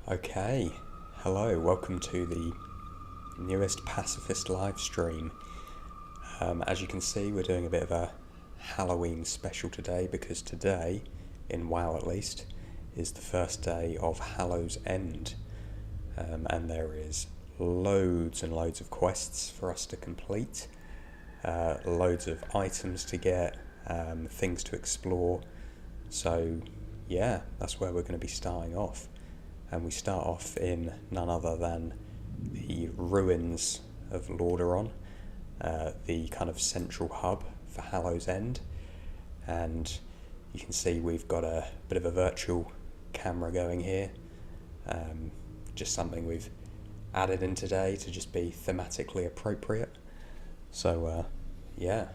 Okay, hello, welcome to the newest Pacifist live stream. As you can see, we're doing a bit of a Halloween special today because today, in WoW at least, is the first day of Hallow's End. And there is loads and loads of quests for us to complete, loads of items to get, things to explore. So yeah, that's where we're going to be starting off. And we start off in none other than the ruins of Lordaeron, the kind of central hub for Hallow's End. And you can see we've got a bit of a virtual camera going here, just something we've added in today to just be thematically appropriate. So yeah,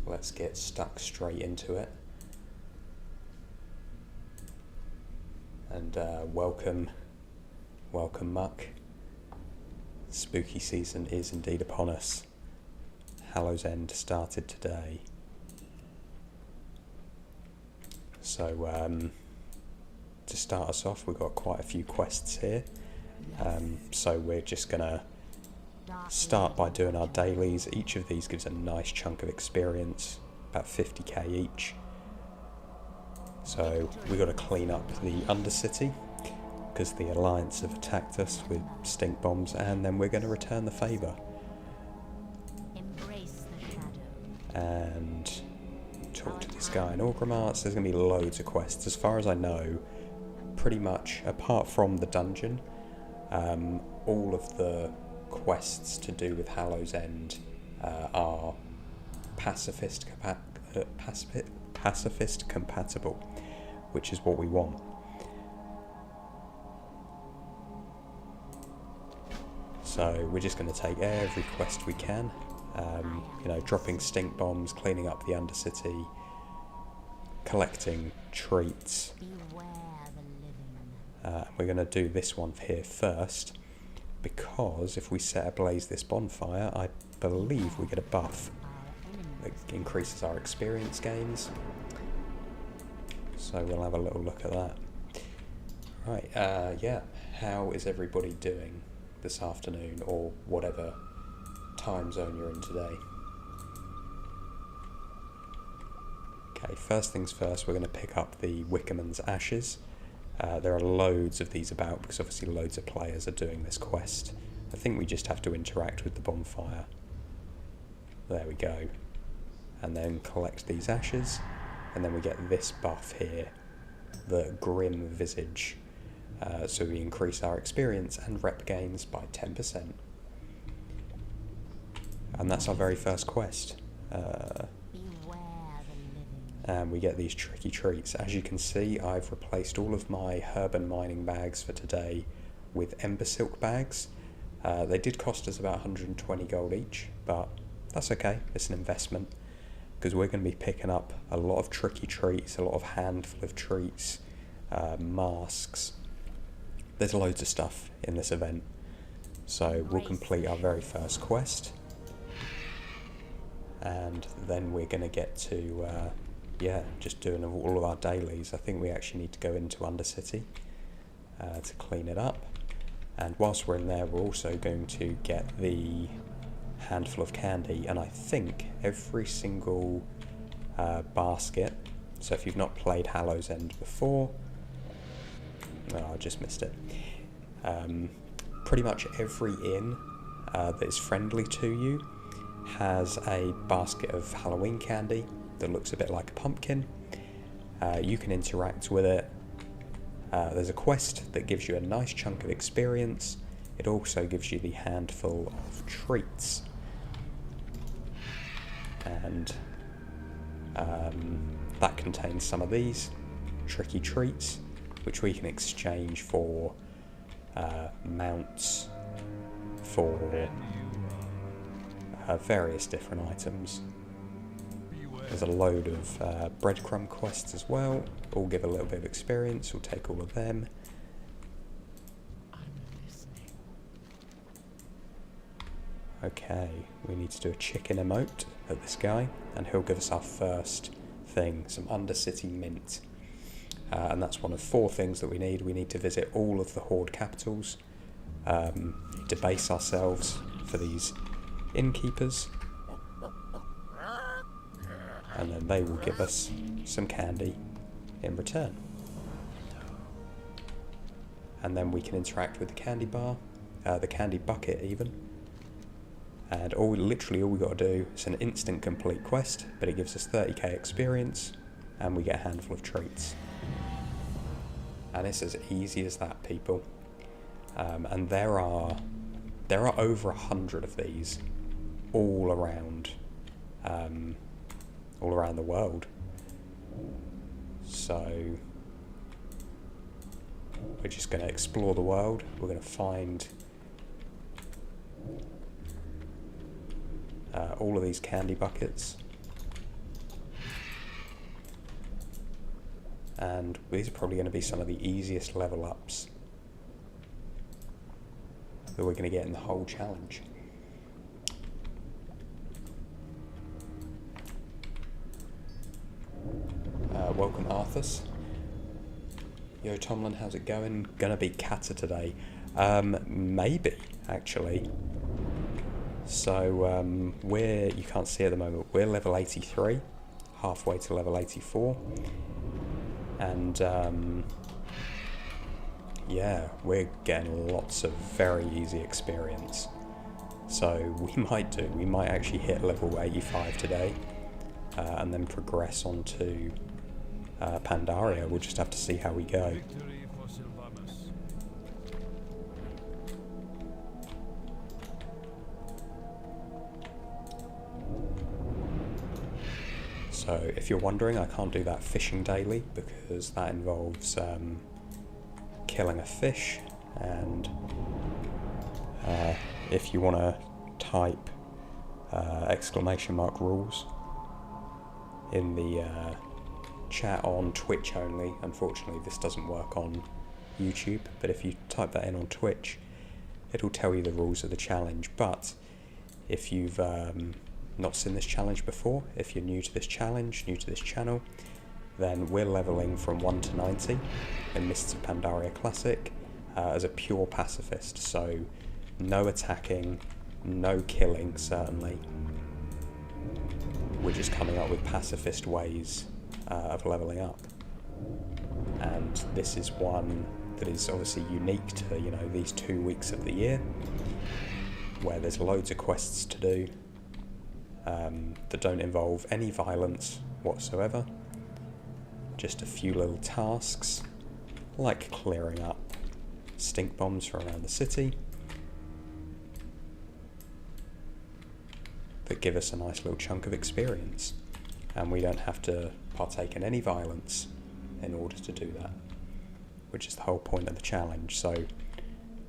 let's get stuck straight into it. And welcome Muck. Spooky season is indeed upon us. Hallow's End started today. So to start us off, we've got quite a few quests here. So we're just gonna start by doing our dailies. Each of these gives a nice chunk of experience, about 50k each. So we've got to clean up the Undercity because the Alliance have attacked us with stink bombs, and then we're going to return the favour. And talk to this guy in Orgrimmar. So there's going to be loads of quests. As far as I know, pretty much, apart from the dungeon, all of the quests to do with Hallow's End are pacifist compatible, which is what we want. So we're just going to take every quest we can, dropping stink bombs, cleaning up the Undercity, collecting treats. We're going to do this one here first, because if we set ablaze this bonfire, I believe we get a buff that increases our experience gains. So we'll have a little look at that. Right, yeah, how is everybody doing this afternoon, or whatever time zone you're in today? Okay, first things first, we're going to pick up the Wickerman's Ashes. There are loads of these about, because obviously loads of players are doing this quest. I think we just have to interact with the bonfire. There we go. And then collect these ashes. And then we get this buff here, the Grim Visage. So we increase our experience and rep gains by 10%. And that's our very first quest. And we get these tricky treats. As you can see, I've replaced all of my herb and mining bags for today with ember silk bags. They did cost us about 120 gold each, but that's okay, it's an investment. Because we're going to be picking up a lot of tricky treats, a lot of handful of treats, masks. There's loads of stuff in this event. So we'll complete our very first quest. And then we're going to get to, just doing all of our dailies. I think we actually need to go into Undercity to clean it up. And whilst we're in there, we're also going to get the handful of candy, and I think every single basket. So if you've not played Hallow's End before, I just missed it. Pretty much every inn that is friendly to you has a basket of Halloween candy that looks a bit like a pumpkin. You can interact with it. There's a quest that gives you a nice chunk of experience. It also gives you the handful of treats. And that contains some of these tricky treats, which we can exchange for mounts, for various different items. There's a load of breadcrumb quests as well, all give a little bit of experience. We'll take all of them. Okay, we need to do a chicken emote at this guy, and he'll give us our first thing, some Undercity mint. and that's one of 4 things that we need. We need to visit all of the Horde capitals, debase ourselves for these innkeepers, and then they will give us some candy in return. And then we can interact with the candy bar, the candy bucket even. And literally all we got to do is an instant complete quest, but it gives us 30k experience, and we get a handful of treats. And it's as easy as that, people. And there are over 100 of these all around the world. So we're just going to explore the world. We're going to find all of these candy buckets, and these are probably going to be some of the easiest level ups that we're going to get in the whole challenge. Welcome, Arthas. Yo, Tomlin, how's it going? Gonna be Kata today. Maybe, actually. So, you can't see at the moment, we're level 83, halfway to level 84. And, yeah, we're getting lots of very easy experience. So, we might actually hit level 85 today, and then progress on to Pandaria. We'll just have to see how we go. So if you're wondering, I can't do that fishing daily because that involves killing a fish, and if you want to type !rules in the chat on Twitch only. Unfortunately, this doesn't work on YouTube, but if you type that in on Twitch, it'll tell you the rules of the challenge. But if you've not seen this challenge before, if you're new to this challenge, new to this channel, then we're leveling from 1 to 90 in Mists of Pandaria Classic as a pure pacifist. So no attacking, no killing, certainly. We're just coming up with pacifist ways of leveling up, and this is one that is obviously unique to, you know, these 2 weeks of the year where there's loads of quests to do that don't involve any violence whatsoever, just a few little tasks like clearing up stink bombs from around the city that give us a nice little chunk of experience, and we don't have to partake in any violence in order to do that, which is the whole point of the challenge. So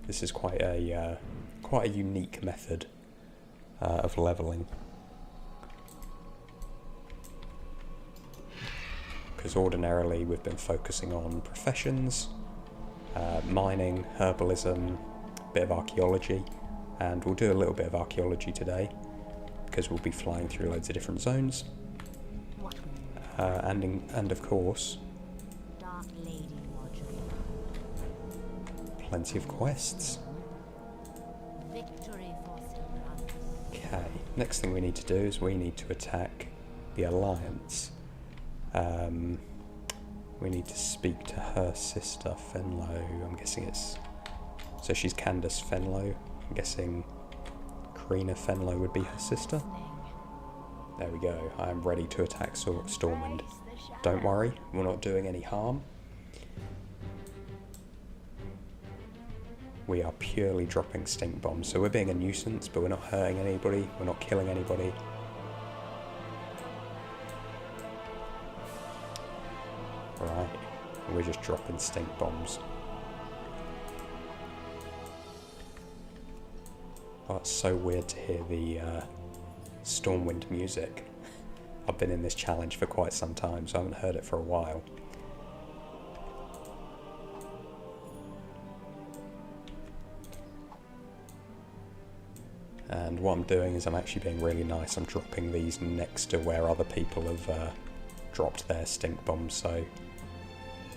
this is quite a unique method of leveling, because ordinarily we've been focusing on professions, mining, herbalism, a bit of archaeology, and we'll do a little bit of archaeology today because we'll be flying through loads of different zones. And of course, plenty of quests. Okay, next thing we need to do is we need to attack the Alliance. We need to speak to her sister, Fenlo. I'm guessing it's... So she's Candace Fenlo. I'm guessing Karina Fenlo would be her sister. There we go. I am ready to attack Stormwind. Don't worry, we're not doing any harm. We are purely dropping stink bombs. So we're being a nuisance, but we're not hurting anybody. We're not killing anybody. Right, we're just dropping stink bombs. Oh, it's so weird to hear the Stormwind music. I've been in this challenge for quite some time, so I haven't heard it for a while. And what I'm doing is I'm actually being really nice. I'm dropping these next to where other people have dropped their stink bombs, so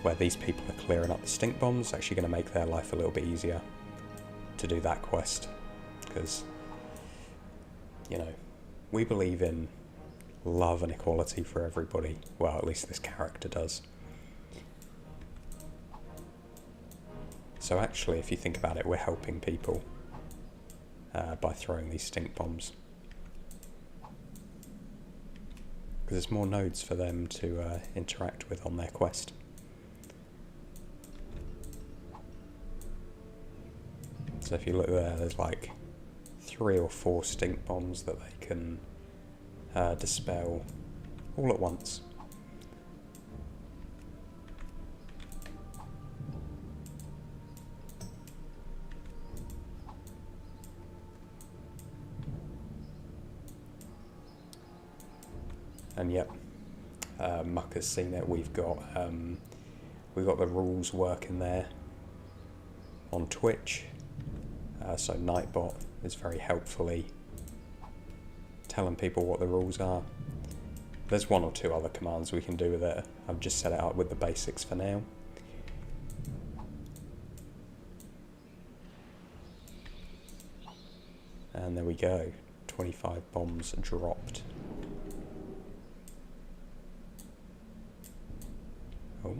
where these people are clearing up the stink bombs. It's actually going to make their life a little bit easier to do that quest, because, you know, we believe in love and equality for everybody. Well, at least this character does. So actually, if you think about it, we're helping people by throwing these stink bombs. Because there's more nodes for them to interact with on their quest. So if you look there, there's like 3 or 4 stink bombs that they can dispel all at once. And yep, Muck has seen it. We've got the rules working there on Twitch. So Nightbot is very helpfully telling people what the rules are. There's 1 or 2 other commands we can do with it. I've just set it up with the basics for now. And there we go, 25 bombs dropped. Oh,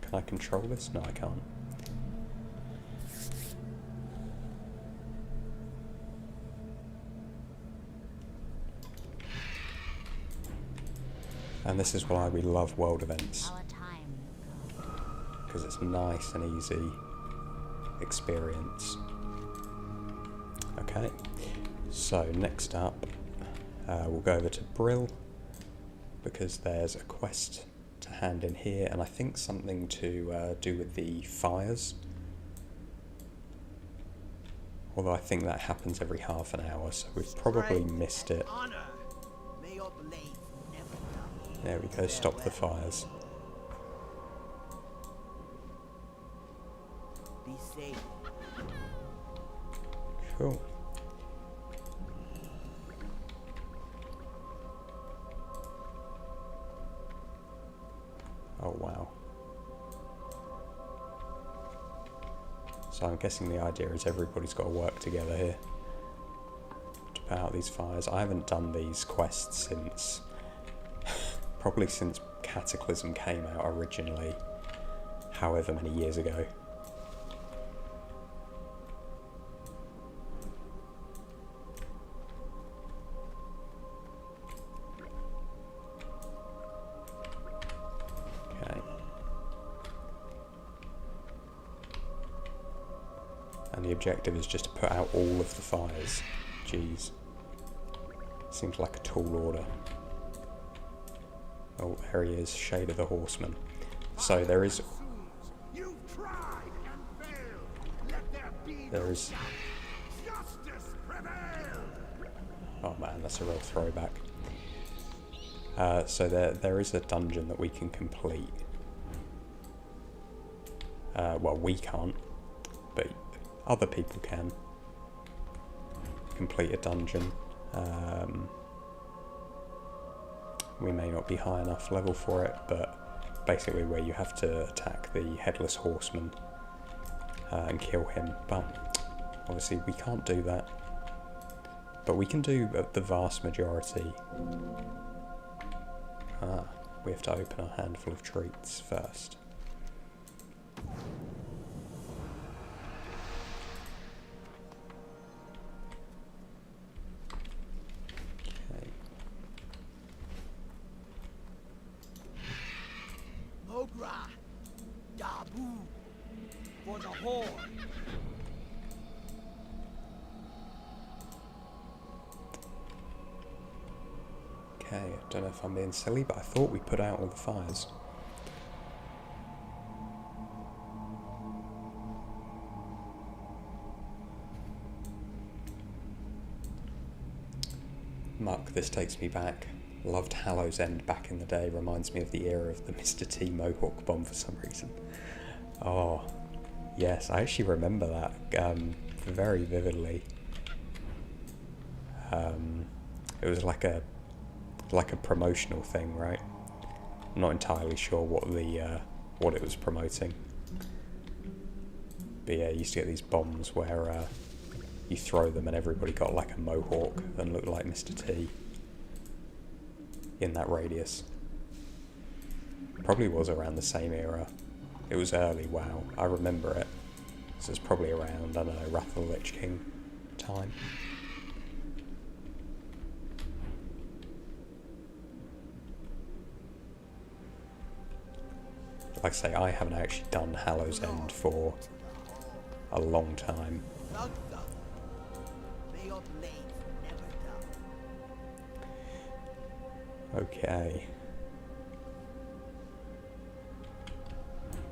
can I control this? No, I can't. And this is why we love world events, because it's nice and easy experience. Okay, so next up we'll go over to Brill, because there's a quest to hand in here, and I think something to do with the fires. Although I think that happens every half an hour, so we've probably missed it. There we go, stop the fires. Be safe. Cool. Oh wow. So I'm guessing the idea is everybody's got to work together here to put out these fires. I haven't done these quests since probably since Cataclysm came out originally, however many years ago. Okay. And the objective is just to put out all of the fires. Jeez. Seems like a tall order. Oh, there he is, Shade of the Horseman. So there is... Oh man, that's a real throwback. So there is a dungeon that we can complete. Well, we can't, but other people can complete a dungeon. We may not be high enough level for it, but basically where you have to attack the Headless Horseman and kill him. But obviously we can't do that. But we can do the vast majority. We have to open a handful of treats first. For the Horde. Okay, I don't know if I'm being silly, but I thought we put out all the fires. Muck, this takes me back. Loved Hallow's End back in the day. Reminds me of the era of the Mr. T Mohawk bomb for some reason. Oh, yes, I actually remember that very vividly. It was like a promotional thing, right? I'm not entirely sure what the what it was promoting. But yeah, you used to get these bombs where you throw them and everybody got like a mohawk and looked like Mr. T in that radius. Probably was around the same era. It was early WoW, I remember it. So it's probably around, I don't know, Wrath of the Lich King time. Like I say, I haven't actually done Hallow's End for a long time. Okay.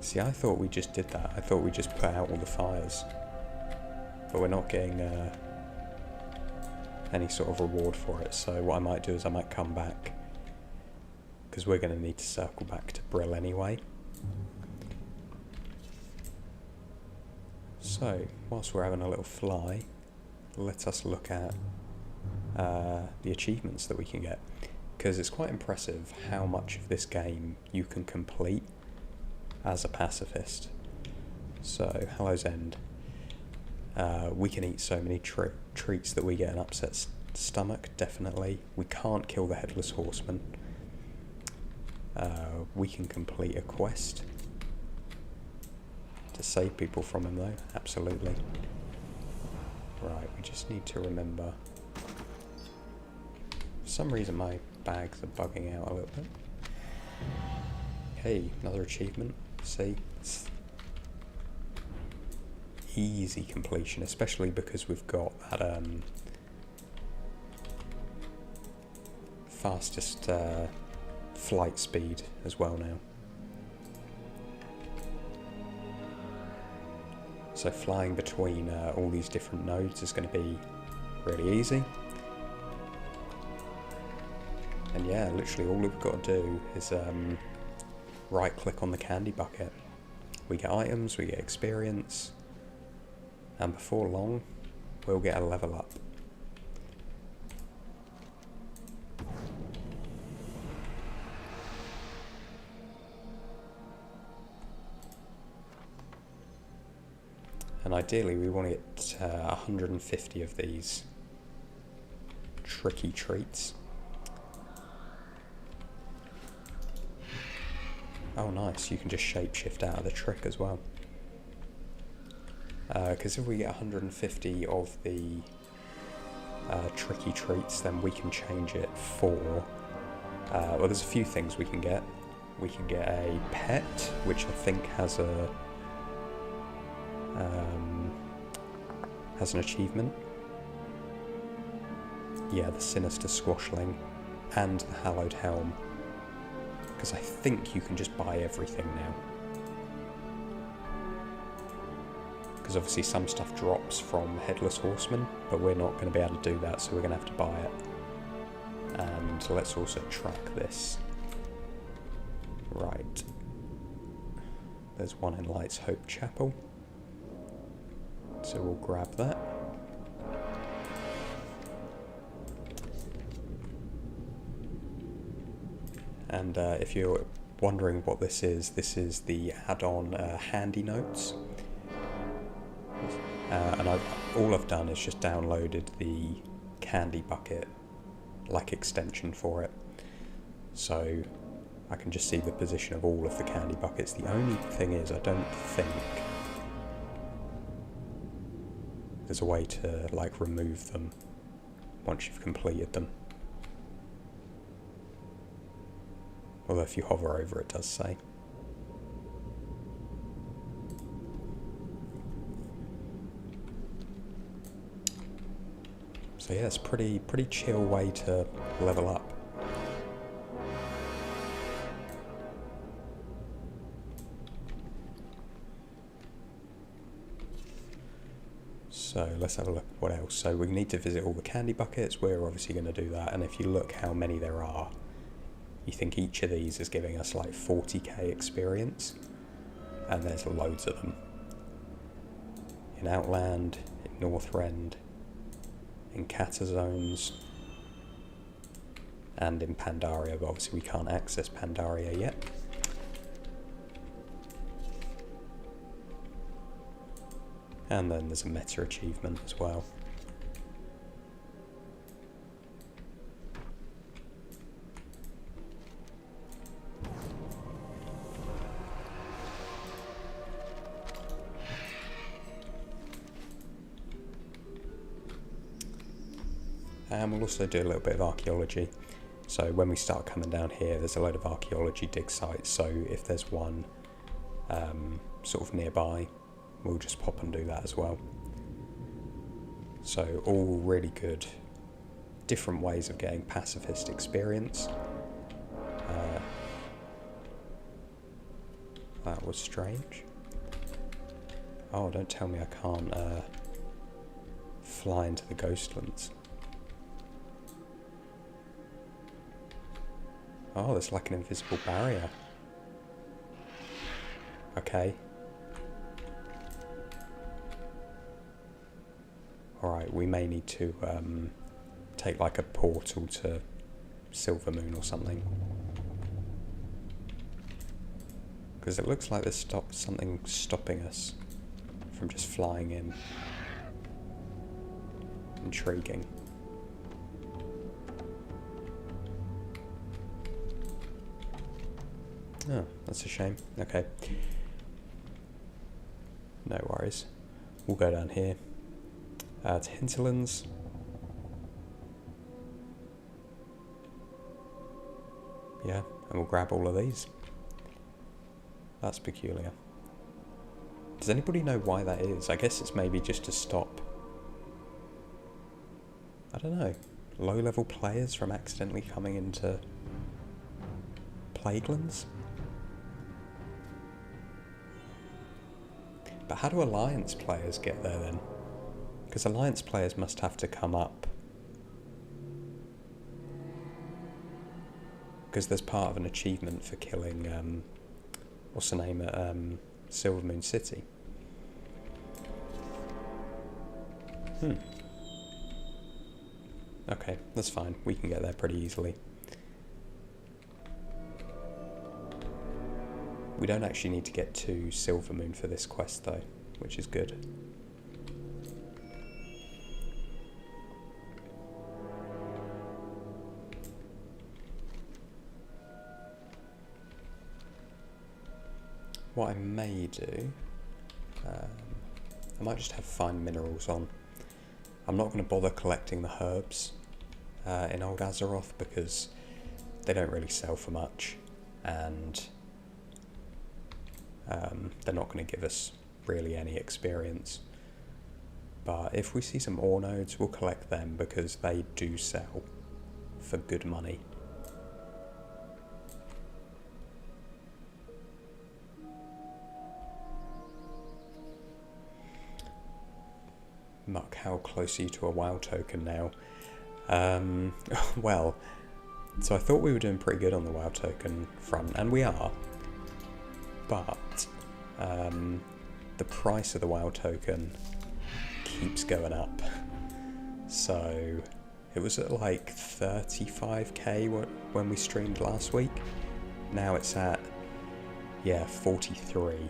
See, I thought we just did that. I thought we just put out all the fires. But we're not getting any sort of reward for it. So what I might do is I might come back, because we're going to need to circle back to Brill anyway. So, whilst we're having a little fly, let us look at the achievements that we can get. Because it's quite impressive how much of this game you can complete as a pacifist. So, Hallow's End. We can eat so many treats that we get an upset stomach, definitely. We can't kill the Headless Horseman. We can complete a quest to save people from him though, absolutely. Right, we just need to remember. For some reason my bags are bugging out a little bit. Hey, another achievement. See, it's easy completion, especially because we've got that fastest flight speed as well now. So flying between all these different nodes is going to be really easy. And yeah, literally all we've got to do is right click on the candy bucket. We get items, we get experience, and before long we'll get a level up. And ideally we want to get 150 of these tricky treats. Oh nice, you can just shapeshift out of the trick as well. Because if we get 150 of the tricky treats, then we can change it for... well, there's a few things we can get. We can get a pet, which I think has a... has an achievement. Yeah, the Sinister Squashling and the Hallowed Helm. Because I think you can just buy everything now. Because obviously some stuff drops from Headless Horseman, but we're not going to be able to do that, so we're going to have to buy it. And let's also track this. Right. There's one in Light's Hope Chapel. So we'll grab that. And if you're wondering what this is the add-on Handy Notes. And all I've done is just downloaded the Candy Bucket like extension for it. So I can just see the position of all of the candy buckets. The only thing is I don't think there's a way to like remove them once you've completed them. Although if you hover over it does say. So yeah, it's a pretty chill way to level up. So let's have a look what else. So we need to visit all the candy buckets. We're obviously going to do that. And if you look how many there are, you think each of these is giving us like 40k experience. And there's loads of them. In Outland, in Northrend, in Catazones, and in Pandaria, but obviously we can't access Pandaria yet. And then there's a meta achievement as well. And we'll also do a little bit of archaeology. So when we start coming down here, there's a load of archaeology dig sites. So if there's one sort of nearby, we'll just pop and do that as well. So all really good, different ways of getting pacifist experience. That was strange. Oh, don't tell me I can't fly into the Ghostlands. Oh, there's like an invisible barrier. Okay. Alright, we may need to take like a portal to Silvermoon or something. Because it looks like there's something stopping us from just flying in. Intriguing. Oh, that's a shame. Okay. No worries. We'll go down here to Hinterlands. Yeah, and we'll grab all of these. That's peculiar. Does anybody know why that is? I guess it's maybe just to stop, I don't know, low-level players from accidentally coming into Plaguelands? But how do Alliance players get there then? Because Alliance players must have to come up. Because there's part of an achievement for killing, what's the name at Silvermoon City? Okay, that's fine. We can get there pretty easily. We don't actually need to get to Silvermoon for this quest though, which is good. What I may do, I might just have fine minerals on. I'm not going to bother collecting the herbs in Old Azeroth because they don't really sell for much, and they're not going to give us really any experience. But if we see some ore nodes, we'll collect them because they do sell for good money. Muck, how close are you to a WoW token now? Well, so I thought we were doing pretty good on the WoW token front, and we are. But the price of the WoW token keeps going up. So it was at like 35k when we streamed last week. Now it's at, yeah, 43.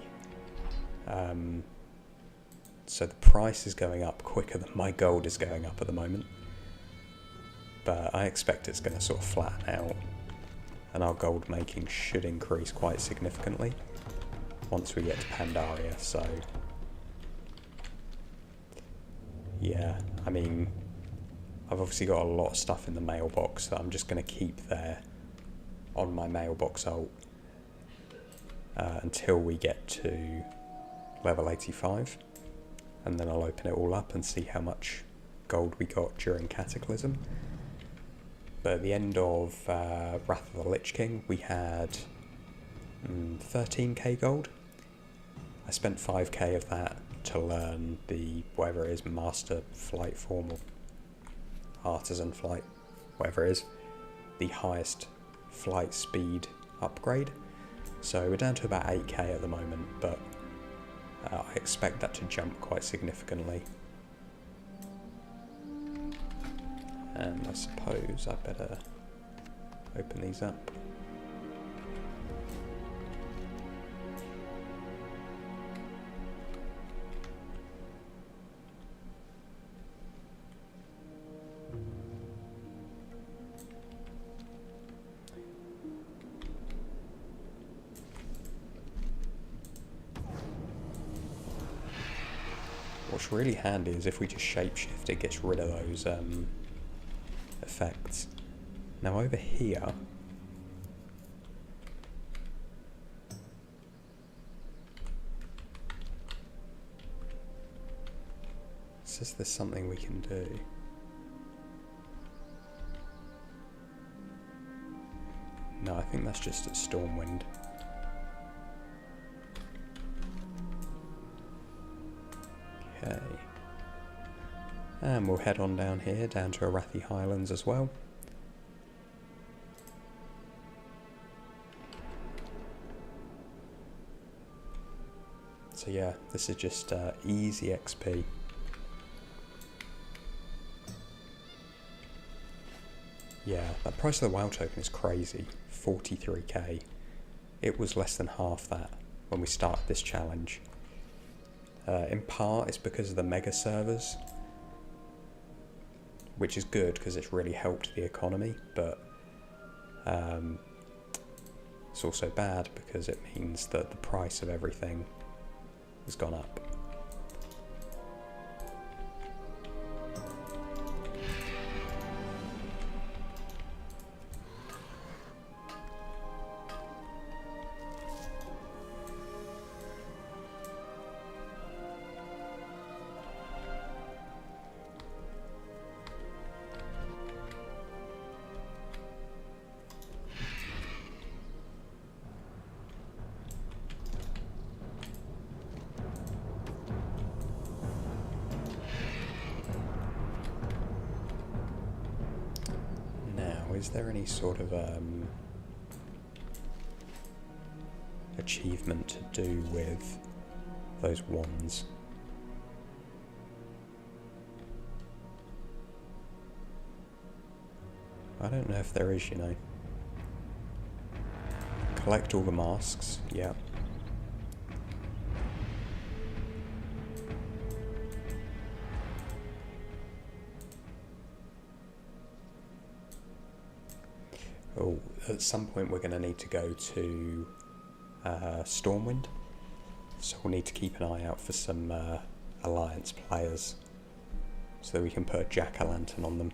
So the price is going up quicker than my gold is going up at the moment. But I expect it's going to sort of flatten out, and our gold making should increase quite significantly once we get to Pandaria. So yeah, I mean, I've obviously got a lot of stuff in the mailbox that I'm just going to keep there on my mailbox alt until we get to level 85, and then I'll open it all up and see how much gold we got during Cataclysm. But at the end of Wrath of the Lich King, we had 13k gold. I spent 5k of that to learn the, whatever it is, Master Flight Form or Artisan Flight, whatever it is, the highest flight speed upgrade. So we're down to about 8k at the moment, but I expect that to jump quite significantly. And I suppose I better open these up. what's really handy is if we just shapeshift, it gets rid of those effects. Now over here, it says there's something we can do. No, I think that's just a Stormwind. Okay. And we'll head on down here, down to Arathi Highlands as well. So yeah, this is just easy XP. Yeah, that price of the WoW token is crazy, 43k. It was less than half that when we started this challenge. In part, it's because of the mega servers, which is good because it's really helped the economy, but it's also bad because it means that the price of everything has gone up. Is there any sort of achievement to do with those wands? I don't know if there is, you know. Collect all the masks, yeah. Oh, at some point we're going to need to go to Stormwind, so we'll need to keep an eye out for some Alliance players so that we can put a jack-o'-lantern on them.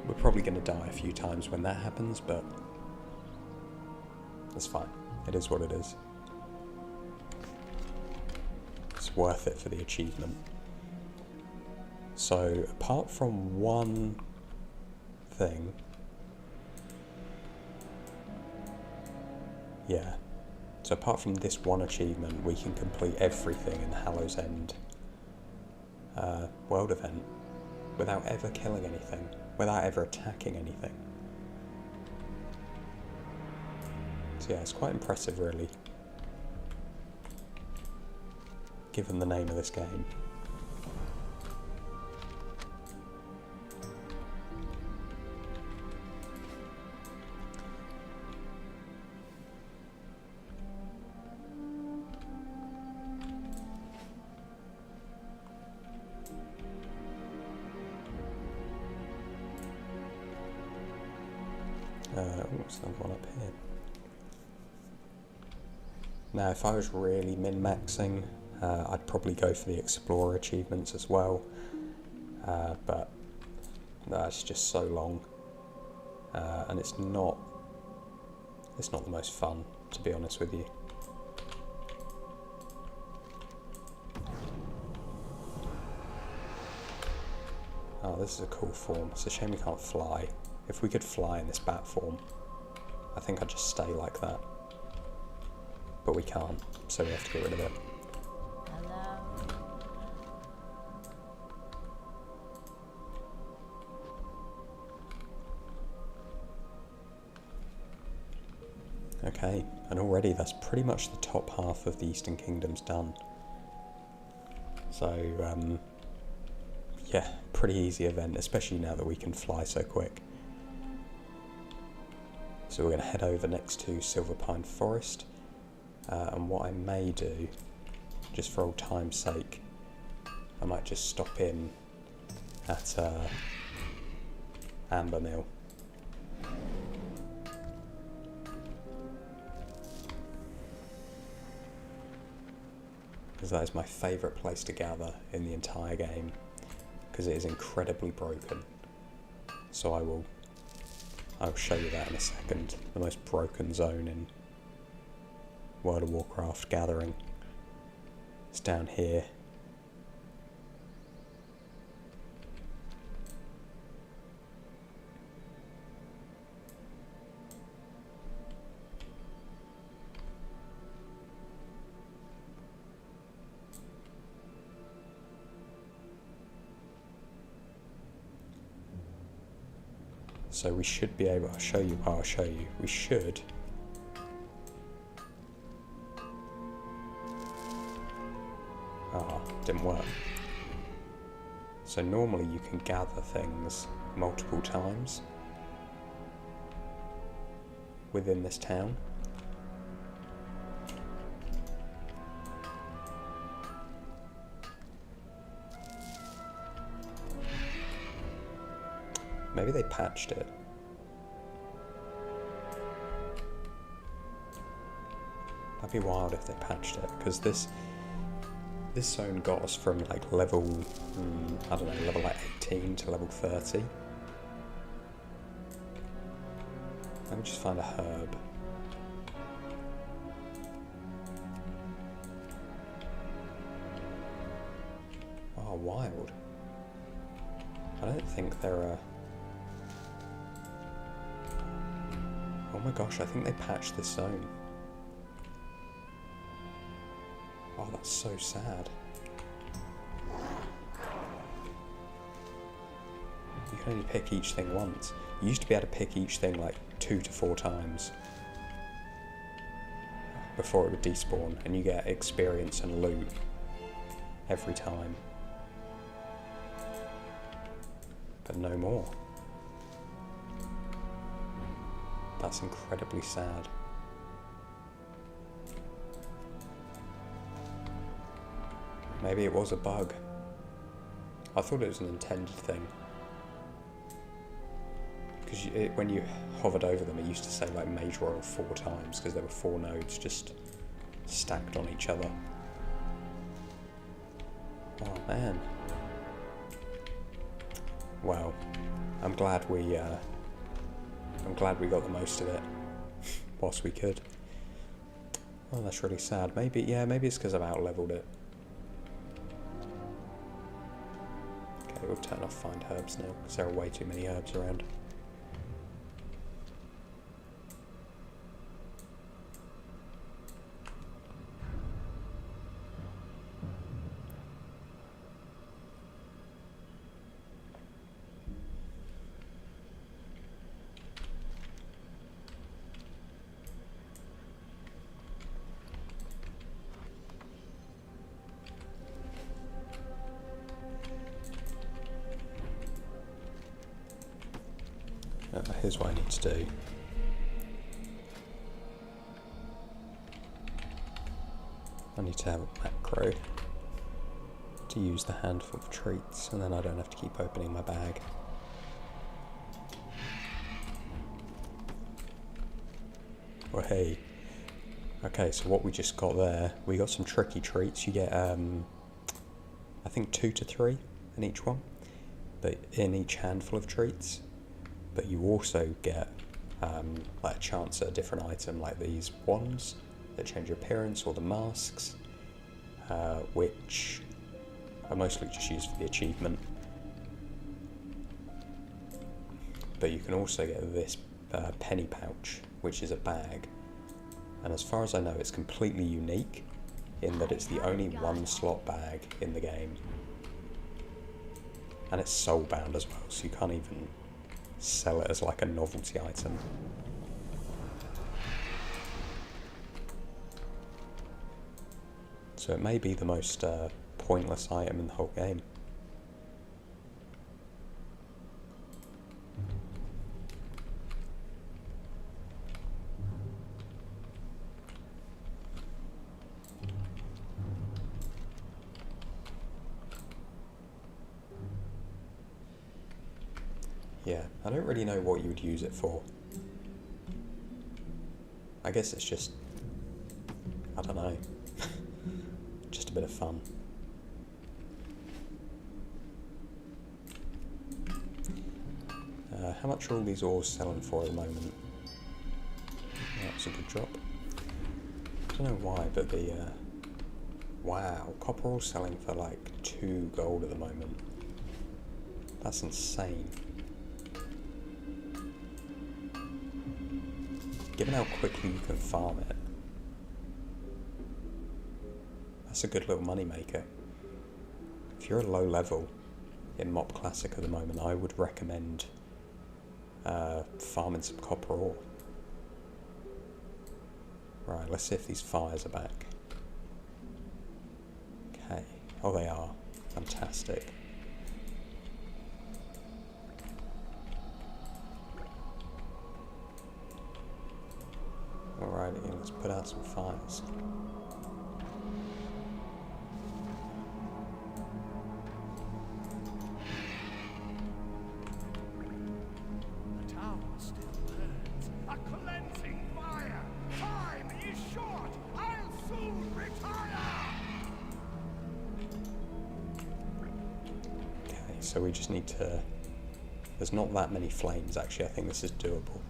We're probably going to die a few times when that happens, but it's fine. It is what it is. It's worth it for the achievement. So, apart from one thing, yeah, so apart from this one achievement, we can complete everything in the Hallow's End world event without ever killing anything, without ever attacking anything. So yeah, it's quite impressive really, given the name of this game. What's another one up here? Now, if I was really min-maxing, I'd probably go for the Explorer achievements as well, but it's just so long, and it's not the most fun, to be honest with you. Oh, this is a cool form. It's a shame we can't fly. If we could fly in this bat form, I think I'd just stay like that. But we can't, so we have to get rid of it. Okay, and already that's pretty much the top half of the Eastern Kingdoms done. So, yeah, pretty easy event, especially now that we can fly so quick. So we're going to head over next to Silver Pine Forest, and what I may do, just for old time's sake, I might just stop in at Amber Mill. because that is my favourite place to gather in the entire game, because it is incredibly broken. So I'll show you that in a second. The most broken zone in World of Warcraft gathering. It's down here. So we should be able, I'll show you, we should. Didn't work. So normally you can gather things multiple times within this town. Maybe they patched it. That'd be wild if they patched it, because this zone got us from like level, I don't know, level like 18 to level 30. Let me just find a herb. Oh, wild. I don't think they're a... Oh my gosh, I think they patched this zone. Oh, that's so sad. You can only pick each thing once. You used to be able to pick each thing like 2 to 4 times before it would despawn, and you get experience and loot every time. But no more. That's incredibly sad. Maybe it was a bug. I thought it was an intended thing. Because when you hovered over them, it used to say like Mage Royal 4 times, because there were 4 nodes just stacked on each other. Oh man. Well, I'm glad we got the most of it whilst we could. Oh, that's really sad. Maybe it's because I've out-leveled it. Okay, we'll turn off find herbs now, because there are way too many herbs around. Here's what I need to do. I need to have a macro to use the handful of treats, and then I don't have to keep opening my bag. Well, hey. Okay, so what we just got there, we got some tricky treats. You get, I think 2 to 3 in each one, but in each handful of treats. But you also get like a chance at a different item, like these wands that change your appearance, or the masks, which are mostly just used for the achievement. But you can also get this penny pouch, which is a bag, and as far as I know, it's completely unique in that it's the only 1 slot bag in the game, and it's soul bound as well, so you can't even sell it as like a novelty item. So it may be the most pointless item in the whole game. Yeah, I don't really know what you would use it for. I guess it's just, I don't know, just a bit of fun. How much are all these ores selling for at the moment? That's a good drop. I don't know why, but the... wow, copper ore selling for like 2 gold at the moment. That's insane. Given how quickly you can farm it, that's a good little money maker. If you're a low level in Mop Classic at the moment, I would recommend farming some copper ore. Right, let's see if these fires are back. Okay, oh they are. Fantastic. Alrighty, let's put out some fires. The town still burns. A cleansing fire. Time is short. I'll soon retire. Okay, so we just need to... There's not that many flames actually, I think this is doable.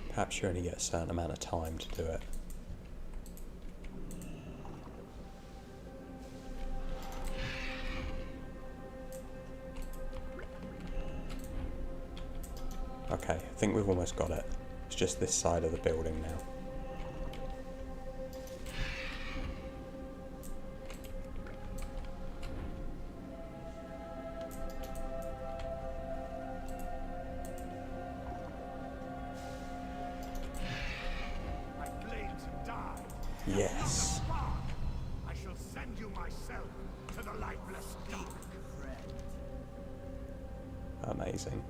Perhaps you only get a certain amount of time to do it. Okay, I think we've almost got it. It's just this side of the building now. Yes. I shall send you myself to the lifeless dark. Friend, Amazing.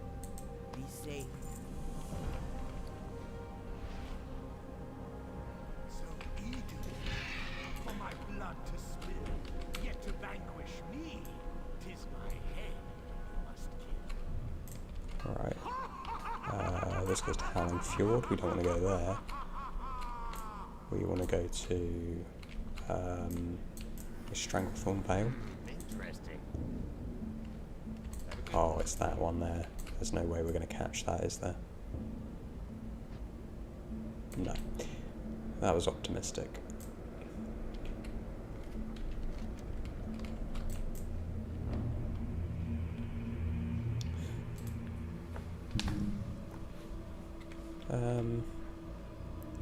be safe. So eager for my blood to spill, yet to vanquish me, 'tis my head you must kill. Alright. This goes to Howling Fjord. We don't want to go there. We want to go to Stranglethorn Vale. Interesting. Oh, it's that one there. There's no way we're going to catch that, is there? No. That was optimistic.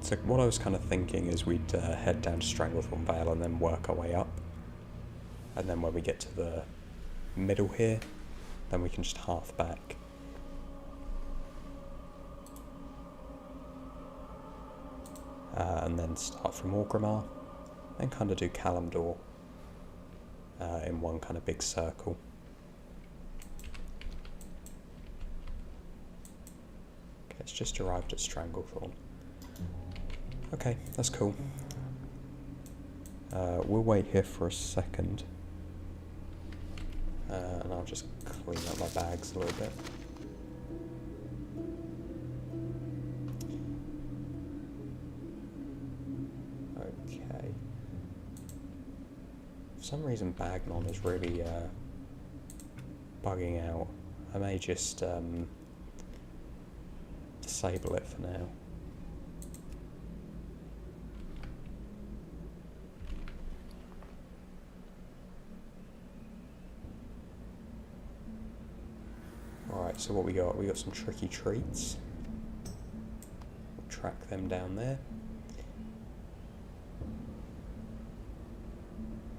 So what I was kind of thinking is we'd head down to Stranglethorn Vale and then work our way up. And then when we get to the middle here, then we can just half back. And then start from Orgrimmar, and kind of do Kalimdor in one kind of big circle. Okay, it's just arrived at Stranglethorn. Okay, that's cool. We'll wait here for a second. And I'll just clean up my bags a little bit. Okay. For some reason Bagnon is really bugging out. I may just disable it for now. Alright, so what we got? We got some tricky treats. We'll track them down there.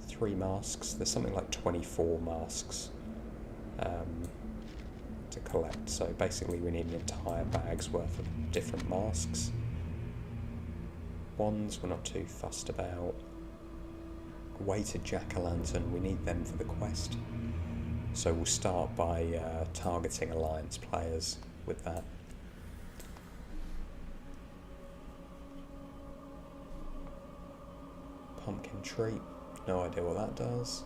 3 masks. There's something like 24 masks to collect. So basically we need an entire bag's worth of different masks. Wands we're not too fussed about. Weighted jack-o'-lantern, we need them for the quest. So we'll start by targeting alliance players with that. pumpkin treat. No idea what that does.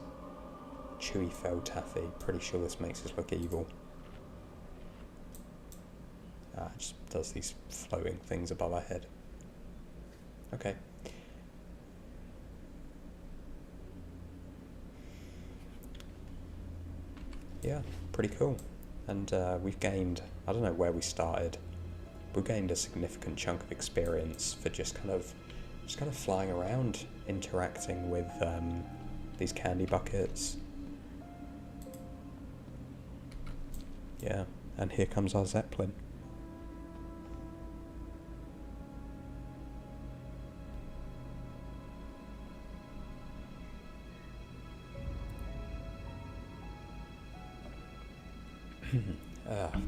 Chewy fell taffy. Pretty sure this makes us look evil. It just does these floating things above our head. Okay. Yeah, pretty cool. And we've gained, I don't know where we started, we've gained a significant chunk of experience for just kind of flying around, interacting with these candy buckets. Yeah, and here comes our Zeppelin.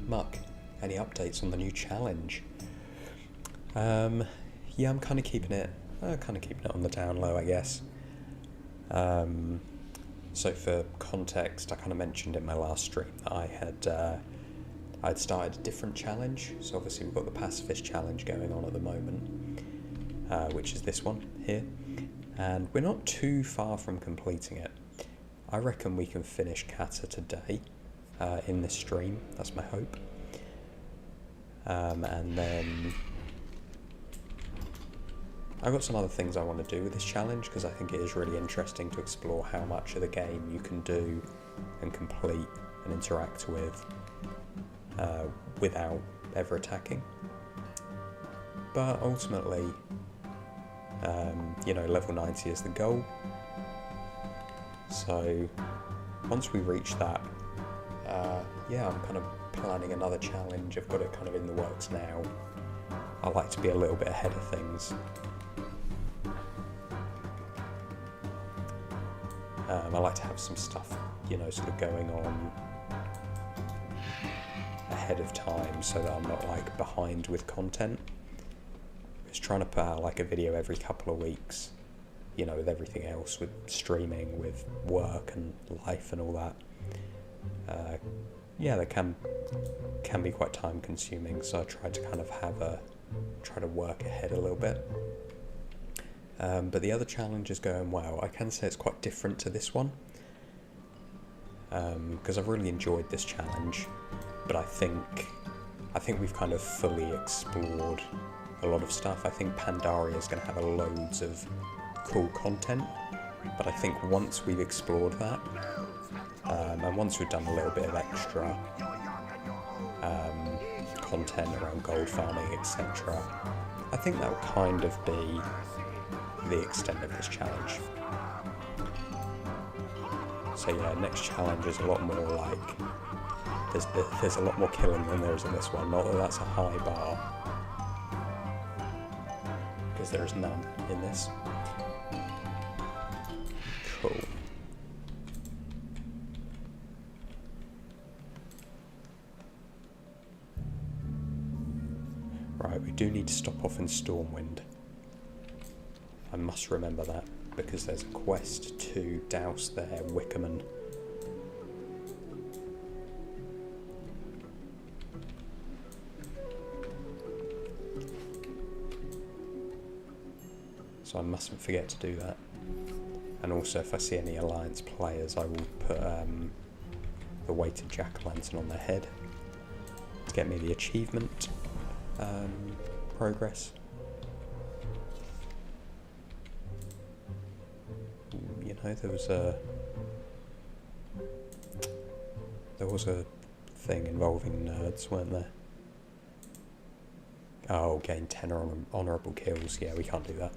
Muck, any updates on the new challenge? Yeah, I'm kind of keeping it on the down low, I guess. So for context, I kind of mentioned in my last stream that I'd started a different challenge. So obviously we've got the Pacifist challenge going on at the moment, which is this one here, and we're not too far from completing it. I reckon we can finish Kata today. In this stream, that's my hope. And then I've got some other things I want to do with this challenge, because I think it is really interesting to explore how much of the game you can do and complete and interact with without ever attacking. But ultimately, level 90 is the goal. So once we reach that, I'm kind of planning another challenge. I've got it kind of in the works now. I like to be a little bit ahead of things. I like to have some stuff, sort of going on ahead of time so that I'm not like behind with content. Just trying to put out like a video every couple of weeks, with everything else, with streaming, with work and life and all that. That can be quite time consuming, so I try to kind of try to work ahead a little bit. But the other challenge is going well. I can say it's quite different to this one, because I've really enjoyed this challenge, but I think we've kind of fully explored a lot of stuff. I think Pandaria is going to have loads of cool content, but I think once we've explored that, and once we've done a little bit of extra content around gold farming, etc., I think that will kind of be the extent of this challenge. So yeah, next challenge is a lot more like, there's a lot more killing than there is in this one. Not that that's a high bar, because there is none in this. Cool. Right, we do need to stop off in Stormwind. I must remember that, because there's a quest to douse their Wickerman. So I mustn't forget to do that. And also, if I see any Alliance players, I will put the weighted jack-o'-lantern on their head to get me the achievement progress. There was a thing involving nerds, weren't there? Oh, gain 10 honourable kills. Yeah, we can't do that.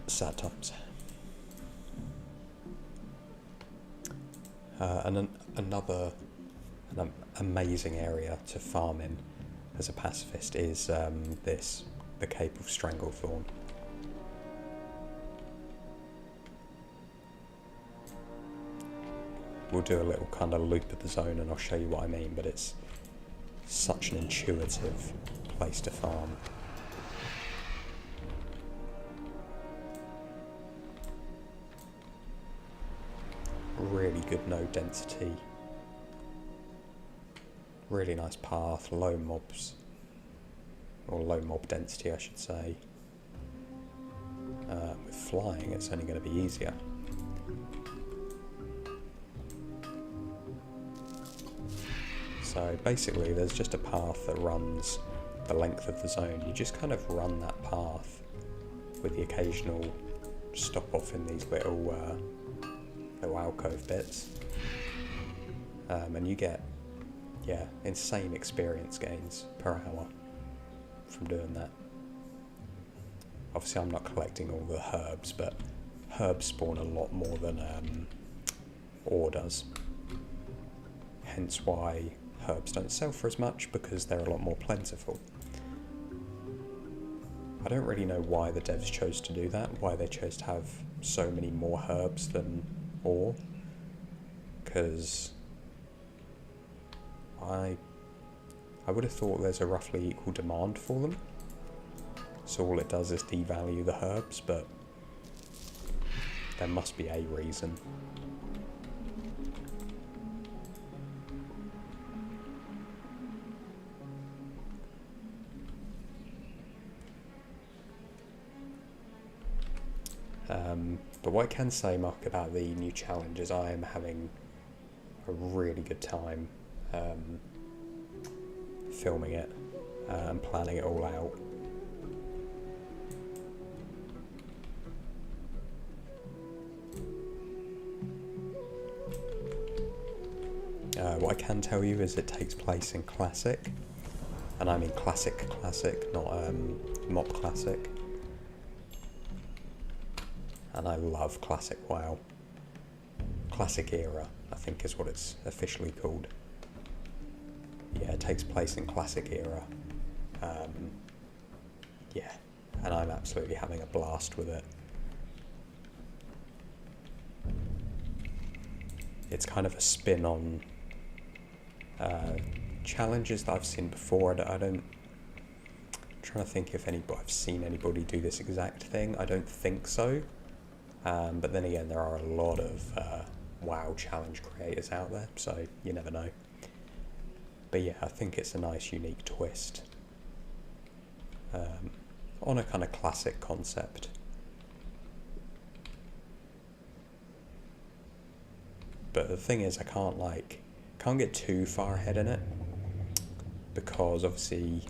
Sad times. And another amazing area to farm in as a pacifist is the Cape of Stranglethorn. We'll do a little kind of loop of the zone and I'll show you what I mean, but it's such an intuitive place to farm. Really good node density, really nice path, low mobs, or low mob density I should say. flying, it's only going to be easier. So basically there's just a path that runs the length of the zone. You just kind of run that path with the occasional stop off in these little alcove bits. And you get, yeah, insane experience gains per hour from doing that. Obviously I'm not collecting all the herbs, but herbs spawn a lot more than ore does. Hence why herbs don't sell for as much, because they're a lot more plentiful. I don't really know why the devs chose to do that, why they chose to have so many more herbs than ore, because I would have thought there's a roughly equal demand for them, so all it does is devalue the herbs, but there must be a reason. But what I can say, Mark, about the new challenge is I am having a really good time filming it and planning it all out. What I can tell you is it takes place in Classic, and I mean Classic, not Mop Classic. And I love Classic WoW. Classic Era, I think is what it's officially called. Yeah, it takes place in Classic Era. Yeah, and I'm absolutely having a blast with it. It's kind of a spin on challenges that I've seen before. I'm trying to think if I've seen anybody do this exact thing. I don't think so. But then again, there are a lot of WoW challenge creators out there, so you never know. But yeah, I think it's a nice, unique twist on a kind of classic concept. But the thing is, I can't get too far ahead in it, because obviously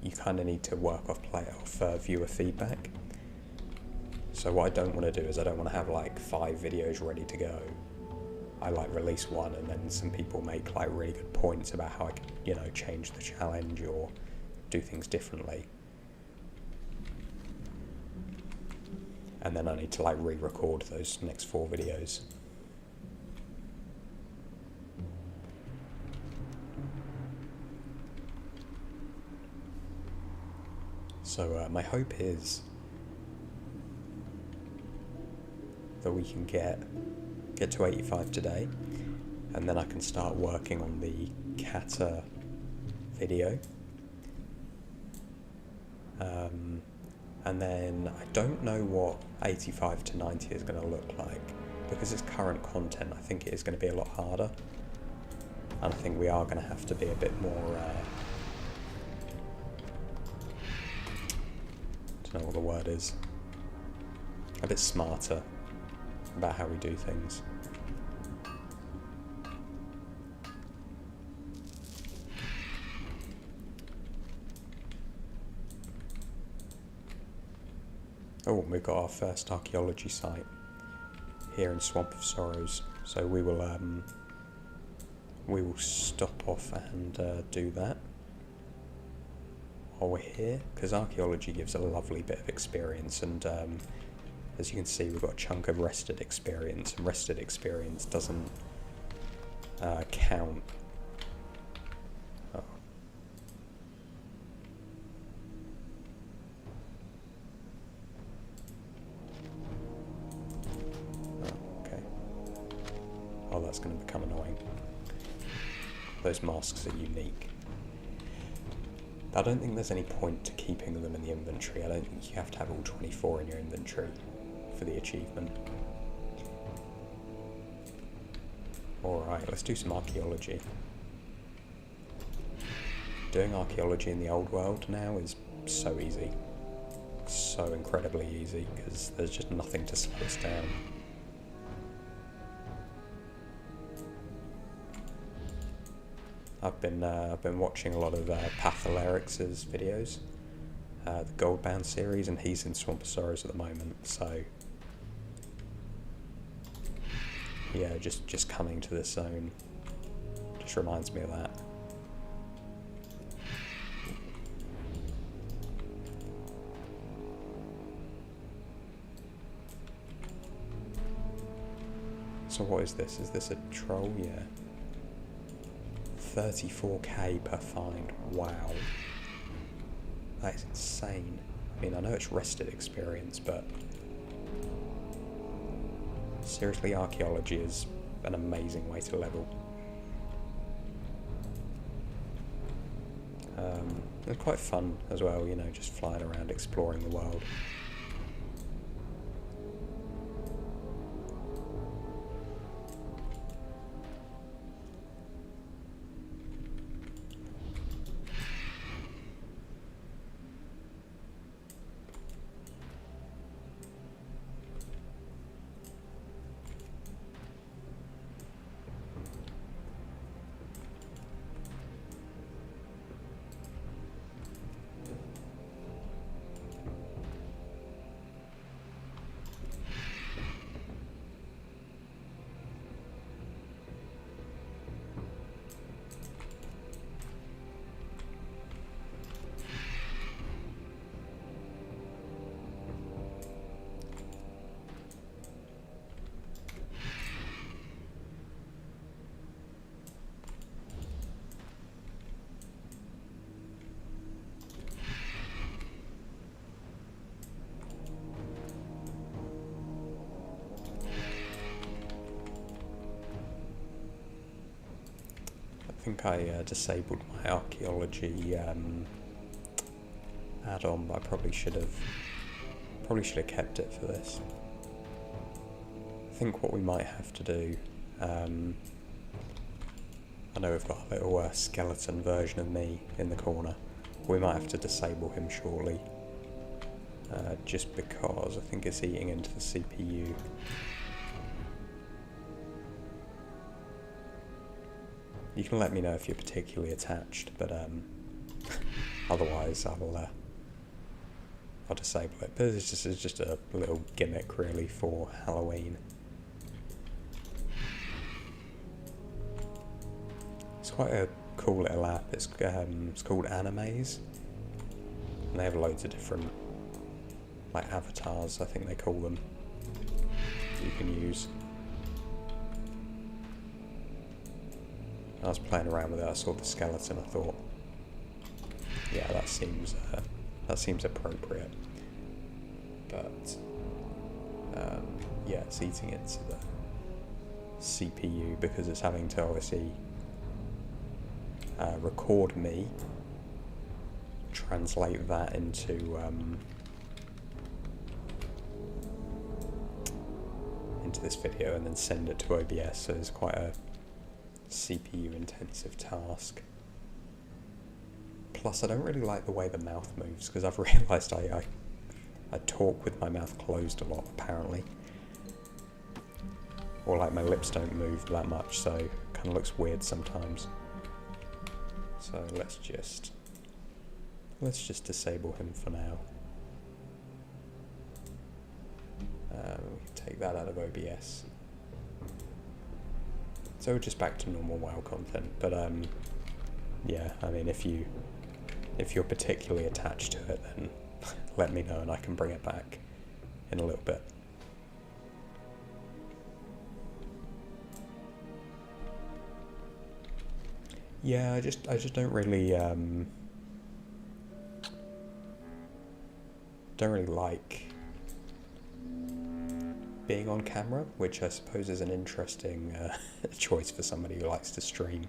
you kind of need to work off viewer feedback. So what I don't want to do is I don't want to have like 5 videos ready to go. I release one and then some people make really good points about how I could, change the challenge or do things differently. And then I need to re-record those next 4 videos. So my hope is that we can get to 85 today, and then I can start working on the Kata video. And then I don't know what 85 to 90 is going to look like, because it's current content. I think it is going to be a lot harder, and I think we are going to have to be a bit more I don't know what the word is, a bit smarter about how we do things. Oh, we've got our first archaeology site here in Swamp of Sorrows, so we will stop off and do that while we're here, because archaeology gives a lovely bit of experience, and as you can see, we've got a chunk of rested experience, and rested experience doesn't count. Oh. Oh, okay. Oh, that's going to become annoying. Those masks are unique. I don't think there's any point to keeping them in the inventory. I don't think you have to have all 24 in your inventory for the achievement. Alright, let's do some archaeology. Doing archaeology in the old world now is so easy. so incredibly easy because there's just nothing to slow us down. I've been watching a lot of Pathalerix's videos, the Goldbound series, and he's in Swamposaurus at the moment. So yeah, just coming to this zone just reminds me of that. So what is this? Is this a troll? Yeah. 34k per find. Wow. That is insane. I mean, I know it's rested experience, but seriously, archaeology is an amazing way to level. It's quite fun as well, you know, just flying around exploring the world. I think I disabled my archaeology add-on, but I probably should have kept it for this. I think what we might have to do, I know we've got a little skeleton version of me in the corner. We might have to disable him shortly, just because I think it's eating into the CPU. You can let me know if you're particularly attached, but otherwise I'll disable it. But it's just a little gimmick really for Halloween. It's quite a cool little app. It's called Animes, and they have loads of different like avatars, I think they call them, you can use. I was playing around with it, I saw the skeleton, I thought, yeah, that seems appropriate. But yeah, it's eating into the CPU because it's having to obviously record me, translate that into this video, and then send it to OBS. So it's quite a CPU intensive task. Plus I don't really like the way the mouth moves, because I've realised I talk with my mouth closed a lot apparently, or like my lips don't move that much, so it kind of looks weird sometimes. So let's just disable him for now. We can take that out of OBS. So we're just back to normal WoW content, but yeah, I mean, if you're particularly attached to it, then let me know and I can bring it back in a little bit. Yeah, I just don't really like being on camera, which I suppose is an interesting choice for somebody who likes to stream.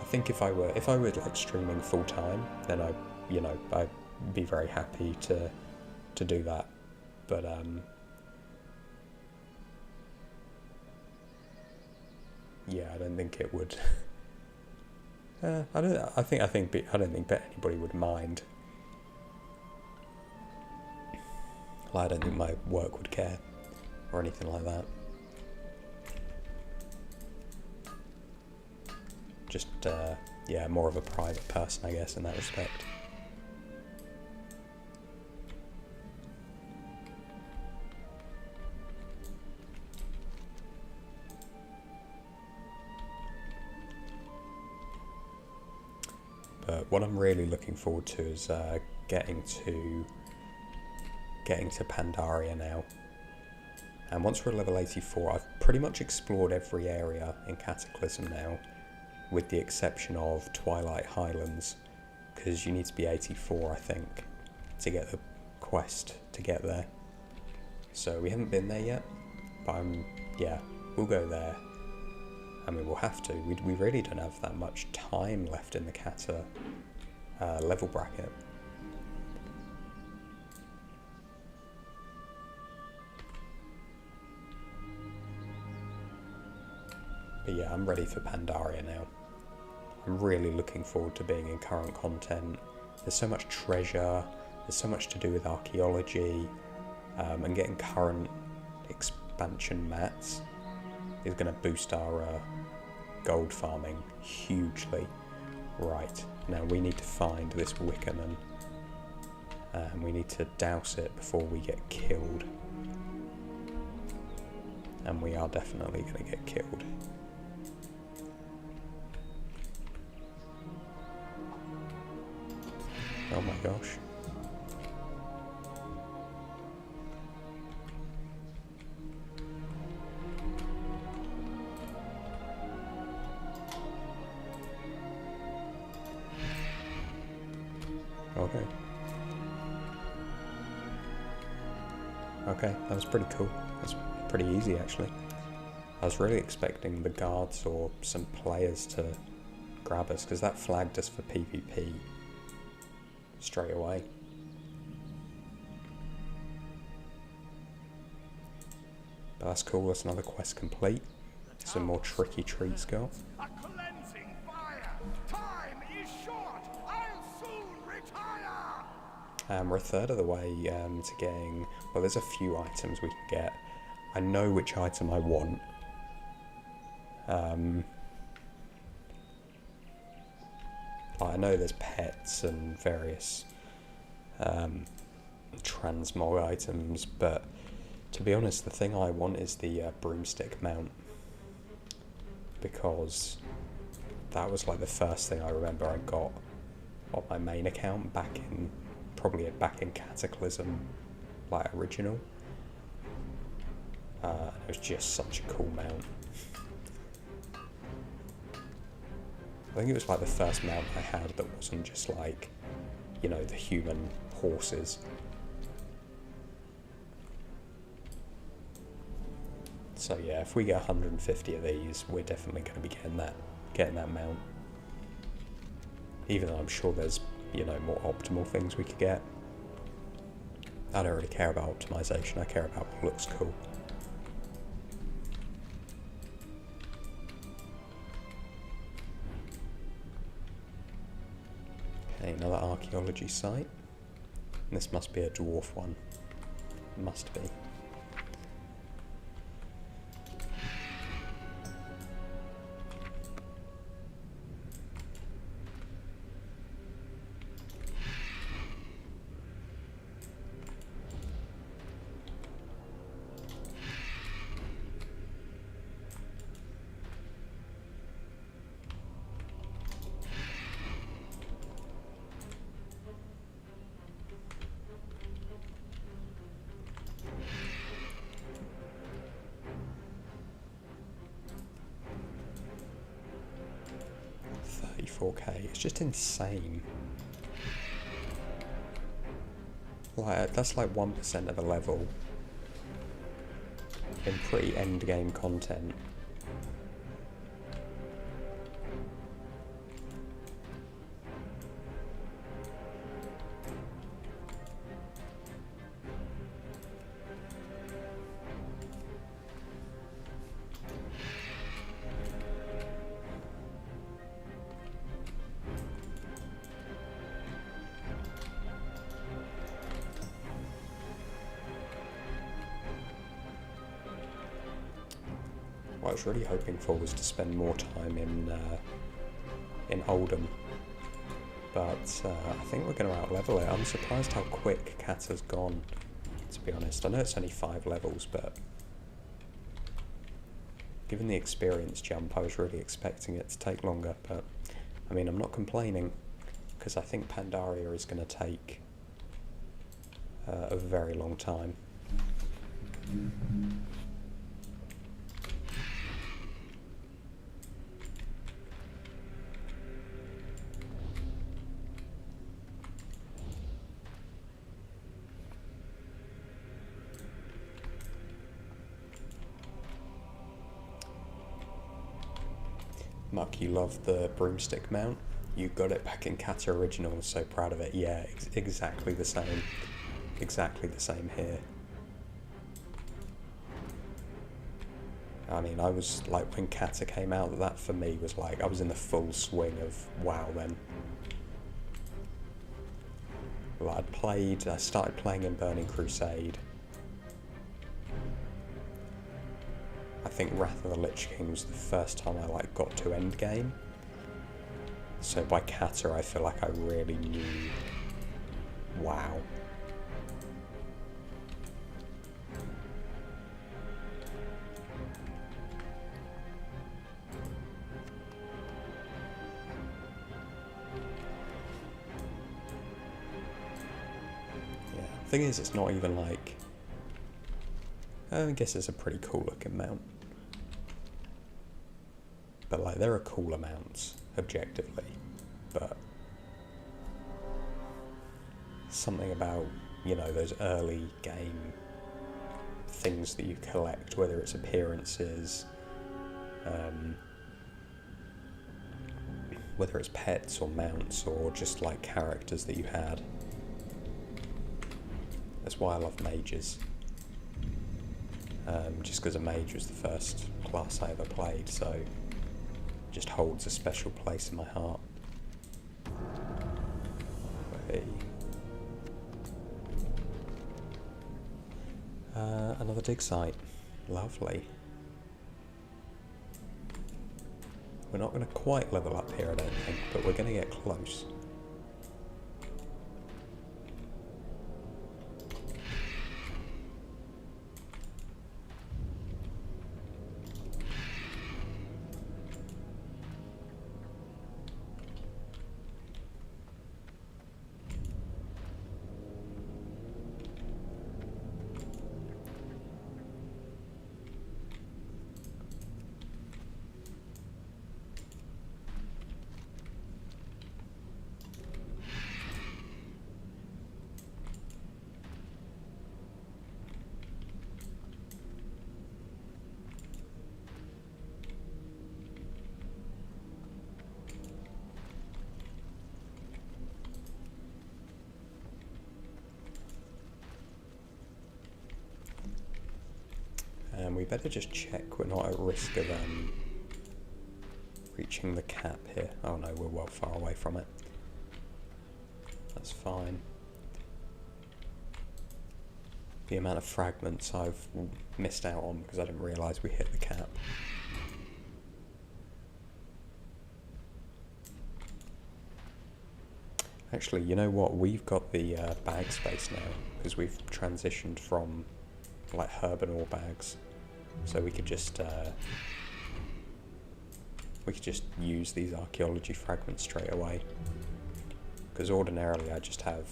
I think if I were like streaming full time, then I'd be very happy to do that. But yeah, I don't think it would. I don't think anybody would mind Like, I don't think my work would care or anything like that. Just, yeah, more of a private person, I guess, in that respect. But what I'm really looking forward to is getting to Pandaria now. And once we're at level 84, I've pretty much explored every area in Cataclysm now, with the exception of Twilight Highlands, because you need to be 84, I think, to get the quest to get there. So we haven't been there yet, but yeah, we'll go there. I mean, we'll have to. We really don't have that much time left in the Kata level bracket. But yeah, I'm ready for Pandaria now. I'm really looking forward to being in current content. There's so much treasure, there's so much to do with archaeology, and getting current expansion mats is going to boost our gold farming hugely. Right, now we need to find this Wickerman, and we need to douse it before we get killed. And we are definitely going to get killed. Oh my gosh. Okay. Okay, that was pretty cool. That's pretty easy actually. I was really expecting the guards or some players to grab us, because that flagged us for PvP straight away. But that's cool, that's another quest complete. Some more tricky treats go. A cleansing fire! Time is short! I'll soon retire! We're a third of the way to getting... Well, there's a few items we can get. I know which item I want. I know there's pets and various transmog items, but to be honest, the thing I want is the broomstick mount, because that was like the first thing I remember I got on my main account back in Cataclysm, like original. It was just such a cool mount. I think it was like the first mount I had that wasn't just like, you know, the human horses. So yeah, if we get 150 of these, we're definitely going to be getting that mount. Even though I'm sure there's, you know, more optimal things we could get. I don't really care about optimization, I care about what looks cool. Okay, another archaeology site. This must be a dwarf one. Must be. It's just insane. Like, that's like 1% of a level in pretty end game content. what I was really hoping for was to spend more time in Oldham, but I think we're going to outlevel it. I'm surprised how quick Kata's gone, to be honest. I know it's only 5 levels, but given the experience jump, I was really expecting it to take longer, but I mean, I'm not complaining, because I think Pandaria is going to take a very long time. Muck, you love the broomstick mount? You got it back in Kata Original, so proud of it. Yeah, exactly the same. Exactly the same here. I mean, I was like, when Kata came out, that for me was like, I was in the full swing of WoW then. Well, I started playing in Burning Crusade. I think Wrath of the Lich King was the first time I like got to endgame. So by Kata, I feel like I really knew WoW. Yeah, the thing is, it's not even like... I guess it's a pretty cool looking mount. But like, there are cooler mounts, objectively, but something about, you know, those early game things that you collect, whether it's appearances, whether it's pets or mounts or just like characters that you had. That's why I love mages. Just because a mage was the first class I ever played, so it just holds a special place in my heart. Hey. Another dig site. Lovely. We're not going to quite level up here, I don't think, but we're going to get close. And we better just check we're not at risk of reaching the cap here. Oh no, we're well far away from it. That's fine. The amount of fragments I've missed out on because I didn't realise we hit the cap. Actually, you know what? We've got the bag space now because we've transitioned from like herb and ore bags, so we could just use these archaeology fragments straight away. Because ordinarily I just have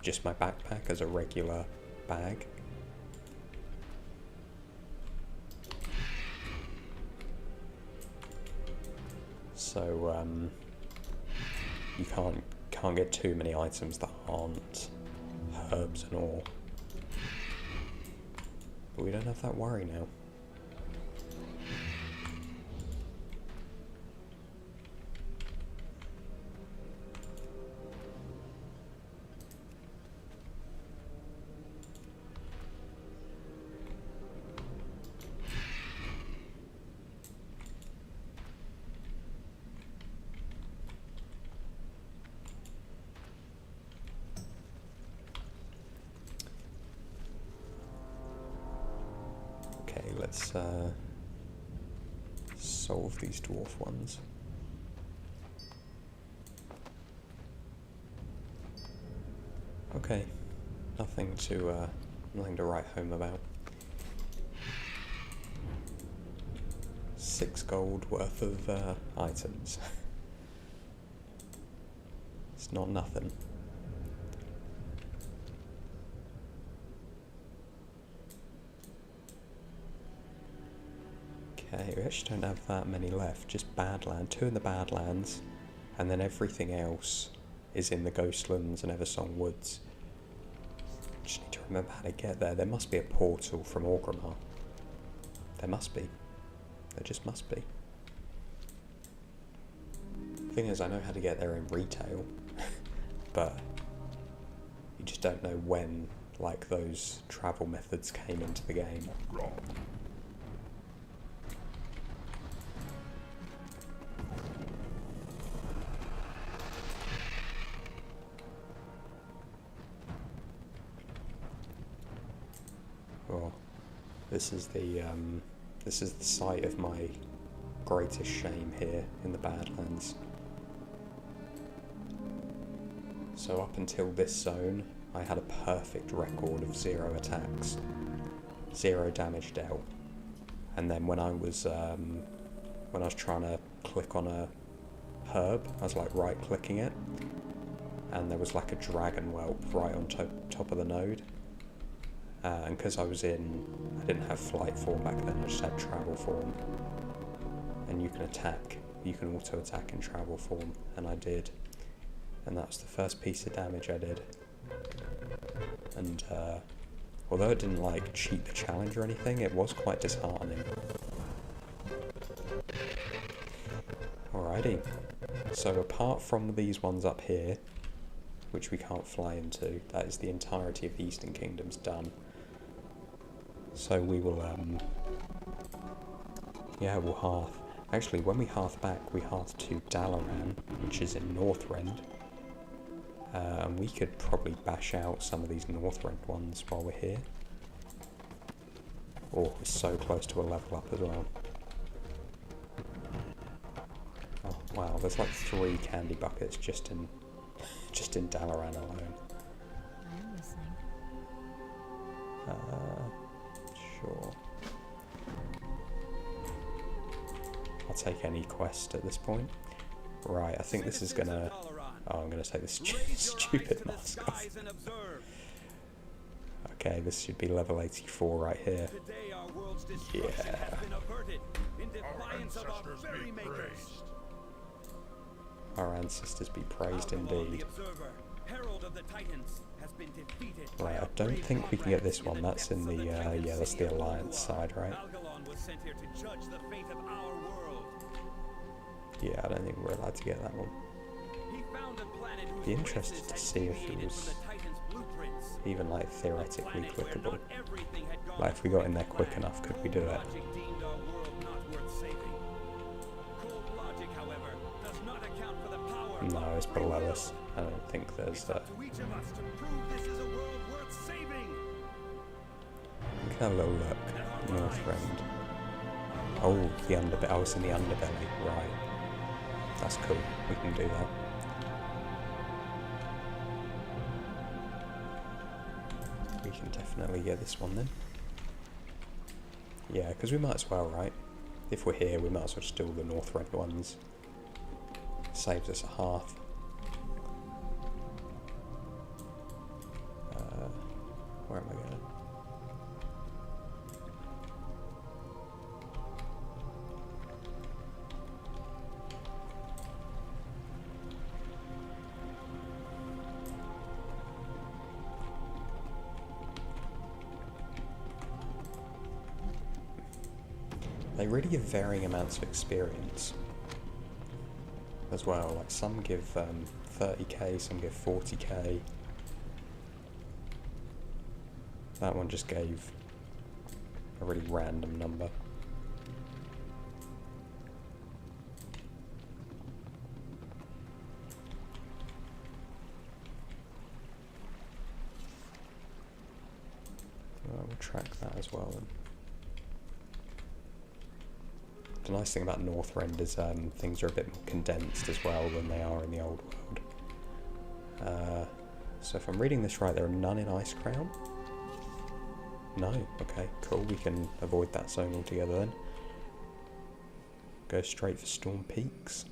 just my backpack as a regular bag. So you can't get too many items that aren't herbs and ore. But we don't have that worry now. Let's solve these dwarf ones. Okay, nothing to write home about. 6 gold worth of items. It's not nothing. Okay, we actually don't have that many left, just Badland, 2 in the Badlands, and then everything else is in the Ghostlands and Eversong Woods. Just need to remember how to get there. There must be a portal from Orgrimmar. There must be. There just must be. Thing is, I know how to get there in retail, but you just don't know when, like, those travel methods came into the game. Oh, this is the site of my greatest shame here in the Badlands. So up until this zone, I had a perfect record of 0 attacks, 0 damage dealt. And then when I was trying to click on a herb, I was like right clicking it, and there was like a dragon whelp right on top of the node. And because I didn't have flight form back then, I just had travel form. And you can auto attack in travel form, and I did. And that was the first piece of damage I did. And although it didn't like cheat the challenge or anything, it was quite disheartening. Alrighty, so apart from these ones up here, which we can't fly into, that is the entirety of the Eastern Kingdoms done. So we will, we'll hearth. Actually, when we hearth back, we hearth to Dalaran, which is in Northrend. And we could probably bash out some of these Northrend ones while we're here. Oh, we're so close to a level up as well. Oh wow, there's like 3 candy buckets just in Dalaran alone. I'm listening. Sure. I'll take any quest at this point. Right, I think this is gonna... Oh, I'm gonna take this stupid mask off. Okay, this should be level 84 right here. Yeah. Our ancestors be praised indeed. Right, I don't think we can get this one. That's in the, that's the Alliance side, right? Yeah, I don't think we're allowed to get that one. Be interested to see if it was even, like, theoretically clickable. Like, if we got in there quick enough, could we do it? No, it's below us. I don't think there's that. We can have a little look. Northrend. Oh, the underbelly. I was in the underbelly. Right. That's cool. We can do that. We can definitely get this one then. Yeah, because we might as well, right? If we're here, we might as well just do all the Northrend ones. Saves us a hearth. Where am I going? They really give varying amounts of experience as well. Like, some give 30k, some give 40k. That one just gave a really random number. Well, we'll track that as well then. The nice thing about Northrend is things are a bit more condensed as well than they are in the old world. So if I'm reading this right, there are none in Ice Crown? No, okay, cool, we can avoid that zone altogether then. Go straight for Storm Peaks.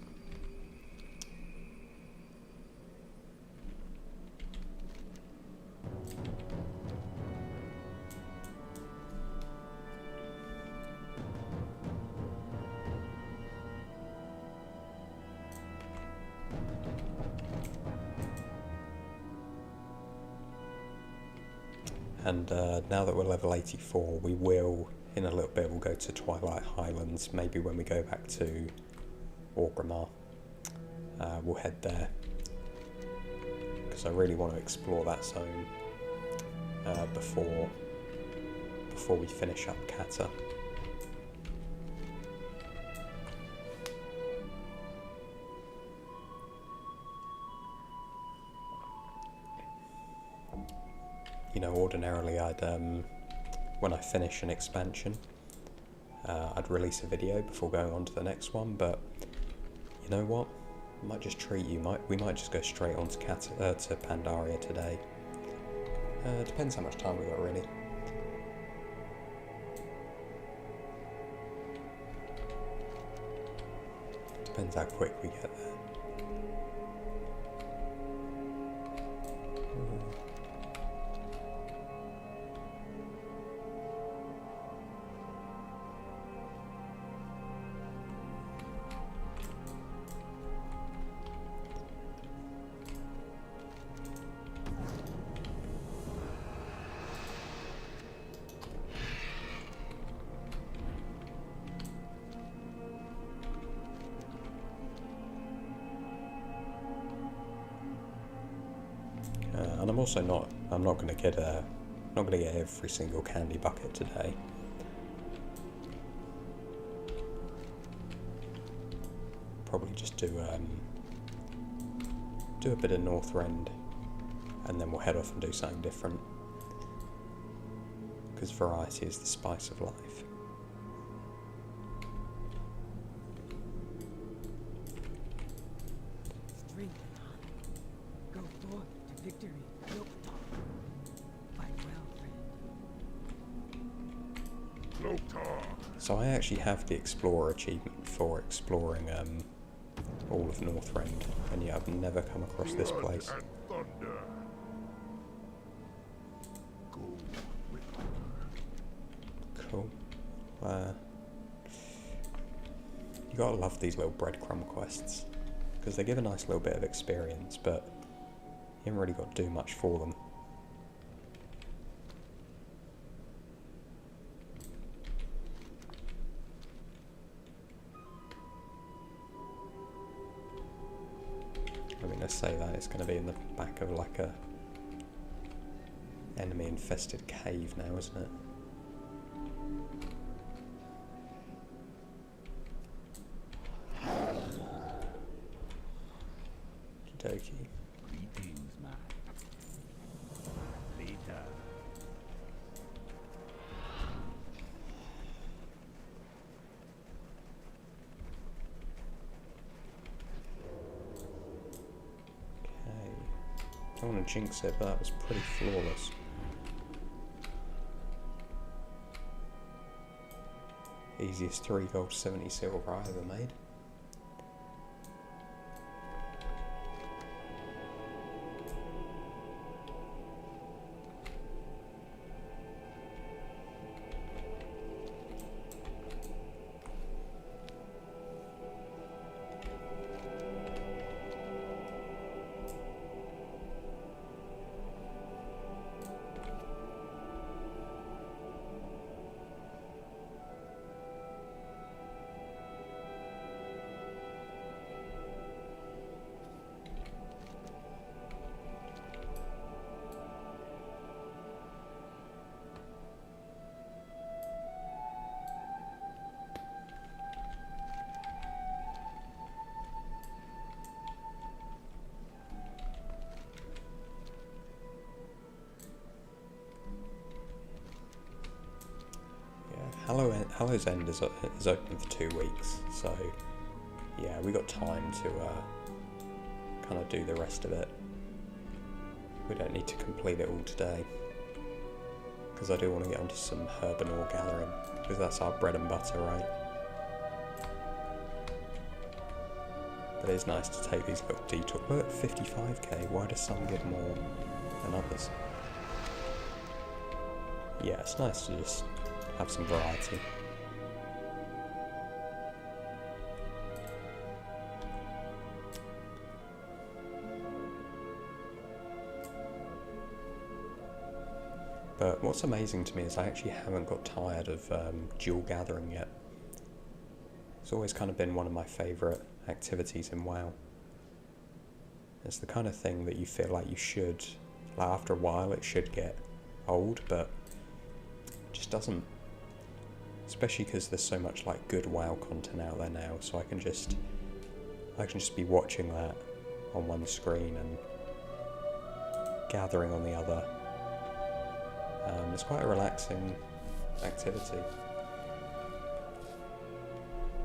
And now that we're level 84, we will, in a little bit, we'll go to Twilight Highlands, maybe when we go back to Orgrimmar. We'll head there, because I really want to explore that zone before we finish up Kata. You know, ordinarily I'd, when I finish an expansion, I'd release a video before going on to the next one, but you know what? I might just treat you, we might just go straight on to to Pandaria today. Depends how much time we've got really. Depends how quick we get there. And I'm also I'm not going to get every single candy bucket today. Probably just do a bit of Northrend, and then we'll head off and do something different. Because variety is the spice of life. Strength and honor. Go forth to victory. Look, fight well, friend. So I actually have the Explorer achievement for exploring all of Northrend, and yet I've never come across this place. Cool. You gotta love these little breadcrumb quests, because they give a nice little bit of experience, but you haven't really got to do much for them. I mean, let's say that it's going to be in the back of like a enemy infested cave now, isn't it? Okey-dokey. Greetings, man. Later. Okay. Don't want to jinx it, but that was pretty flawless. Easiest 3 gold 70 silver I ever made. Hallow's End is open for 2 weeks, so yeah, we got time to kind of do the rest of it. We don't need to complete it all today, because I do want to get onto some Herbanor gathering, because that's our bread and butter, right? But it's nice to take these little detours. Look, 55k, why does some get more than others? Yeah, it's nice to just have some variety. But what's amazing to me is I actually haven't got tired of dual gathering yet. It's always kind of been one of my favourite activities in WoW. It's the kind of thing that you feel like you should, like after a while it should get old, but it just doesn't. Especially because there's so much like good WoW content out there now, so I can just be watching that on one screen and gathering on the other. It's quite a relaxing activity.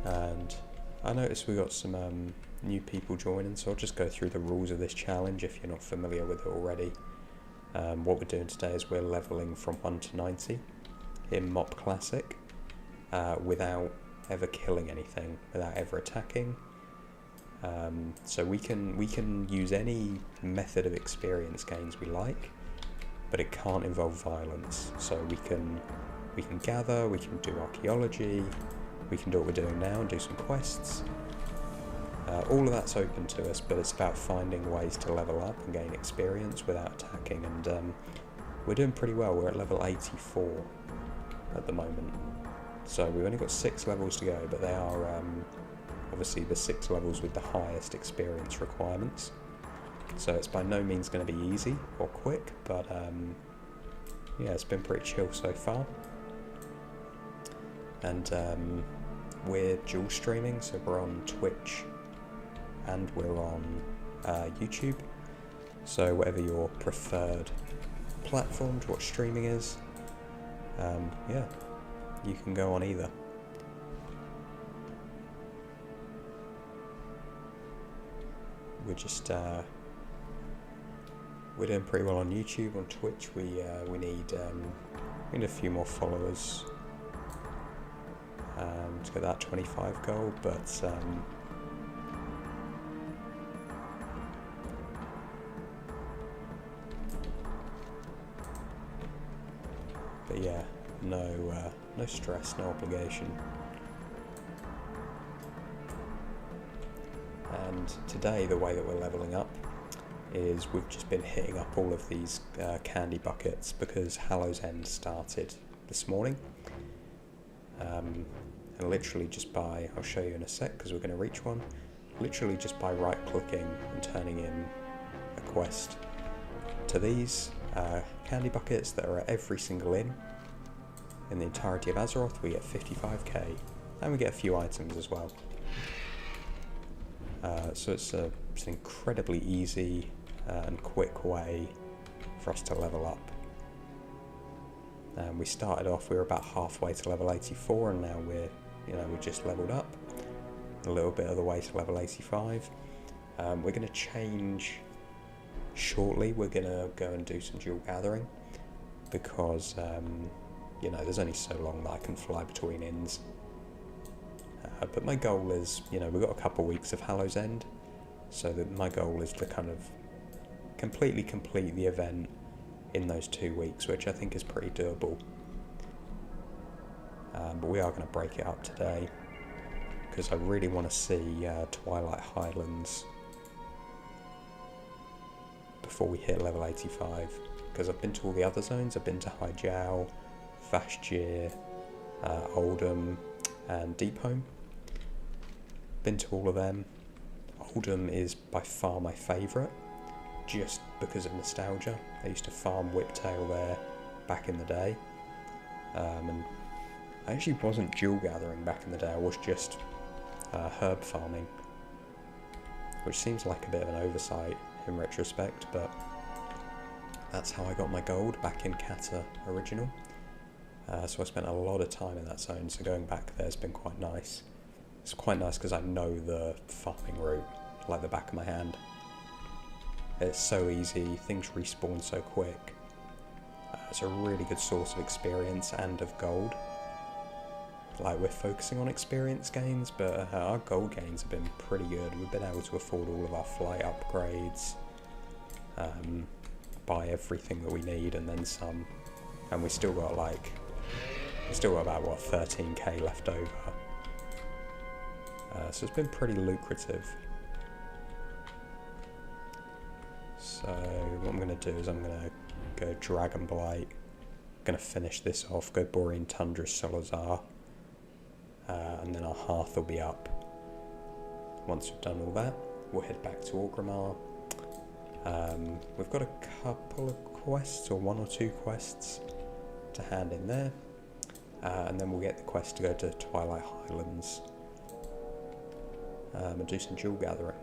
And I noticed we got some new people joining, so I'll just go through the rules of this challenge if you're not familiar with it already. What we're doing today is we're leveling from 1 to 90 in Mop Classic without ever killing anything, without ever attacking. So we can use any method of experience gains we like, but it can't involve violence. So we can gather, we can do archaeology, we can do what we're doing now and do some quests. All of that's open to us, but it's about finding ways to level up and gain experience without attacking, and we're doing pretty well. We're at level 84 at the moment. So we've only got 6 levels to go, but they are obviously the 6 levels with the highest experience requirements. So it's by no means going to be easy or quick, but yeah, it's been pretty chill so far. And we're dual streaming, so we're on Twitch and we're on YouTube. So whatever your preferred platform to watch streaming is, yeah, you can go on either. We're just we're doing pretty well on YouTube. On Twitch, we need a few more followers to get that 25 goal, but yeah, no stress, no obligation. And today, the way that we're leveling up is we've just been hitting up all of these candy buckets because Hallow's End started this morning. And literally just by, I'll show you in a sec because we're going to reach one, literally just by right clicking and turning in a quest to these candy buckets that are at every single inn in the entirety of Azeroth, we get 55k, and we get a few items as well. So it's an incredibly easy and quick way for us to level up. We started off, we were about halfway to level 84, and now we just leveled up a little bit of the way to level 85. We're going to change shortly. We're going to go and do some dual gathering because there's only so long that I can fly between inns. But my goal is, we've got a couple of weeks of Hallow's End, so that my goal is to kind of completely complete the event in those 2 weeks, which I think is pretty doable. But we are going to break it up today, because I really want to see Twilight Highlands before we hit level 85, because I've been to all the other zones. I've been to Haijiao, Vashj'ir, Oldham and Deepholm. Been to all of them. Oldham is by far my favourite, just because of nostalgia. I used to farm Whiptail there back in the day, and I actually wasn't dual gathering back in the day. I was just herb farming, which seems like a bit of an oversight in retrospect, but that's how I got my gold back in Kata Original. So I spent a lot of time in that zone, so going back there has been quite nice. It's quite nice because I know the farming route like the back of my hand. It's so easy, things respawn so quick. It's a really good source of experience and of gold. Like, we're focusing on experience gains, but our gold gains have been pretty good. We've been able to afford all of our flight upgrades, buy everything that we need and then some. And we still got about, what, 13k left over. So it's been pretty lucrative. So what I'm going to do is I'm going to go Dragon Blight, going to finish this off, go Borean Tundra Solazar, and then our Hearth will be up. Once we've done all that, we'll head back to Orgrimmar. We've got a couple of quests, or 1 or 2 quests to hand in there, and then we'll get the quest to go to Twilight Highlands and do some jewel gathering.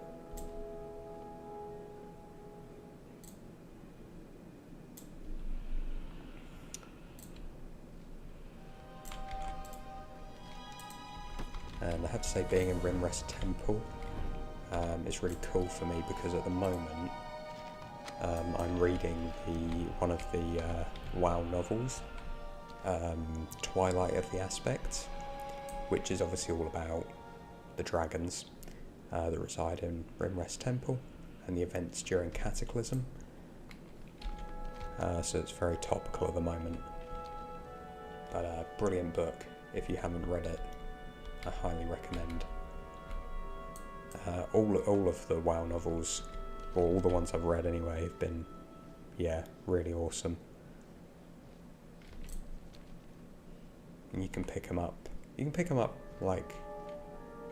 And I have to say, being in Rimrest Temple is really cool for me, because at the moment I'm reading one of the WoW novels, Twilight of the Aspect, which is obviously all about the dragons that reside in Rimrest Temple and the events during Cataclysm. So it's very topical at the moment. But brilliant book. If you haven't read it, I highly recommend. All of the WoW novels, or all the ones I've read anyway, have been, yeah, really awesome. And you can pick them up. You can pick them up like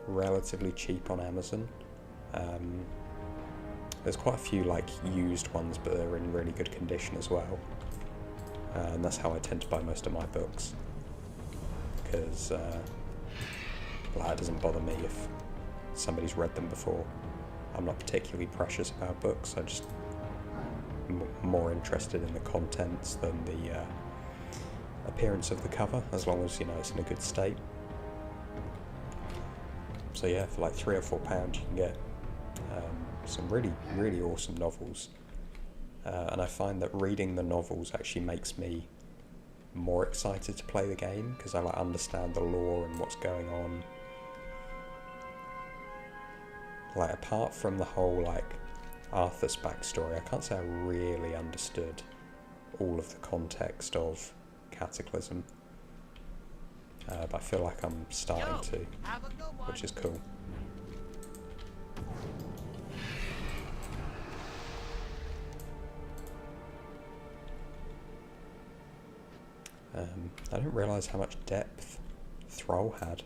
relatively cheap on Amazon. There's quite a few like used ones, but they're in really good condition as well. And that's how I tend to buy most of my books, because it doesn't bother me if somebody's read them before. I'm not particularly precious about books. I'm just more interested in the contents than the appearance of the cover, as long as, you know, it's in a good state. So yeah, for like £3 or £4 you can get some really, really awesome novels. And I find that reading the novels actually makes me more excited to play the game, because I like understand the lore and what's going on. Like, apart from the whole like Arthur's backstory, I can't say I really understood all of the context of Cataclysm, but I feel like I'm starting to, which is cool. I didn't realise how much depth Thrall had.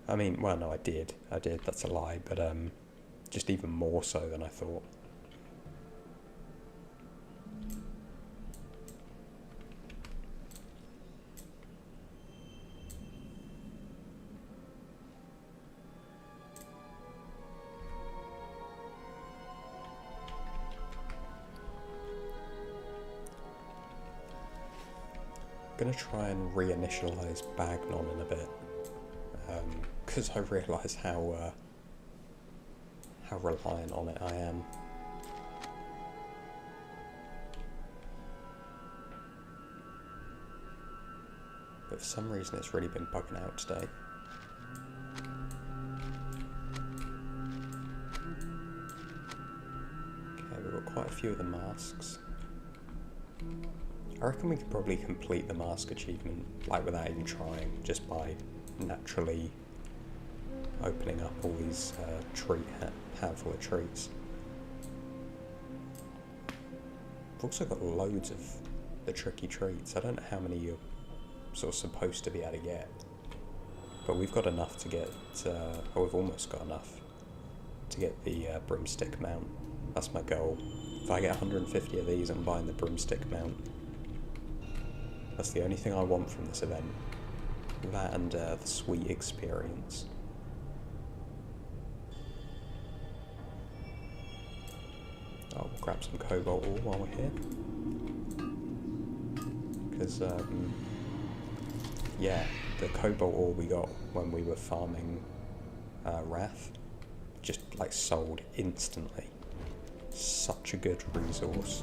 I mean, well, no, I did, that's a lie, but just even more so than I thought. I'm going to try and reinitialize Bagnon in a bit, because I realise how reliant on it I am. But for some reason it's really been bugging out today. Okay, we've got quite a few of the masks. I reckon we could probably complete the mask achievement, like, without even trying, just by naturally opening up all these handful of treats. We've also got loads of the tricky treats. I don't know how many you're sort of supposed to be able to get, but we've got enough to get, or we've almost got enough to get the broomstick mount. That's my goal. If I get 150 of these, I'm buying the broomstick mount. That's the only thing I want from this event. That and the sweet experience. Oh, we'll grab some cobalt ore while we're here. because yeah, the cobalt ore we got when we were farming Wrath just like sold instantly. Such a good resource.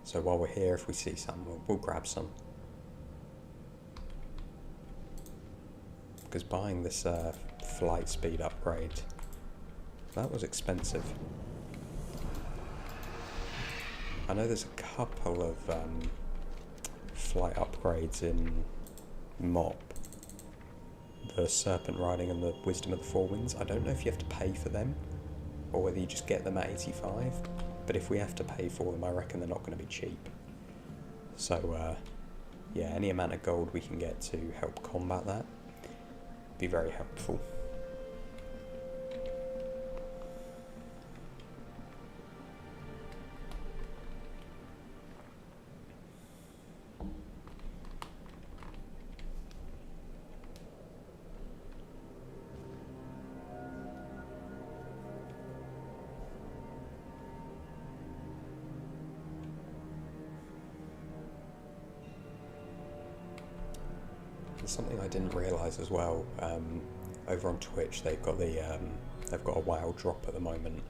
So while we're here, if we see some, we'll grab some. Because buying this flight speed upgrade, that was expensive. I know there's a couple of flight upgrades in MOP. The Serpent Riding and the Wisdom of the Four Winds. I don't know if you have to pay for them, or whether you just get them at 85. But if we have to pay for them, I reckon they're not going to be cheap. So, yeah, any amount of gold we can get to help combat that be very helpful. Something I didn't realise as well, over on Twitch they've got a WoW drop at the moment.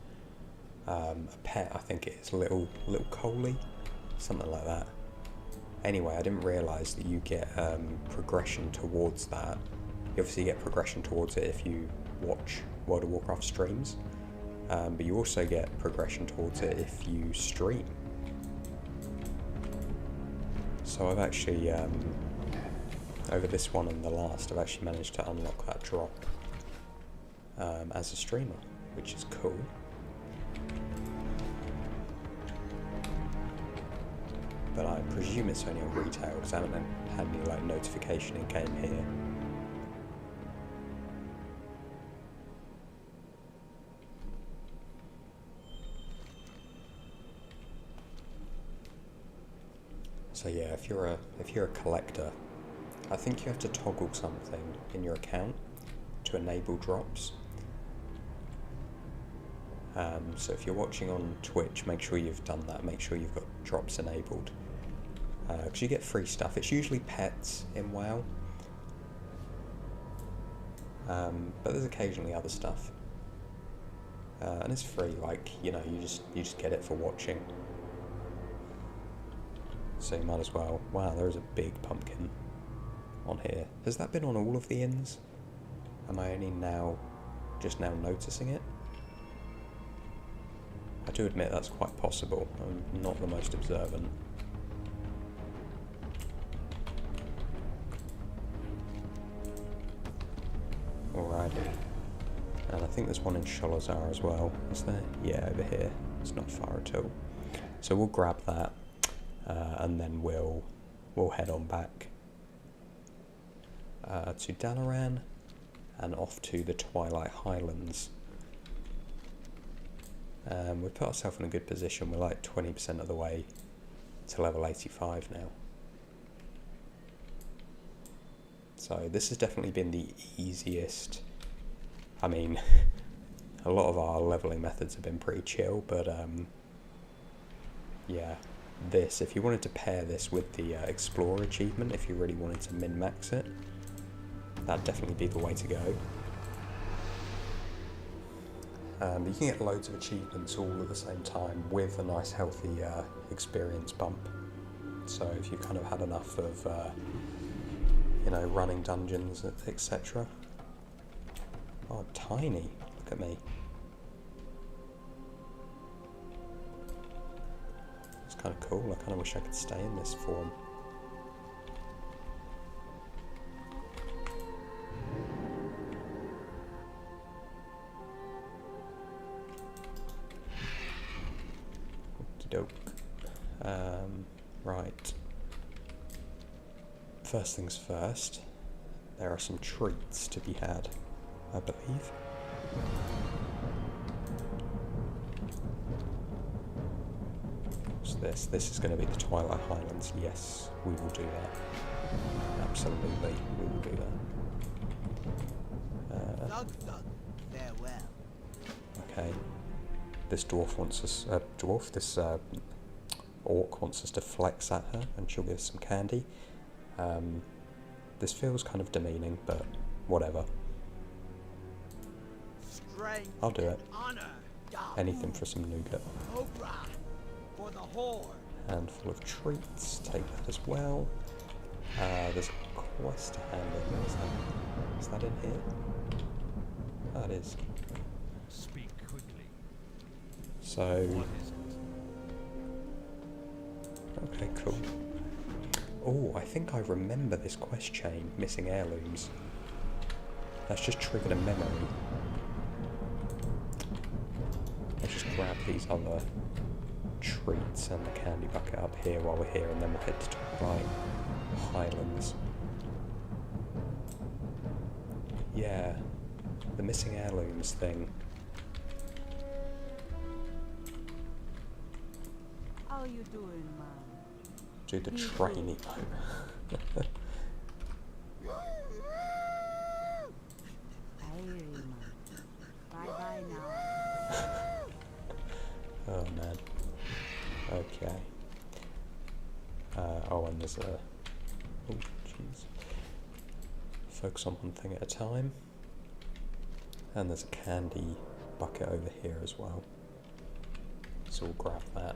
A pet, I think it is, little Coley, something like that. Anyway, I didn't realise that you get progression towards that. You obviously get progression towards it if you watch World of Warcraft streams, but you also get progression towards it if you stream. So I've actually over this one and the last, I've actually managed to unlock that drop as a streamer, which is cool. But I presume it's only on retail because I haven't had any like notification it came here. So yeah, if you're a collector, I think you have to toggle something in your account to enable drops. So if you're watching on Twitch, make sure you've done that. Make sure you've got drops enabled. Because you get free stuff. It's usually pets in WoW. But there's occasionally other stuff. And it's free, like, you know, you just get it for watching. So you might as well. Wow, there is a big pumpkin on here. Has that been on all of the inns? Am I only just now noticing it? I do admit that's quite possible. I'm not the most observant. Alrighty. And I think there's one in Sholazar as well. Is there? Yeah, over here. It's not far at all. So we'll grab that, and then we'll head on back to Dalaran and off to the Twilight Highlands. We've put ourselves in a good position. We're like 20% of the way to level 85 now. So this has definitely been the easiest. I mean, a lot of our leveling methods have been pretty chill, but yeah, this, if you wanted to pair this with the Explorer achievement, if you really wanted to min-max it, that'd definitely be the way to go. You can get loads of achievements all at the same time with a nice healthy experience bump. So if you kind of had enough of, you know, running dungeons, etc. Oh, tiny, look at me. It's kind of cool, I kind of wish I could stay in this form. Dope. Right. First things first, there are some treats to be had, I believe. What's this? This is going to be the Twilight Highlands. Yes, we will do that. Absolutely, we will do that. Thug, farewell. Okay. This dwarf wants us... orc wants us to flex at her, and she'll give us some candy. This feels kind of demeaning, but whatever. Strength I'll do it. and honor. Anything for some nougat. Cobra for the horde. Handful of treats, take that as well. There's a quest to hand in. Is that in here? Oh, it is. Speak quickly. So, What is it? okay, cool. Oh, I think I remember this quest chain, missing heirlooms. That's just triggered a memory. Let's just grab these other treats and the candy bucket up here while we're here, and then we'll head to top right. Highlands. Yeah, the missing heirlooms thing. How you doing, man? Do the trainee mode. Hey, man. Bye-bye now. Oh man. Okay. Oh, and there's a... Oh, jeez. Focus on one thing at a time. And there's a candy bucket over here as well. So we'll grab that.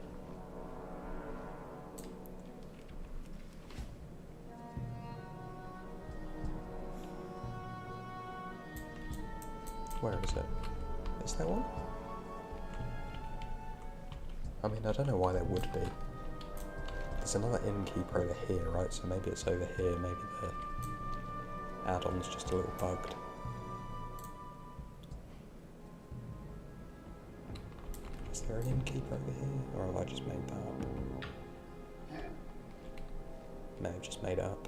Where is it? Is there one? I mean, I don't know why there would be. There's another innkeeper over here, right? So maybe it's over here, maybe the add-on's just a little bugged. Is there an innkeeper over here? Or have I just made that up? May have just made it up.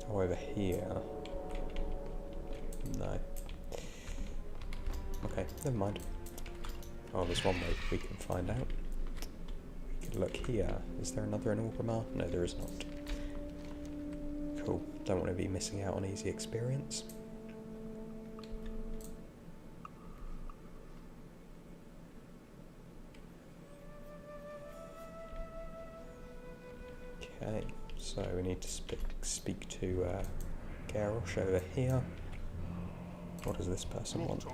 Oh, over here. No. Okay, never mind. Oh, there's one way we can find out. We can look here. Is there another in Orgrimmar? No, there is not. Cool. Don't want to be missing out on easy experience. Okay, so we need to speak to Garrosh over here. What does this person want?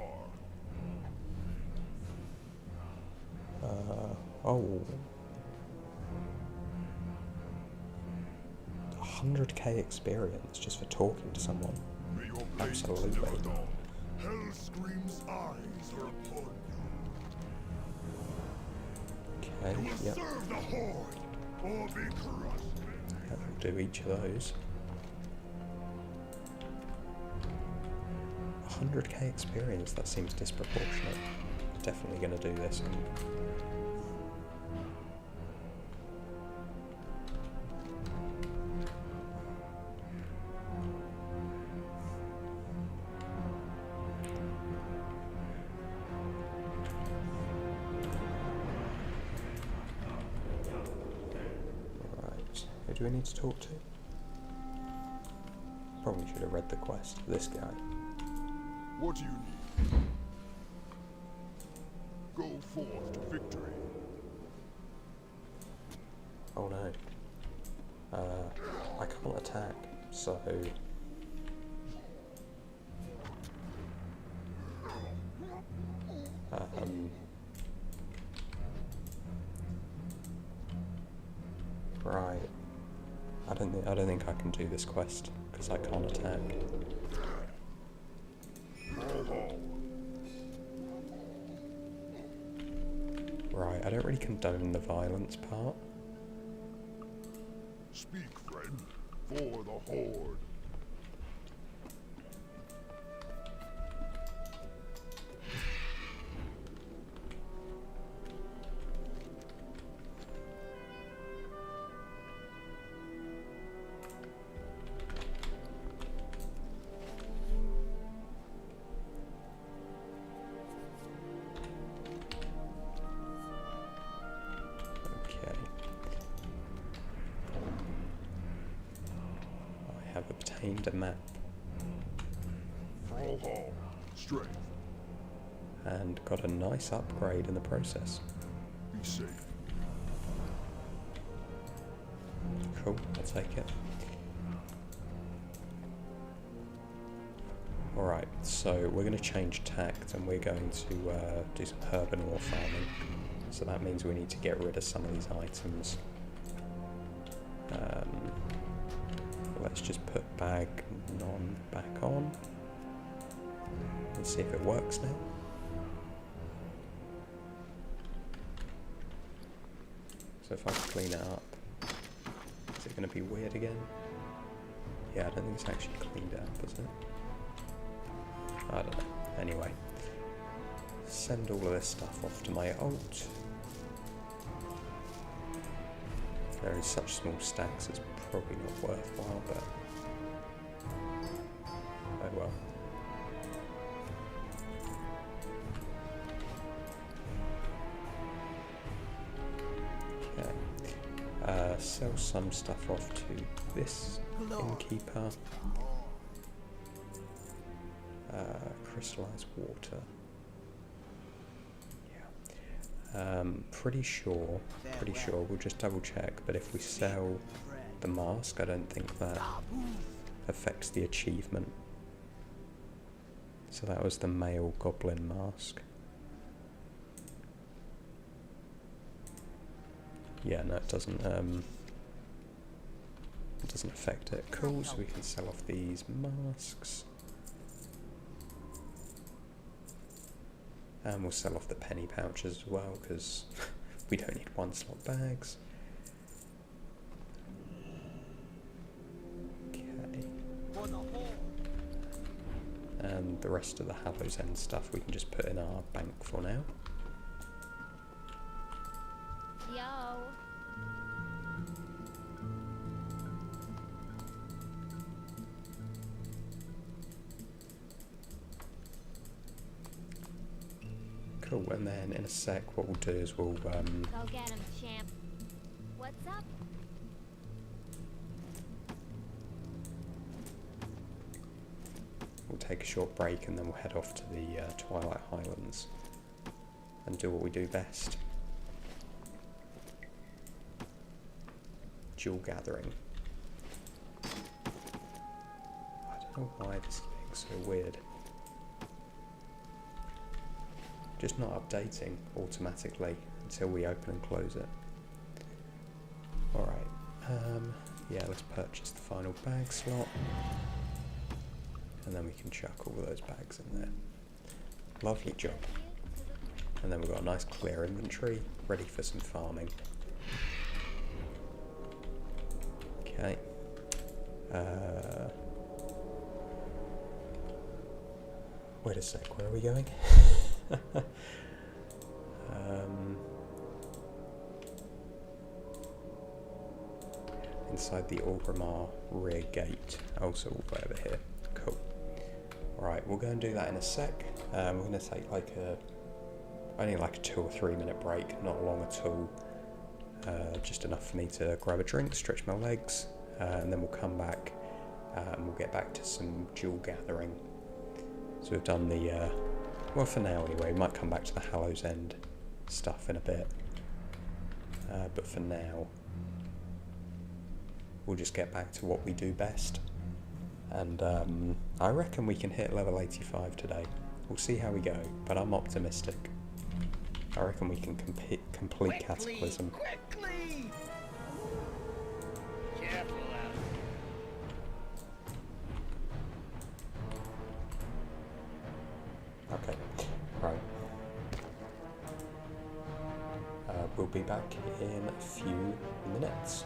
Oh. 100k experience just for talking to someone. Absolutely. Hellscream's eyes are upon you. Okay, yep. Serve the horde or be crushed. We'll do each of those. 100k experience, that seems disproportionate. Definitely going to do this. Right, who do we need to talk to? Probably should have read the quest. This guy. What do you need? Go forth to victory. Oh no. I can't attack, so... Right. I don't think I can do this quest, because I can't attack. Right, I don't really condone the violence part. Speak, friend, for the horde. Obtained a map. Hall, strength. And got a nice upgrade in the process. Be safe. Cool, I'll take it. Alright, so we're going to change tact and we're going to do some herbivore farming. So that means we need to get rid of some of these items. Let's just put bag none back on. Let's see if it works now. So if I clean it up, is it going to be weird again? Yeah, I don't think it's actually cleaned it up, is it? I don't know. Anyway, send all of this stuff off to my alt. They're in such small stacks, it's probably not worthwhile, but oh well. Okay. Sell some stuff off to this innkeeper. Crystallized water. Yeah. Pretty sure we'll just double check, but if we sell the mask, I don't think that affects the achievement. So that was the male goblin mask. Yeah, no, it doesn't affect it. Cool, so we can sell off these masks. And we'll sell off the penny pouches as well, because we don't need one slot bags. Okay. And the rest of the Hallows End stuff we can just put in our bank for now. Yo. Cool, and then in a sec what we'll do is we'll Go get him, champ. What's up? we'll take a short break and then we'll head off to the Twilight Highlands and do what we do best. Jewel gathering. I don't know why this is being so weird. Just not updating automatically until we open and close it. Alright, yeah, let's purchase the final bag slot. And then we can chuck all of those bags in there. Lovely job. And then we've got a nice clear inventory, ready for some farming. Okay. Wait a sec, where are we going? Inside the Orgrimmar rear gate, also all the way over here. Cool. Alright, we'll go and do that in a sec. We're going to take only like a 2 or 3 minute break, not long at all. Just enough for me to grab a drink, stretch my legs, and then we'll come back and we'll get back to some jewel gathering. So we've done the, well for now anyway, we might come back to the Hallows End stuff in a bit. But for now, we'll just get back to what we do best. And I reckon we can hit level 85 today. We'll see how we go, but I'm optimistic. I reckon we can complete Cataclysm. Quickly! Careful out. Okay, right. We'll be back in a few minutes.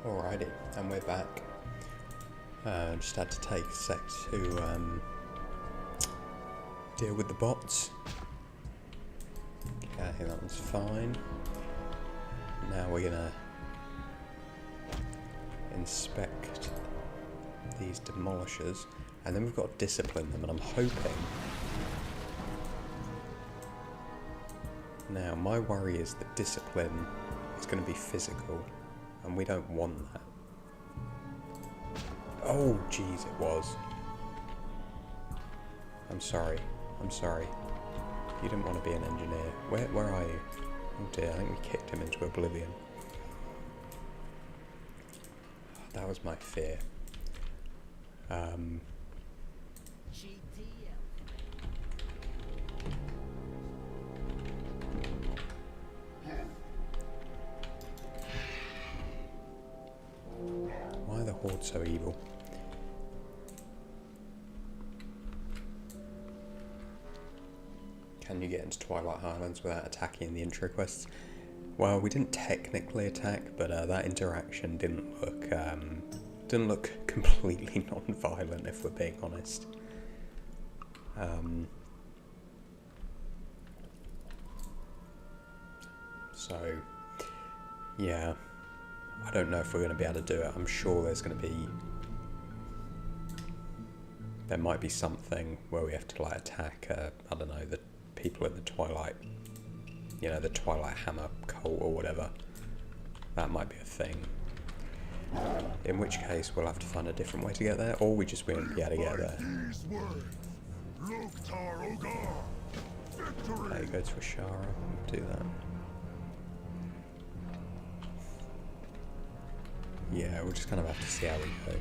Alrighty, and we're back. Just had to take a sec to deal with the bots. Okay, that one's fine. Now we're gonna inspect these demolishers, and then we've got to discipline them, and I'm hoping... Now, my worry is that discipline is going to be physical, and we don't want that. Oh, jeez, it was. I'm sorry. You didn't want to be an engineer. Where are you? Oh dear, I think we kicked him into oblivion. That was my fear. Why are the Horde so evil? Can you get into Twilight Highlands without attacking the intro quests? Well, we didn't technically attack, but that interaction didn't look completely non-violent, if we're being honest. So, yeah, I don't know if we're going to be able to do it. I'm sure there might be something where we have to like attack, I don't know, the people in the Twilight, the Twilight Hammer cult or whatever. That might be a thing. In which case we'll have to find a different way to get there, or we just won't be able to get there. Okay, go to Ashara, do that. Yeah, we'll just kind of have to see how we go.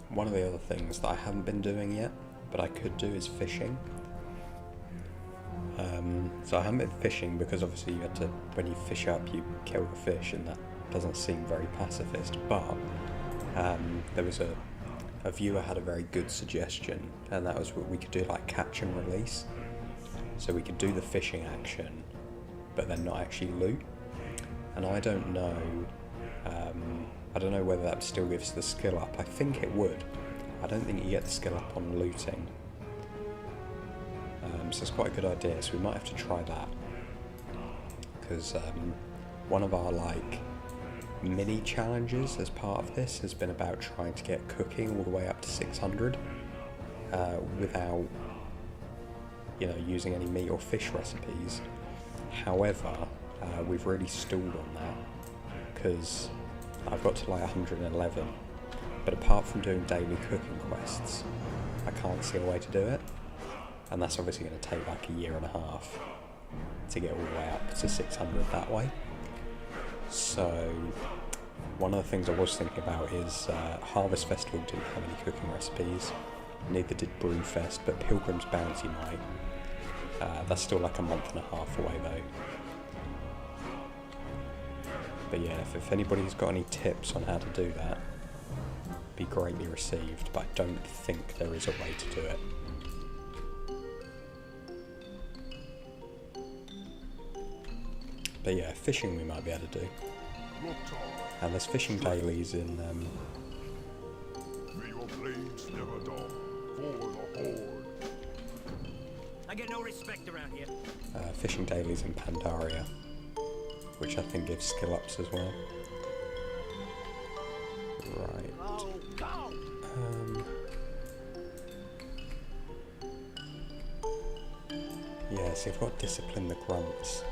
One of the other things that I haven't been doing yet, but I could do, is fishing. So I haven't been fishing because obviously when you fish up, you kill the fish, and that doesn't seem very pacifist. But there was a viewer had a very good suggestion, and that was what we could do, like catch and release. So we could do the fishing action, but then not actually loot. And I don't know whether that still gives the skill up. I think it would. I don't think you get the skill up on looting. So it's quite a good idea, so we might have to try that. Because one of our mini challenges as part of this has been about trying to get cooking all the way up to 600 without using any meat or fish recipes. However, we've really stalled on that because I've got to 111, but apart from doing daily cooking quests, I can't see a way to do it, and that's obviously going to take like a year and a half to get all the way up to 600 that way. So one of the things I was thinking about is Harvest Festival didn't have any cooking recipes, neither did Brewfest, but Pilgrim's Bounty might. That's still like a month and a half away though. But yeah, if anybody's got any tips on how to do that, be greatly received, but I don't think there is a way to do it. But yeah, fishing we might be able to do. And there's fishing dailies in... May your blades never dawn for the Horde. I get no respect around here. fishing dailies in Pandaria, which I think gives skill ups as well. Right. Yeah, so you've got to discipline the grunts.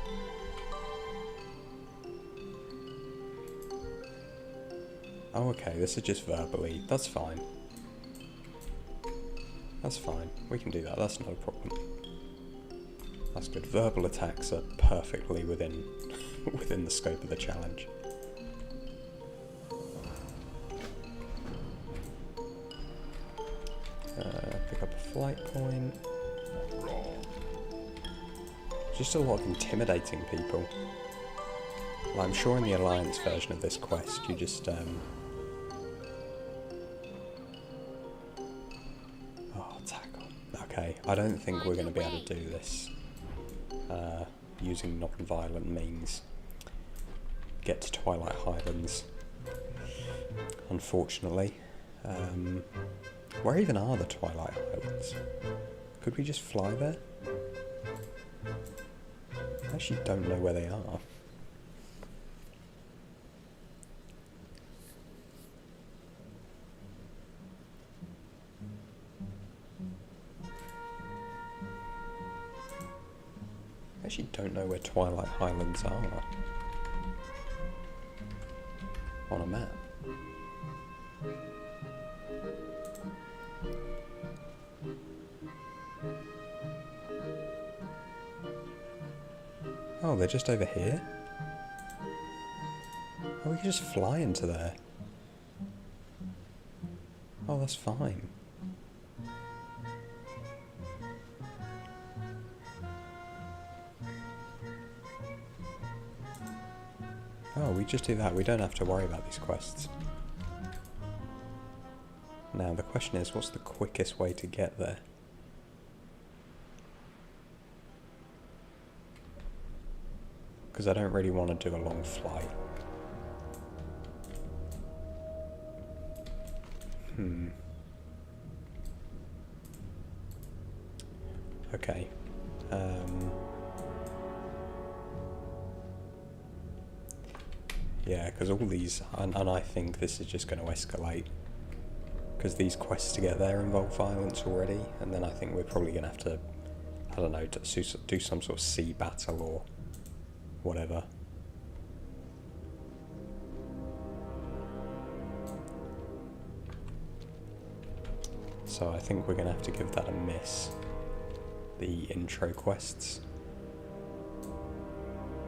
Oh, okay, this is just verbally. That's fine. That's fine. We can do that. That's not a problem. That's good. Verbal attacks are perfectly within within the scope of the challenge. Pick up a flight point. Just a lot of intimidating people. Like, I'm sure in the Alliance version of this quest, you just, oh, tackle. Okay, I don't think we're going to be able to do this using non-violent means. Get to Twilight Highlands. Unfortunately. Where even are the Twilight Highlands? Could we just fly there? I actually don't know where they are. I actually don't know where Twilight Highlands are on a map. Oh, they're just over here? Oh, we can just fly into there. Oh, that's fine. Oh, we just do that. We don't have to worry about these quests. Now, the question is, what's the quickest way to get there? Because I don't really want to do a long flight. Okay. Yeah, because all these, and I think this is just going to escalate. Because these quests to get there involve violence already, and then I think we're probably going to have to, I don't know, do some sort of sea battle or whatever. So I think we're going to have to give that a miss. The intro quests.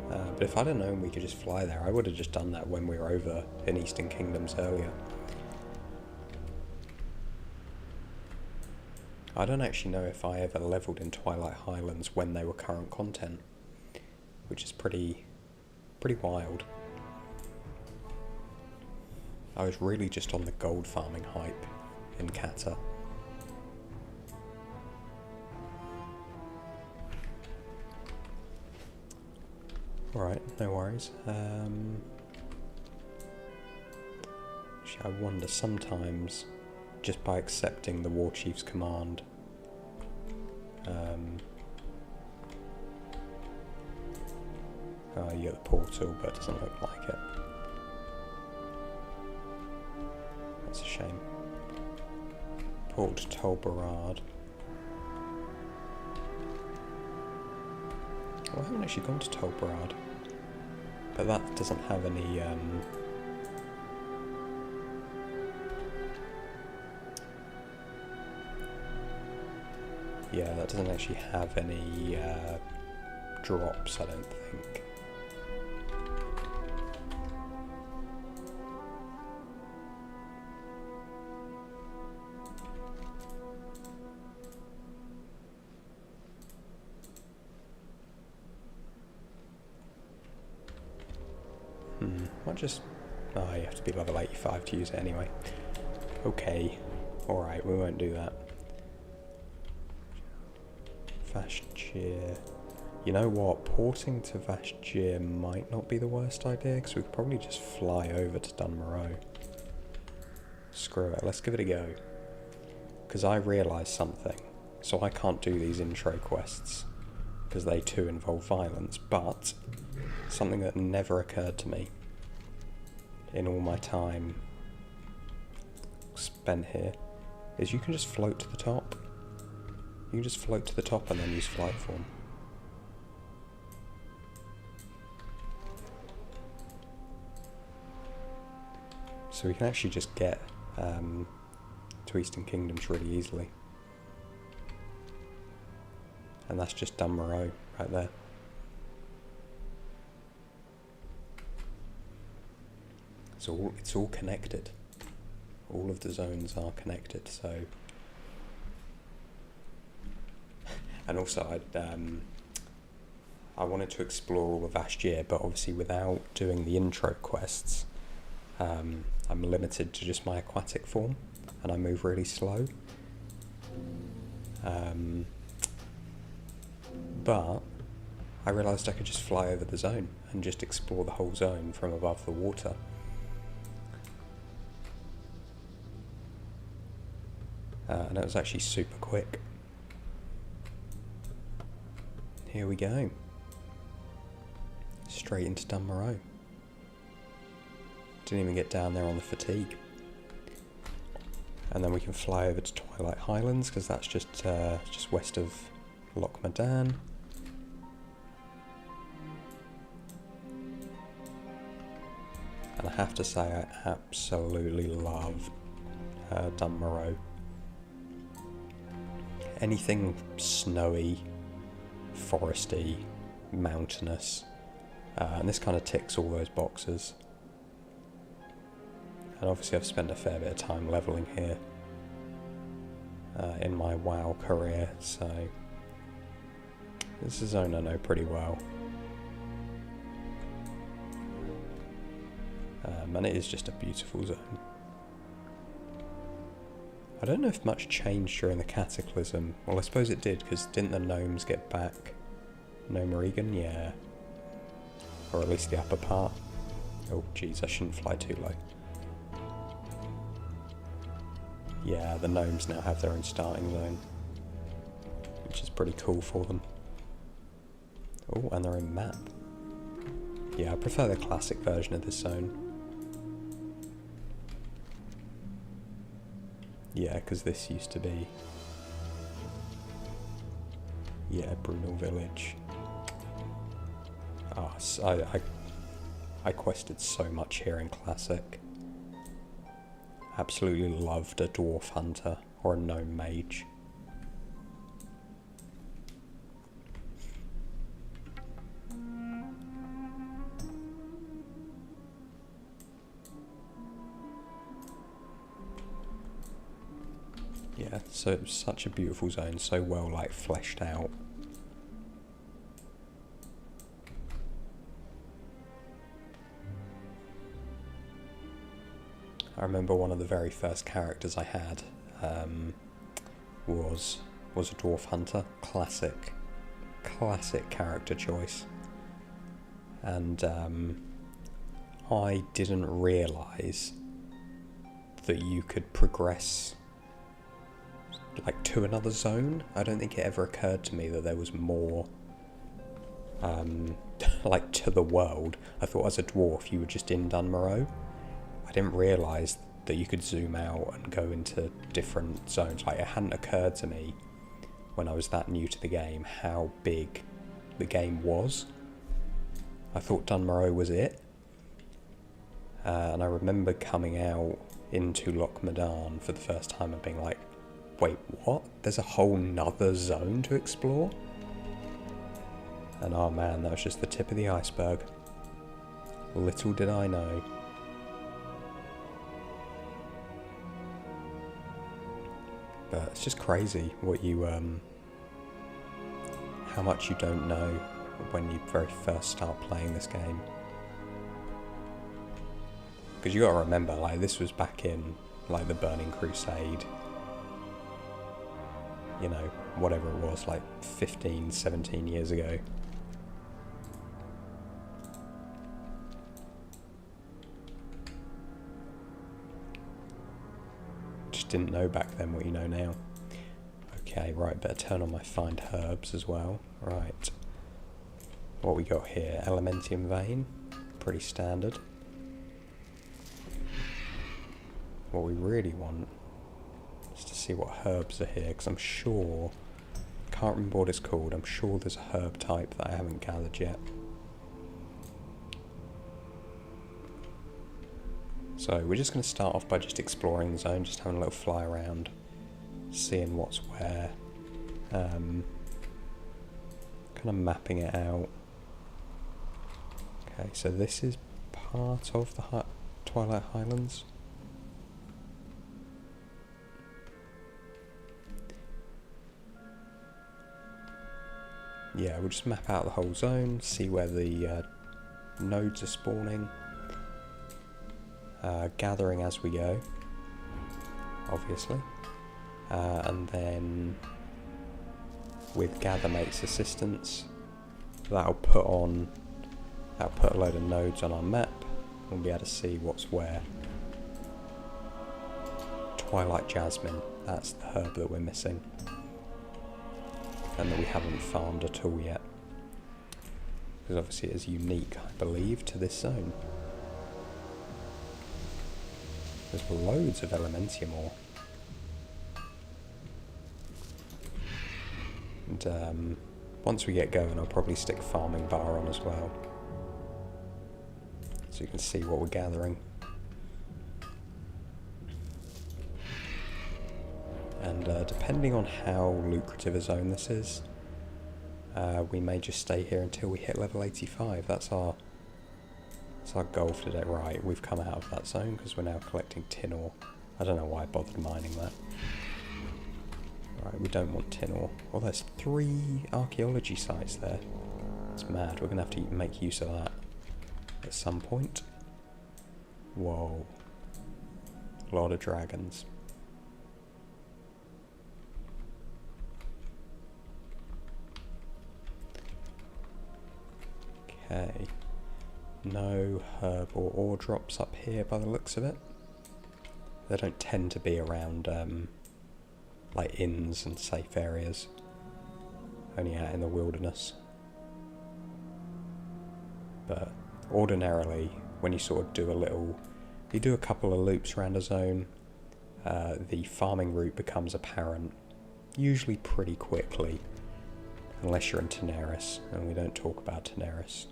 But if I'd have known we could just fly there, I would have just done that when we were over in Eastern Kingdoms earlier. I don't actually know if I ever leveled in Twilight Highlands when they were current content, which is pretty wild. I was really just on the gold farming hype in Kata. Alright, no worries. Actually, I wonder sometimes, just by accepting the War Chief's command, oh, you get the portal, but it doesn't look like it. That's a shame. Port to Tol Barad. Well, I haven't actually gone to Tol Barad, but that doesn't have any, yeah, that doesn't actually have any drops, I don't think. Might just... oh, you have to be level 85 to use it anyway. Okay. Alright, we won't do that. Vashjir. You know what? Porting to Vashjir might not be the worst idea, because we could probably just fly over to Dunmoreau. Screw it, let's give it a go. Because I realised something. So I can't do these intro quests, because they too involve violence, but something that never occurred to me in all my time spent here is you can just float to the top. You can just float to the top and then use flight form. So we can actually just get to Eastern Kingdoms really easily. And that's just Dunmoreau right there. It's all connected. All of the zones are connected, so... and also, I wanted to explore all of Ashtir, but obviously without doing the intro quests, I'm limited to just my aquatic form, and I move really slow. But I realised I could just fly over the zone and just explore the whole zone from above the water. And it was actually super quick. Here we go. Straight into Dunmoreau. Didn't even get down there on the fatigue. And then we can fly over to Twilight Highlands, because that's just west of Loch Madan. And I have to say, I absolutely love Dunmoreau. Anything snowy, foresty, mountainous, and this kind of ticks all those boxes. And obviously I've spent a fair bit of time leveling here in my WoW career, so this is a zone I know pretty well. And it is just a beautiful zone. I don't know if much changed during the Cataclysm. Well, I suppose it did, because didn't the gnomes get back? Gnome Regan? Yeah. Or at least the upper part. Oh, jeez, I shouldn't fly too low. Yeah, the gnomes now have their own starting zone, which is pretty cool for them. Oh, and their own map. Yeah, I prefer the classic version of this zone. Yeah, because this used to be... Yeah, Brunel Village. Oh, I quested so much here in Classic. Absolutely loved a Dwarf Hunter or a Gnome Mage. Yeah, so it was such a beautiful zone, so well like fleshed out. I remember one of the very first characters I had was a Dwarf Hunter. Classic character choice. And I didn't realise that you could progress like to another zone. I don't think it ever occurred to me that there was more like to the world. I thought as a dwarf you were just in Dunmoreau. I didn't realise that you could zoom out and go into different zones. Like, it hadn't occurred to me when I was that new to the game how big the game was. I thought Dunmoreau was it. And I remember coming out into Loch Madan for the first time and being like, wait, what? There's a whole nother zone to explore? And oh man, that was just the tip of the iceberg. Little did I know. But it's just crazy what you, how much you don't know when you very first start playing this game. Because you gotta remember, like, this was back in, like, the Burning Crusade. You know, whatever it was, like 15, 17 years ago. Just didn't know back then what you know now. Okay, right, better turn on my find herbs as well. Right. What we got here? Elementium Vein. Pretty standard. What we really want is to see what herbs are here, because I'm sure, can't remember what it's called, I'm sure there's a herb type that I haven't gathered yet. So we're just going to start off by just exploring the zone, just having a little fly around, seeing what's where, kind of mapping it out. Okay, so this is part of the Twilight Highlands. yeah, we'll just map out the whole zone, see where the nodes are spawning, gathering as we go, obviously, and then with GatherMate's assistance, that'll put a load of nodes on our map, and we'll be able to see what's where. Twilight Jasmine, that's the herb that we're missing, and that we haven't farmed at all yet, because obviously it is unique, I believe, to this zone. There's loads of Elementium ore. And once we get going, I'll probably stick farming bar on as well, so you can see what we're gathering. And depending on how lucrative a zone this is, we may just stay here until we hit level 85. That's our goal for today. Right, we've come out of that zone because we're now collecting tin ore. I don't know why I bothered mining that. Right, we don't want tin ore. Well, there's 3 archaeology sites there. It's mad. We're going to have to make use of that at some point. Whoa. A lot of dragons. Okay. No herb or ore drops up here by the looks of it. They don't tend to be around like inns and safe areas, only out in the wilderness. But ordinarily, when you sort of do a couple of loops around a zone, the farming route becomes apparent, usually pretty quickly, unless you're in Teneris, and we don't talk about Teneris.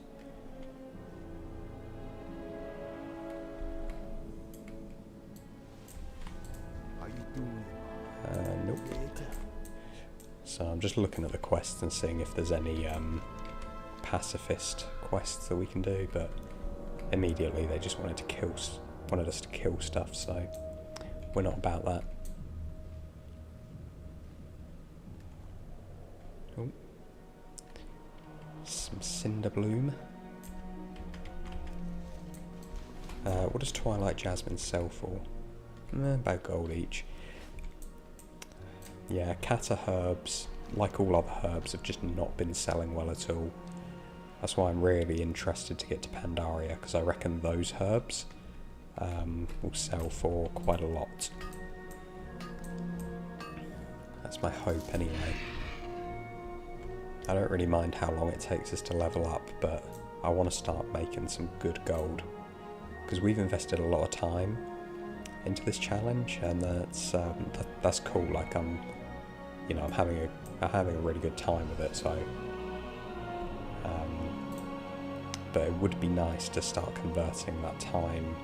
How you doing? Nope. So I'm just looking at the quests and seeing if there's any pacifist quests that we can do, but immediately they just wanted us to kill stuff, so we're not about that. Oh. Some cinder bloom. What does Twilight Jasmine sell for? About gold each. Yeah, Kata herbs, like all other herbs, have just not been selling well at all. That's why I'm really interested to get to Pandaria, because I reckon those herbs will sell for quite a lot. That's my hope anyway. I don't really mind how long it takes us to level up, but I want to start making some good gold, because we've invested a lot of time into this challenge, and that's cool. Like I'm having a really good time with it. So, but it would be nice to start converting that time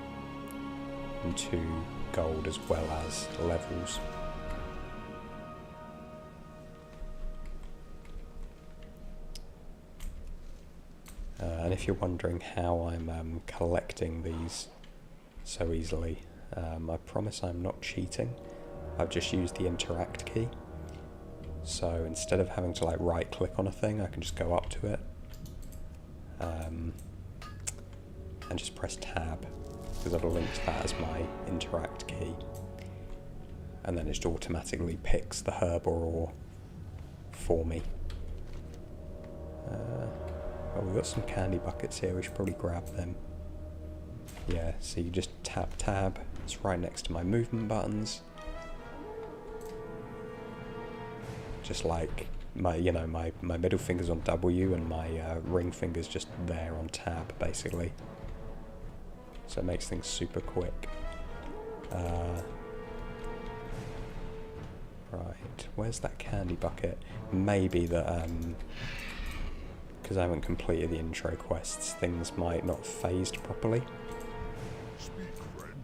into gold as well as levels. And if you're wondering how I'm collecting these so easily, I promise I'm not cheating. I've just used the interact key. So instead of having to like right click on a thing, I can just go up to it and just press tab, because I've linked that as my interact key, and then it just automatically picks the herb or ore for me. Well, we've got some candy buckets here, we should probably grab them. Yeah, so you just tap tab, it's right next to my movement buttons. Just like my middle finger's on W and my ring finger's just there on tab, basically. So it makes things super quick. Right, where's that candy bucket? Maybe that, because I haven't completed the intro quests, things might not have phased properly. Speak, friend.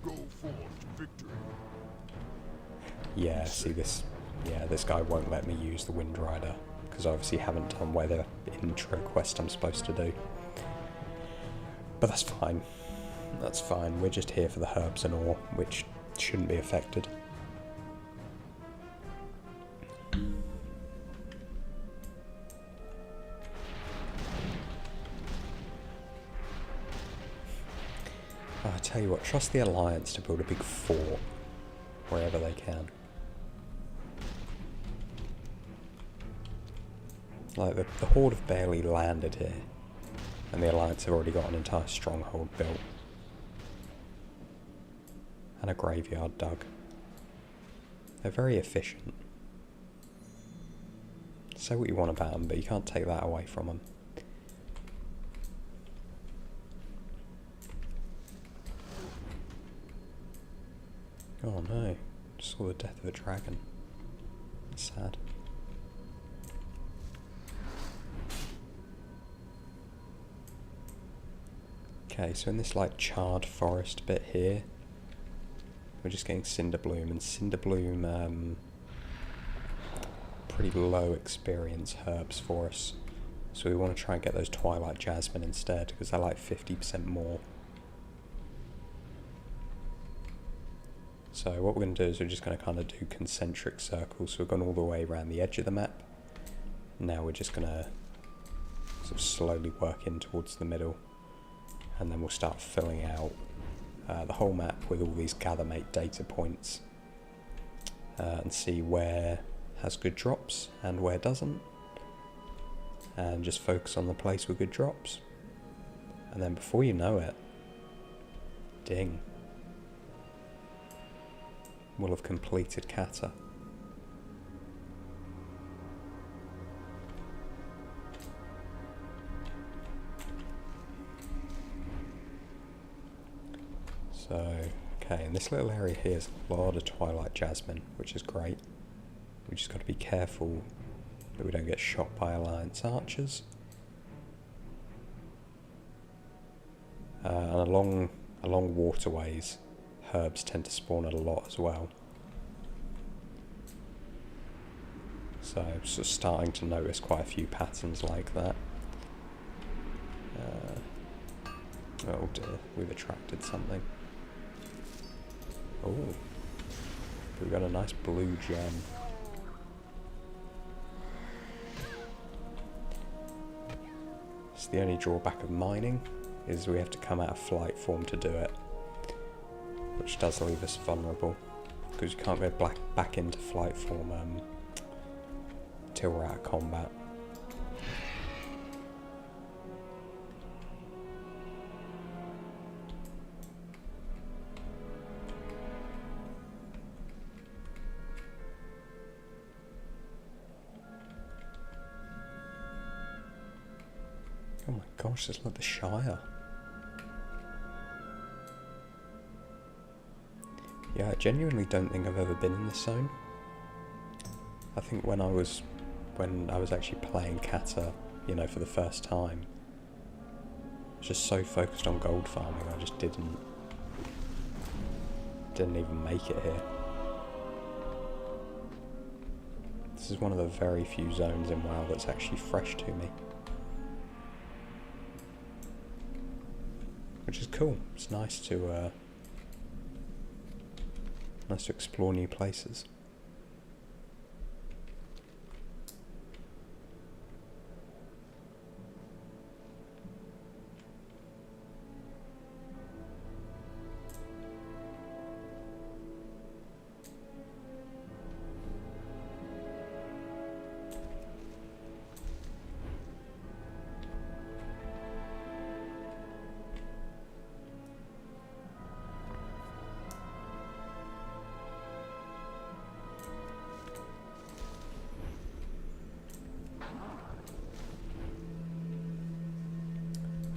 Go forth to victory. Yeah, see this. Yeah, this guy won't let me use the Wind Rider, because I obviously haven't done the intro quest I'm supposed to do. But that's fine. That's fine. We're just here for the herbs and ore, which shouldn't be affected. Oh, I tell you what, trust the Alliance to build a big fort wherever they can. Like, the Horde have barely landed here, and the Alliance have already got an entire stronghold built. And a graveyard dug. They're very efficient. Say what you want about them, but you can't take that away from them. Oh no, saw the death of a dragon. That's sad. Okay, so in this like charred forest bit here, we're just getting Cinderbloom, and Cinderbloom, pretty low experience herbs for us. So we want to try and get those Twilight Jasmine instead, because they're like 50% more. So what we're going to do is we're just going to kind of do concentric circles. So we've gone all the way around the edge of the map. Now we're just going to sort of slowly work in towards the middle. And then we'll start filling out the whole map with all these gathermate data points. And see where has good drops and where doesn't. And just focus on the place with good drops. And then before you know it, ding. We'll have completed Kata. So, okay, in this little area here is a lot of Twilight Jasmine, which is great. We just got to be careful that we don't get shot by Alliance archers. And along waterways, herbs tend to spawn a lot as well. So I'm sort of starting to notice quite a few patterns like that. Oh dear, we've attracted something. Oh, we've got a nice blue gem. It's the only drawback of mining, is we have to come out of flight form to do it. Which does leave us vulnerable, because you can't go back into flight form till we're out of combat. Oh my gosh, it's like the Shire. Yeah, I genuinely don't think I've ever been in this zone. I think when I was actually playing Kata, you know, for the first time, I was just so focused on gold farming, I just didn't even make it here. This is one of the very few zones in WoW that's actually fresh to me. Which is cool. It's nice to explore new places.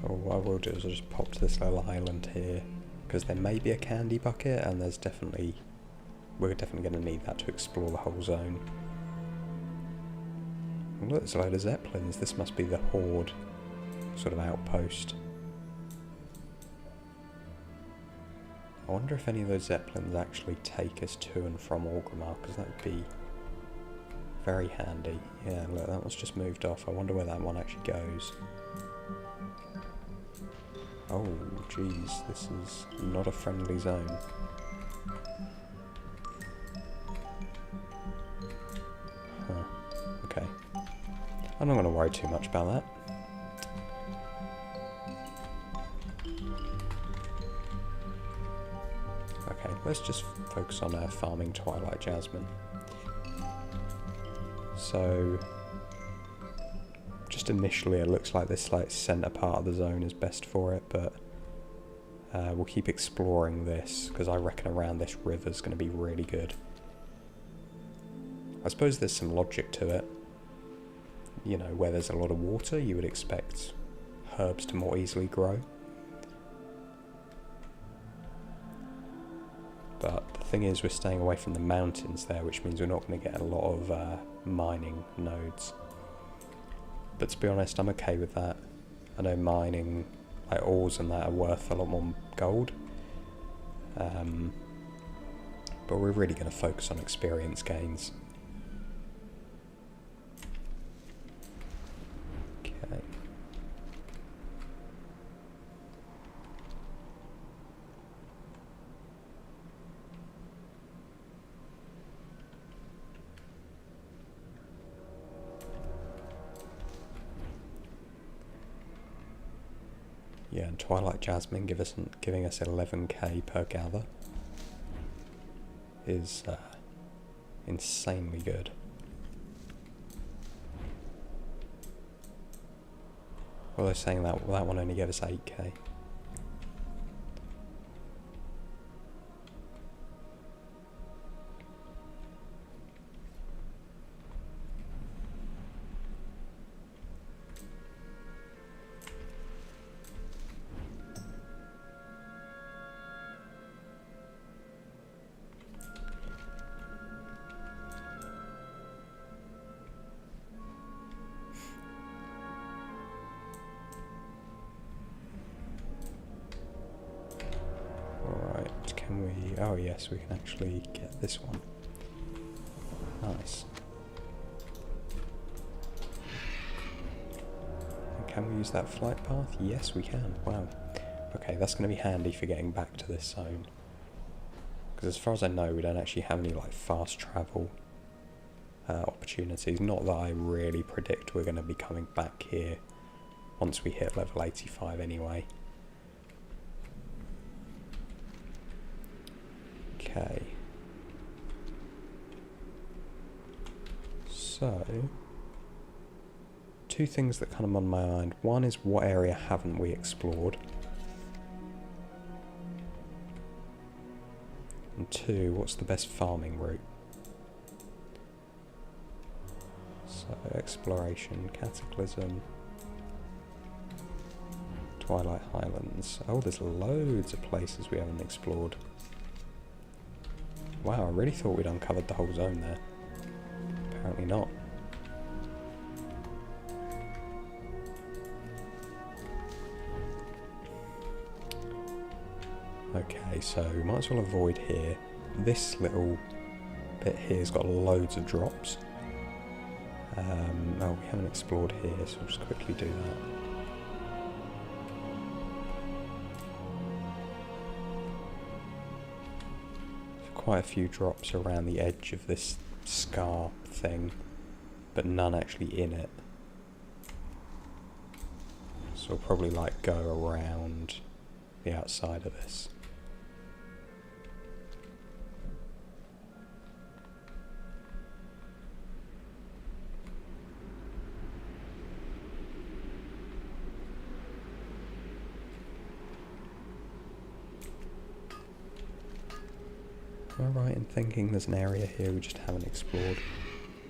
Oh, what I will do is I'll just pop to this little island here, because there may be a candy bucket, and we're definitely going to need that to explore the whole zone. Oh, look, there's a load of Zeppelins. This must be the Horde sort of outpost. I wonder if any of those Zeppelins actually take us to and from Orgrimmar, because that would be very handy. Yeah, look, that one's just moved off. I wonder where that one actually goes. Oh, jeez, this is not a friendly zone. Huh, okay. I'm not going to worry too much about that. let's just focus on farming Twilight Jasmine. So, just initially it looks like this like centre part of the zone is best for it, but we'll keep exploring this, because I reckon around this river is going to be really good. I suppose there's some logic to it. You know, where there's a lot of water, you would expect herbs to more easily grow. But the thing is, we're staying away from the mountains there, which means we're not going to get a lot of mining nodes. But to be honest, I'm okay with that. I know mining, like ores and that, are worth a lot more gold. But we're really going to focus on experience gains. Okay. Yeah, and Twilight Jasmine giving us 11k per gather is insanely good. Well, they're saying that one only gave us 8k. Can we... oh yes, we can actually get this one. Nice. And can we use that flight path? Yes, we can. Wow. Okay, that's going to be handy for getting back to this zone. Because as far as I know, we don't actually have any like fast travel opportunities. Not that I really predict we're going to be coming back here once we hit level 85 anyway. Okay. So, two things that come on my mind. One is, what area haven't we explored? And two, what's the best farming route? So, exploration, Cataclysm, Twilight Highlands. Oh, there's loads of places we haven't explored. Wow, I really thought we'd uncovered the whole zone there. Apparently not. Okay, so we might as well avoid here. This little bit here's got loads of drops. Oh, we haven't explored here, so we'll just quickly do that. Quite a few drops around the edge of this scar thing, but none actually in it. So we'll probably like go around the outside of this. Am I right in thinking there's an area here we just haven't explored?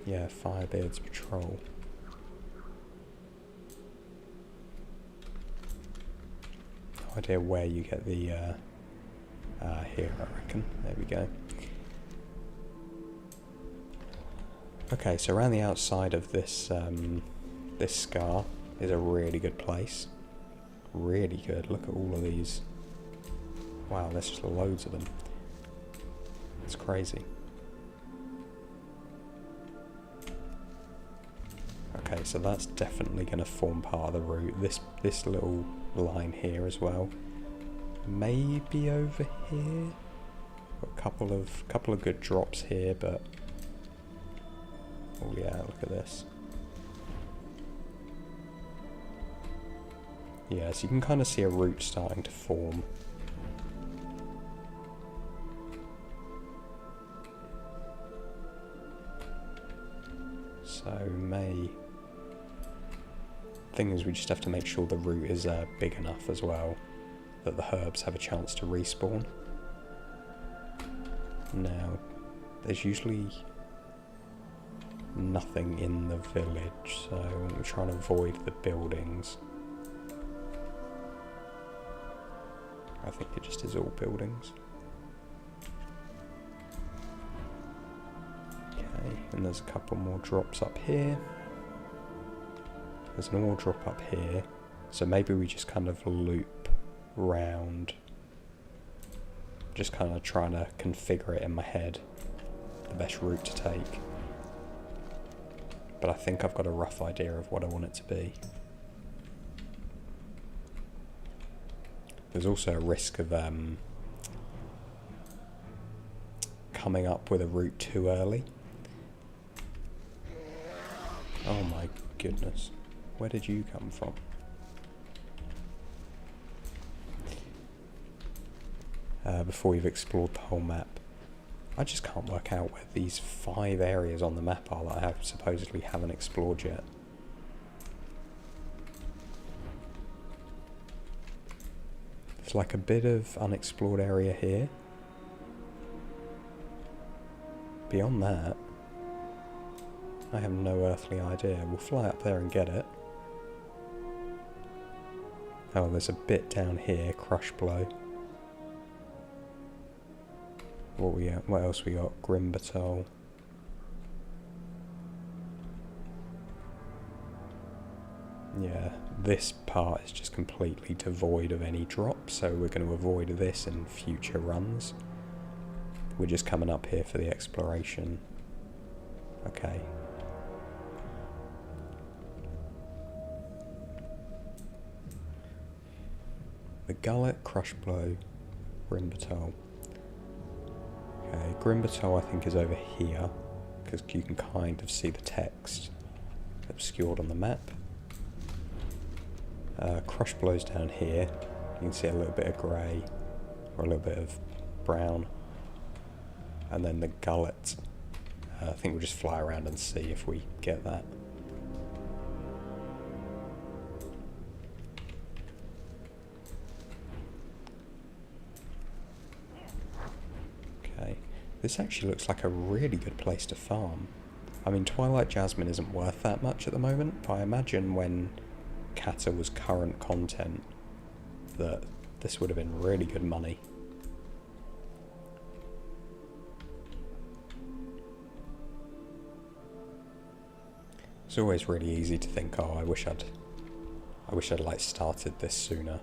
Yeah, Firebeard's Patrol. No idea where you get the, here I reckon. There we go. Okay, so around the outside of this, this scar is a really good place. Really good. Look at all of these. Wow, there's just loads of them. It's crazy. Okay, so that's definitely going to form part of the route. This little line here as well. Maybe over here. Got a couple of good drops here, but oh yeah, look at this. Yeah, so you can kind of see a route starting to form. So thing is, we just have to make sure the root is big enough as well, that the herbs have a chance to respawn. Now, there's usually nothing in the village, so we're trying to avoid the buildings. I think it just is all buildings. Okay, and there's a couple more drops up here. There's an ore drop up here, so maybe we just kind of loop round. Just kind of trying to configure it in my head, the best route to take. But I think I've got a rough idea of what I want it to be. There's also a risk of coming up with a route too early. Oh my goodness. Where did you come from? Before you've explored the whole map. I just can't work out where these 5 areas on the map are that I supposedly haven't explored yet. There's like a bit of unexplored area here. Beyond that, I have no earthly idea. We'll fly up there and get it. Oh, there's a bit down here, crush blow. What else we got? Grimbatol. Yeah, this part is just completely devoid of any drop, so we're going to avoid this in future runs. We're just coming up here for the exploration. Okay. The Gullet, Crush Blow, Grimbatol. Okay, Grimbatol I think is over here, because you can kind of see the text obscured on the map. Crush Blow's down here. You can see a little bit of grey, or a little bit of brown. And then the Gullet. I think we'll just fly around and see if we get that. Okay, this actually looks like a really good place to farm. I mean, Twilight Jasmine isn't worth that much at the moment, but I imagine when Kata was current content that this would have been really good money. It's always really easy to think, oh, I wish I'd like started this sooner.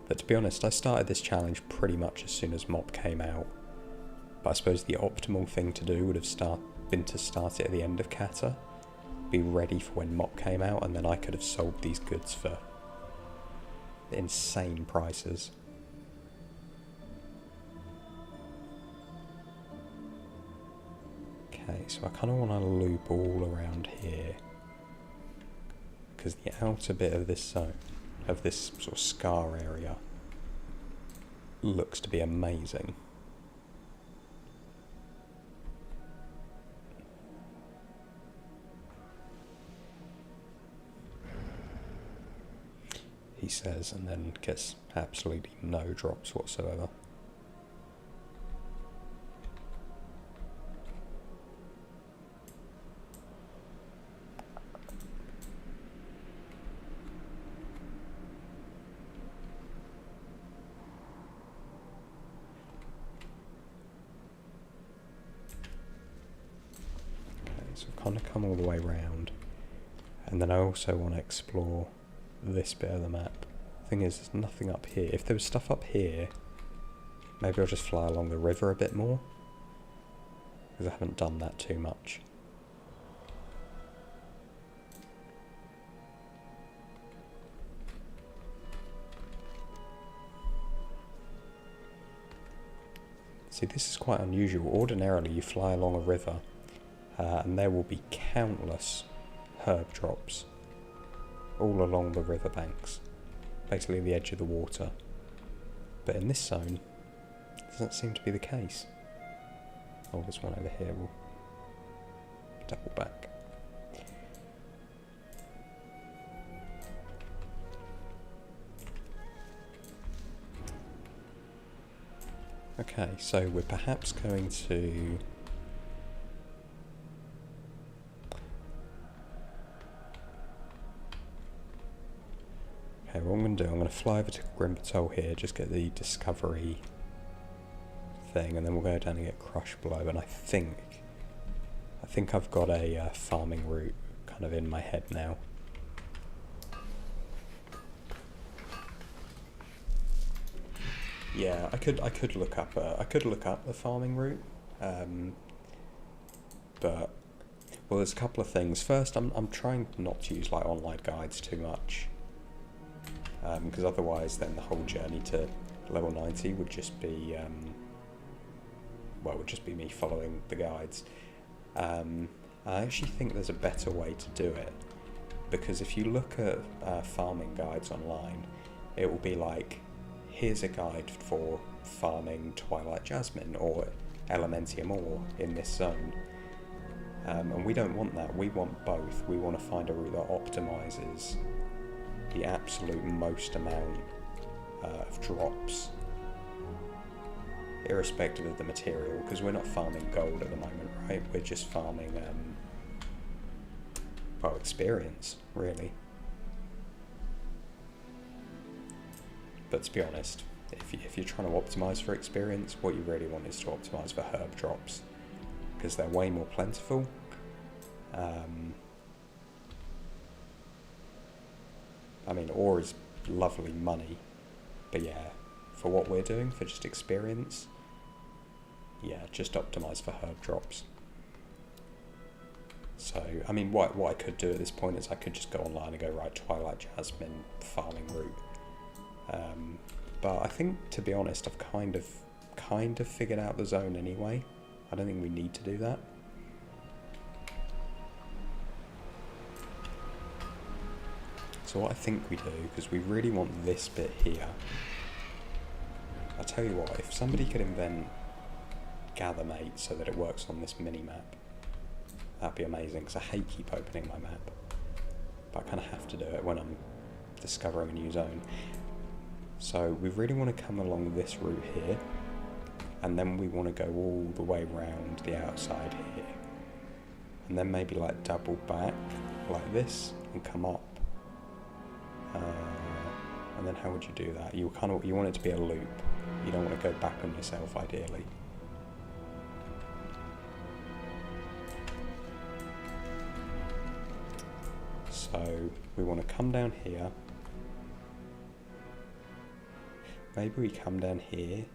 But to be honest, I started this challenge pretty much as soon as MOP came out. But I suppose the optimal thing to do would have been to start it at the end of Kata, be ready for when MOP came out, and then I could have sold these goods for insane prices. Okay, so I kind of want to loop all around here, because the outer bit of this zone, of this sort of scar area, looks to be amazing. He says, and then gets absolutely no drops whatsoever. So kind of come all the way round, and then I also want to explore this bit of the map. Thing is, there's nothing up here. If there was stuff up here, maybe I'll just fly along the river a bit more, because I haven't done that too much. See, this is quite unusual. Ordinarily you fly along a river and there will be countless herb drops all along the riverbanks, basically the edge of the water. But in this zone, it doesn't seem to be the case. Oh, there's one over here. We'll double back. Okay, so we're perhaps going to... Okay, what I'm going to do, I'm going to fly over to Grimbatoll here, just get the discovery thing, and then we'll go down and get Crush Blow, and I think I've got a farming route kind of in my head now. Yeah, I could look up the farming route, but well, there's a couple of things. First, I'm trying not to use like online guides too much, because otherwise, then the whole journey to level 90 would just be would just be me following the guides. I actually think there's a better way to do it, because if you look at farming guides online, it will be like, here's a guide for farming Twilight Jasmine or Elementium ore in this zone. And we don't want that, we want both. We want to find a route that optimises the absolute most amount of drops, irrespective of the material, because we're not farming gold at the moment, right? We're just farming, experience, really. But to be honest, if you're trying to optimise for experience, what you really want is to optimise for herb drops, because they're way more plentiful. I mean, ore is lovely money, but yeah, for what we're doing, for just experience, yeah, just optimise for herb drops. So, I mean, what I could do at this point is I could just go online and go, right, Twilight Jasmine farming route. But I think, to be honest, I've kind of figured out the zone anyway. I don't think we need to do that. So what I think we do, because we really want this bit here, I'll tell you what, if somebody could invent Gathermate so that it works on this mini-map, that'd be amazing, because I hate keep opening my map. But I kind of have to do it when I'm discovering a new zone. So we really want to come along this route here, and then we want to go all the way around the outside here, and then maybe like double back like this and come up. And then how would you do that? You want it to be a loop. You don't want to go back on yourself, ideally. So we want to come down here. Maybe we come down here,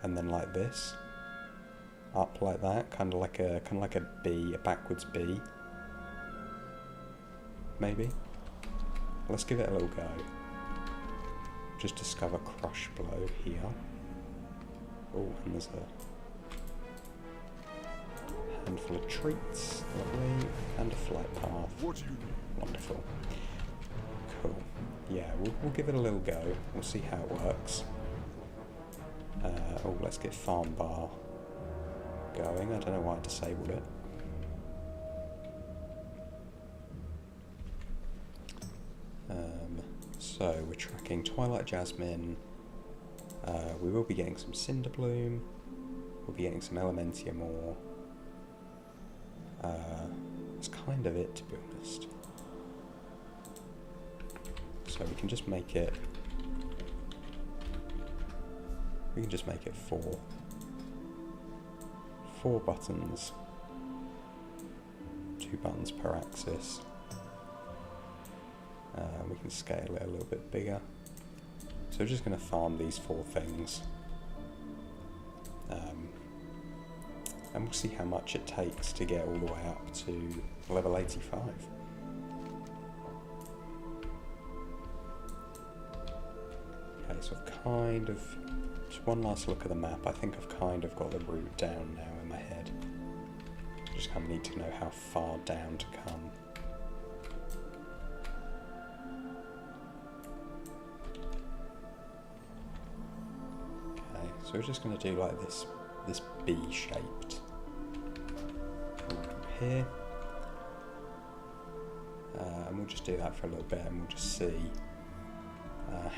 and then like this, up like that, kind of like a B, a backwards B. Maybe. Let's give it a little go. Just discover Crush Blow here. Oh, and there's a handful of treats, lovely, and a flight path. What do you need? Wonderful. Cool. Yeah, we'll give it a little go. We'll see how it works. Let's get Farm Bar going. I don't know why I disabled it. So we're tracking Twilight Jasmine. We will be getting some Cinder Bloom. We'll be getting some Elementium ore. That's kind of it, to be honest. So we can just make it. We can just make it 4 buttons. 2 buttons per axis. We can scale it a little bit bigger. So we're just going to farm these 4 things. And we'll see how much it takes to get all the way up to level 85. Okay, so I've kind of, just one last look at the map, I think I've kind of got the route down now in my head. I just kind of need to know how far down to come. Okay, so we're just going to do like this B-shaped. Here. And we'll just do that for a little bit and we'll just see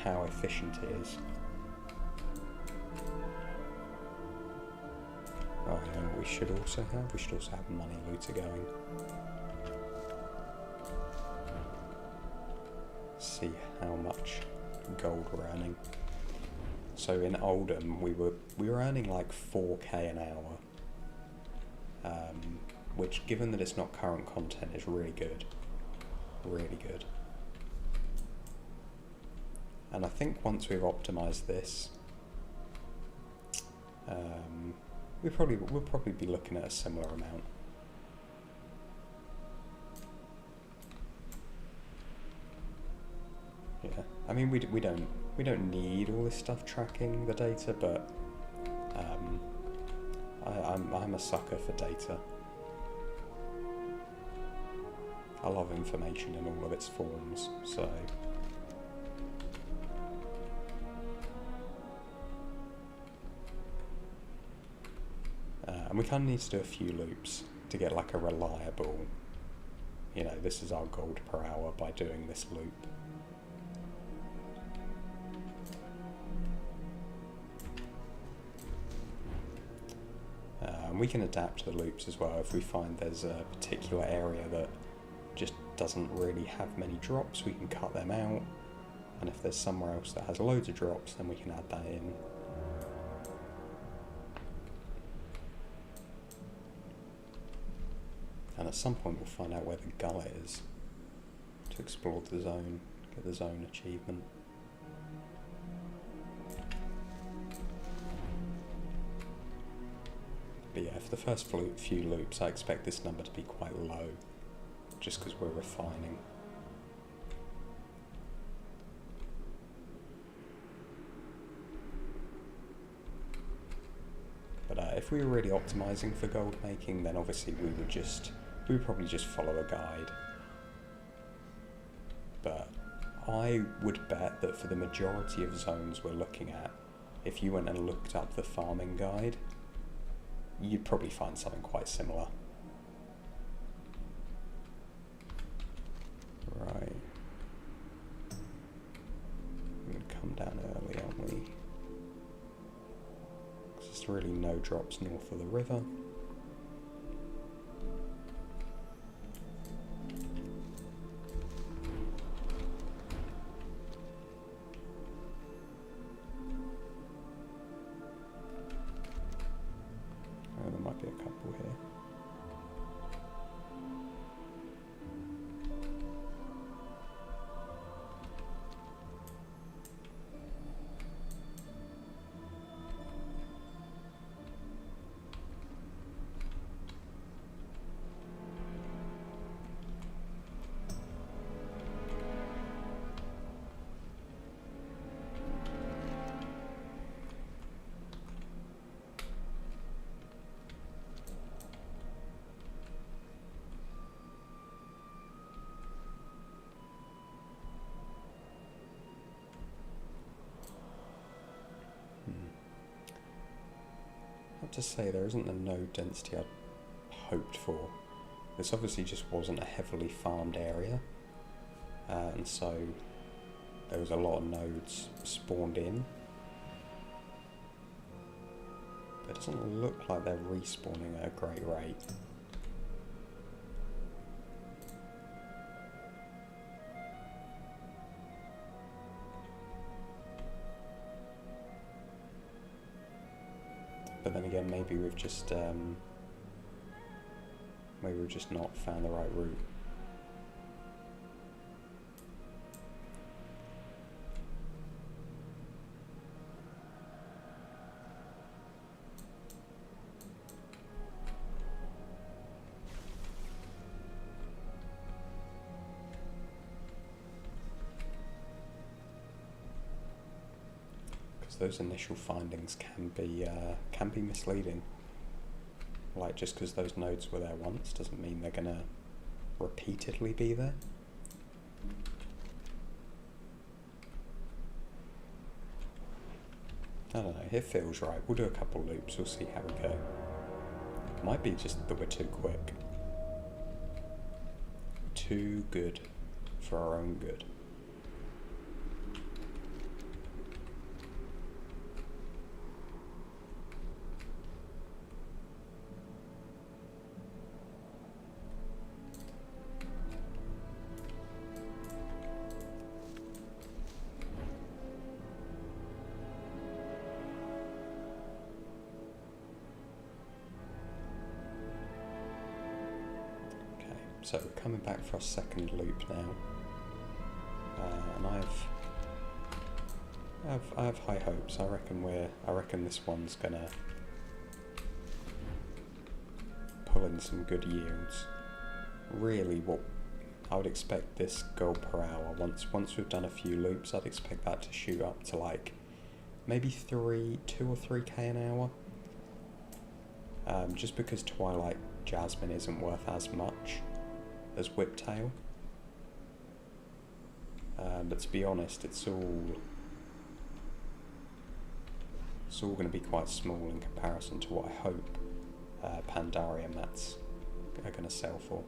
how efficient it is. Oh, you know what we should also have? We should also have money looter going. See how much gold we're earning. So in Oldham we were earning like 4k an hour, which, given that it's not current content, is really good, really good. And I think once we've optimised this, we'll probably be looking at a similar amount. Yeah, I mean we don't need all this stuff tracking the data, but I'm a sucker for data. I love information in all of its forms, so. And we kind of need to do a few loops to get like a reliable, you know, this is our gold per hour by doing this loop. And we can adapt the loops as well if we find there's a particular area that just doesn't really have many drops, we can cut them out. And if there's somewhere else that has loads of drops, then we can add that in. And at some point we'll find out where the gullet is to explore the zone, get the zone achievement. But yeah, for the first few loops I expect this number to be quite low, just because we're refining. But if we were really optimising for gold making, then obviously we would probably just follow a guide. But I would bet that for the majority of zones we're looking at, if you went and looked up the farming guide, you'd probably find something quite similar. Right. We're going to come down early, aren't we? Because there's really no drops north of the river. Oh, there might be a couple here. I have to say, there isn't the node density I'd hoped for. This obviously just wasn't a heavily farmed area, and so there was a lot of nodes spawned in. But it doesn't look like they're respawning at a great rate. But then again, maybe we've just not found the right route. Those initial findings can be misleading. Like, just because those nodes were there once doesn't mean they're gonna repeatedly be there. I don't know, it feels right. We'll do a couple loops, we'll see how we go. Might be just that we're too quick. Too good for our own good. So we're coming back for our second loop now, and I have high hopes. I reckon this one's gonna pull in some good yields. Really, what I would expect this gold per hour, once we've done a few loops, I'd expect that to shoot up to like maybe 2 or 3k an hour. Just because Twilight Jasmine isn't worth as much as Whiptail. But to be honest, it's all going to be quite small in comparison to what I hope Pandaria mats are going to sell for.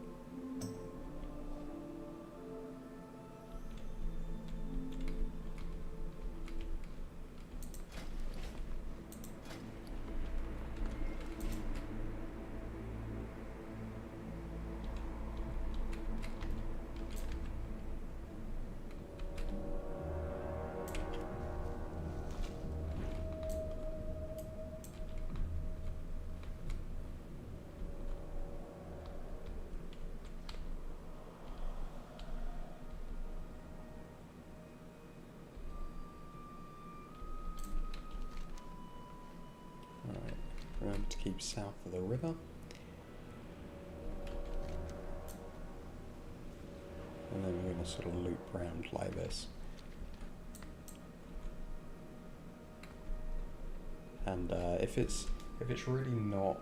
Remember to keep south of the river. And then we're going to sort of loop round like this. And if it's really not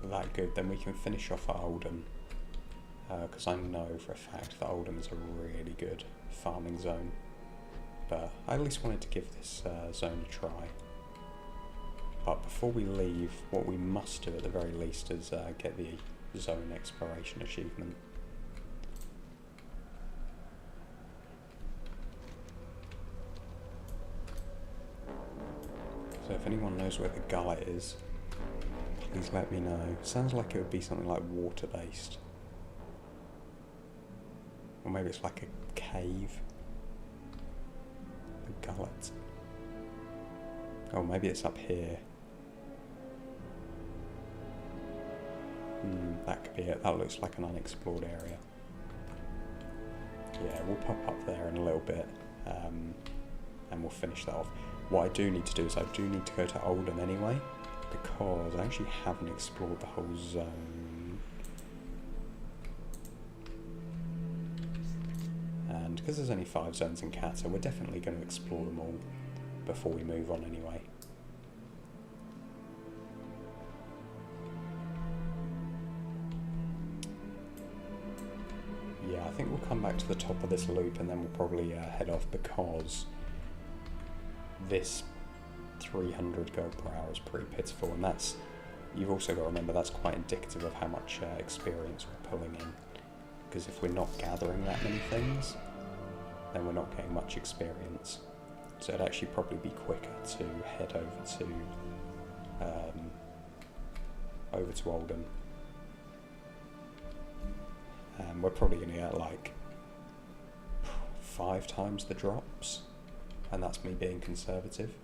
that good, then we can finish off at Oldham. Because I know for a fact that Oldham is a really good farming zone. But I at least wanted to give this zone a try. But before we leave, what we must do at the very least is get the zone exploration achievement. So if anyone knows where the gullet is, please let me know. Sounds like it would be something like water-based. Or maybe it's like a cave. The gullet. Oh, maybe it's up here. That could be it. That looks like an unexplored area. Yeah, we'll pop up there in a little bit, and we'll finish that off. What I do need to do is I do need to go to Oldham anyway, because I actually haven't explored the whole zone. And because there's only 5 zones in Kata, we're definitely going to explore them all before we move on anyway. Yeah, I think we'll come back to the top of this loop and then we'll probably head off, because this 300 gold per hour is pretty pitiful, and that's, you've also got to remember, that's quite indicative of how much experience we're pulling in, because if we're not gathering that many things, then we're not getting much experience. So it'd actually probably be quicker to head over to Oldham. We're probably going to get like 5 times the drops, and that's me being conservative.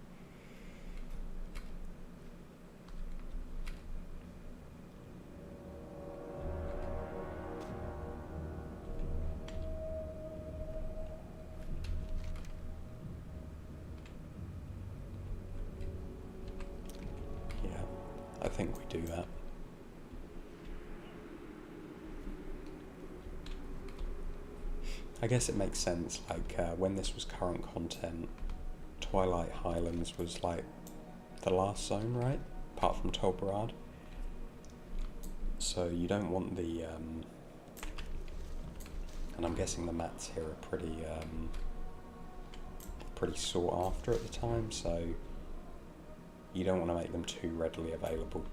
Yeah, I think we do that. I guess it makes sense, like when this was current content, Twilight Highlands was like the last zone, right? Apart from Tol Barad. So you don't want the, and I'm guessing the mats here are pretty sought after at the time, so you don't want to make them too readily available.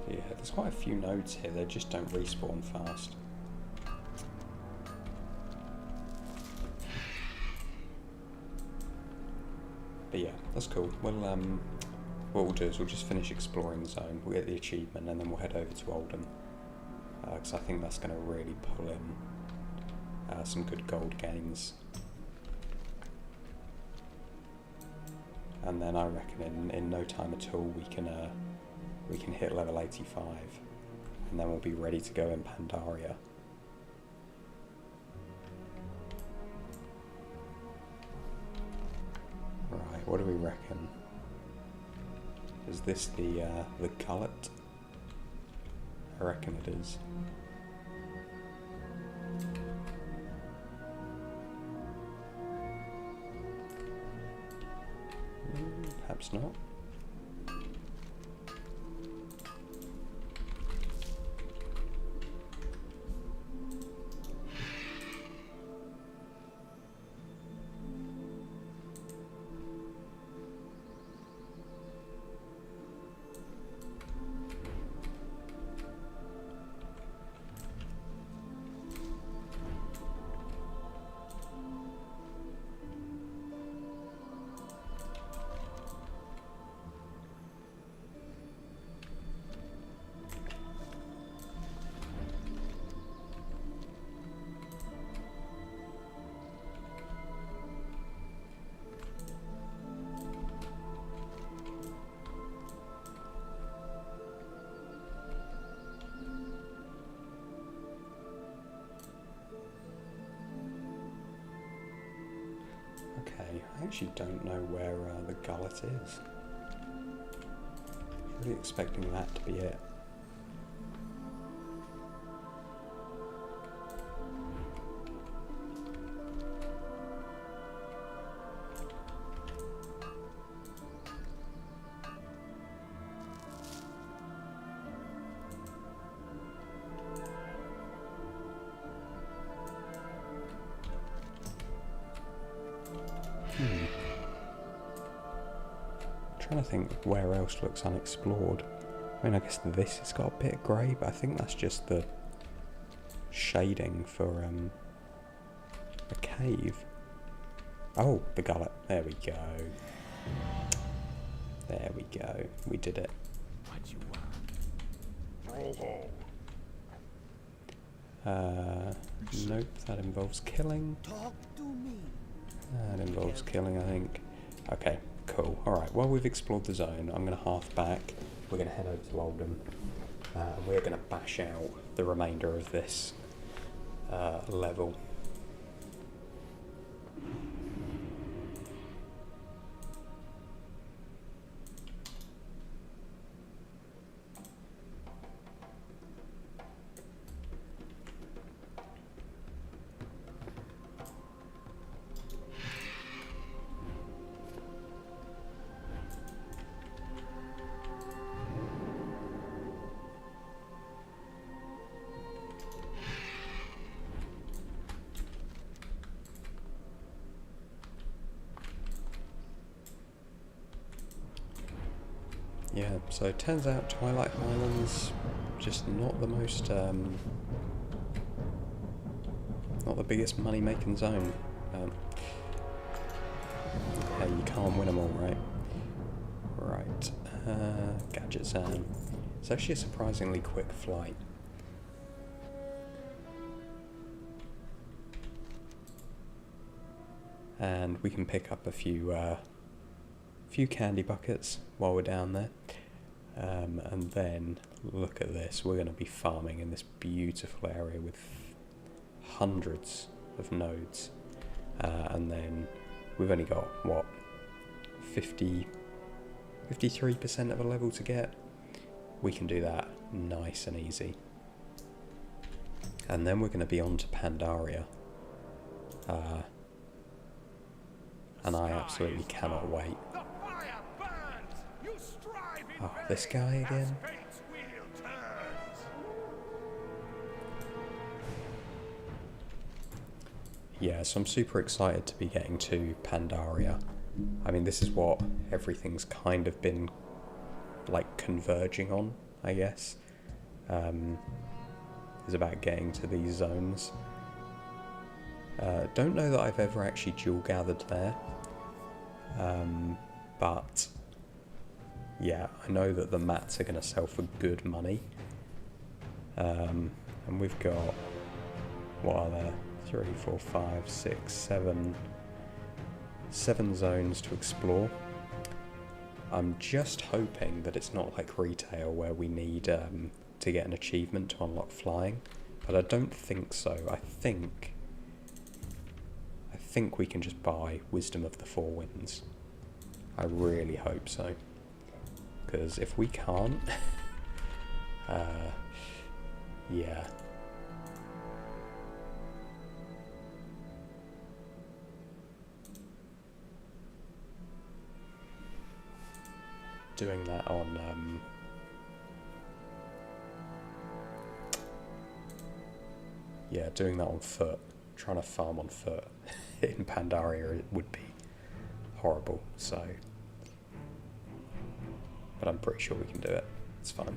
Yeah, there's quite a few nodes here, they just don't respawn fast. But yeah, that's cool. We'll what we'll do is we'll just finish exploring the zone, we'll get the achievement, and then we'll head over to Oldham. Because I think that's going to really pull in some good gold gains. And then I reckon in no time at all we can hit level 85, and then we'll be ready to go in Pandaria. Right, what do we reckon? Is this the gullet? I reckon it is. Perhaps not. Okay, I actually don't know where the gullet is. I was really expecting that to be it. Trying to think where else looks unexplored. I mean, I guess this has got a bit of grey, but I think that's just the shading for a cave. Oh, the gullet. There we go. There we go. We did it. What you want? Roll. Nope, that involves killing. Talk to me. That involves killing, I think. Okay, cool. Alright, well, we've explored the zone. I'm going to half back. We're going to head over to Oldham. We're going to bash out the remainder of this level. Yeah, so it turns out Twilight Highlands just not the most, not the biggest money-making zone. Hey, you can't win them all, right? Right, Gadget Zone. It's actually a surprisingly quick flight. And we can pick up a few candy buckets while we're down there. And then, look at this, we're going to be farming in this beautiful area with hundreds of nodes. And then we've only got, what, 53% of a level to get? We can do that nice and easy. And then we're going to be on to Pandaria. And I absolutely cannot wait. The fire burns. You strive in Oh, vain this guy as again? fate's wheel turns. Yeah, so I'm super excited to be getting to Pandaria. I mean, this is what everything's kind of been, like, converging on, I guess. Is about getting to these zones. Don't know that I've ever actually dual gathered there. But yeah, I know that the mats are going to sell for good money. And we've got, what are there? 3, 4, 5, 6, 7 zones to explore. I'm just hoping that it's not like retail where we need to get an achievement to unlock flying, but I don't think so. I think we can just buy Wisdom of the Four Winds. I really hope so, because if we can't, yeah. Doing that on doing that on foot, trying to farm on foot in Pandaria would be horrible, so, but I'm pretty sure we can do it. It's fine.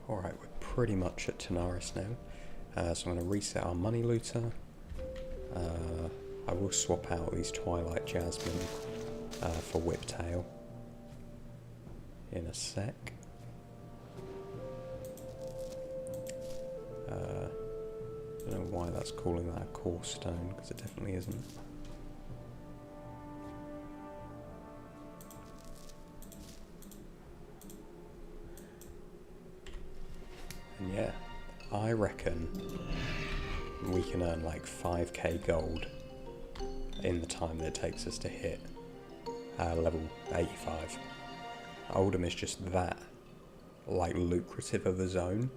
Alright, we're pretty much at Tanaris now, so I'm going to reset our money looter. I will swap out these Twilight Jasmine for Whiptail in a sec. I don't know why that's calling that a core stone, because it definitely isn't. And yeah, I reckon we can earn like 5k gold in the time that it takes us to hit level 85. Oldham is just that like lucrative of a zone.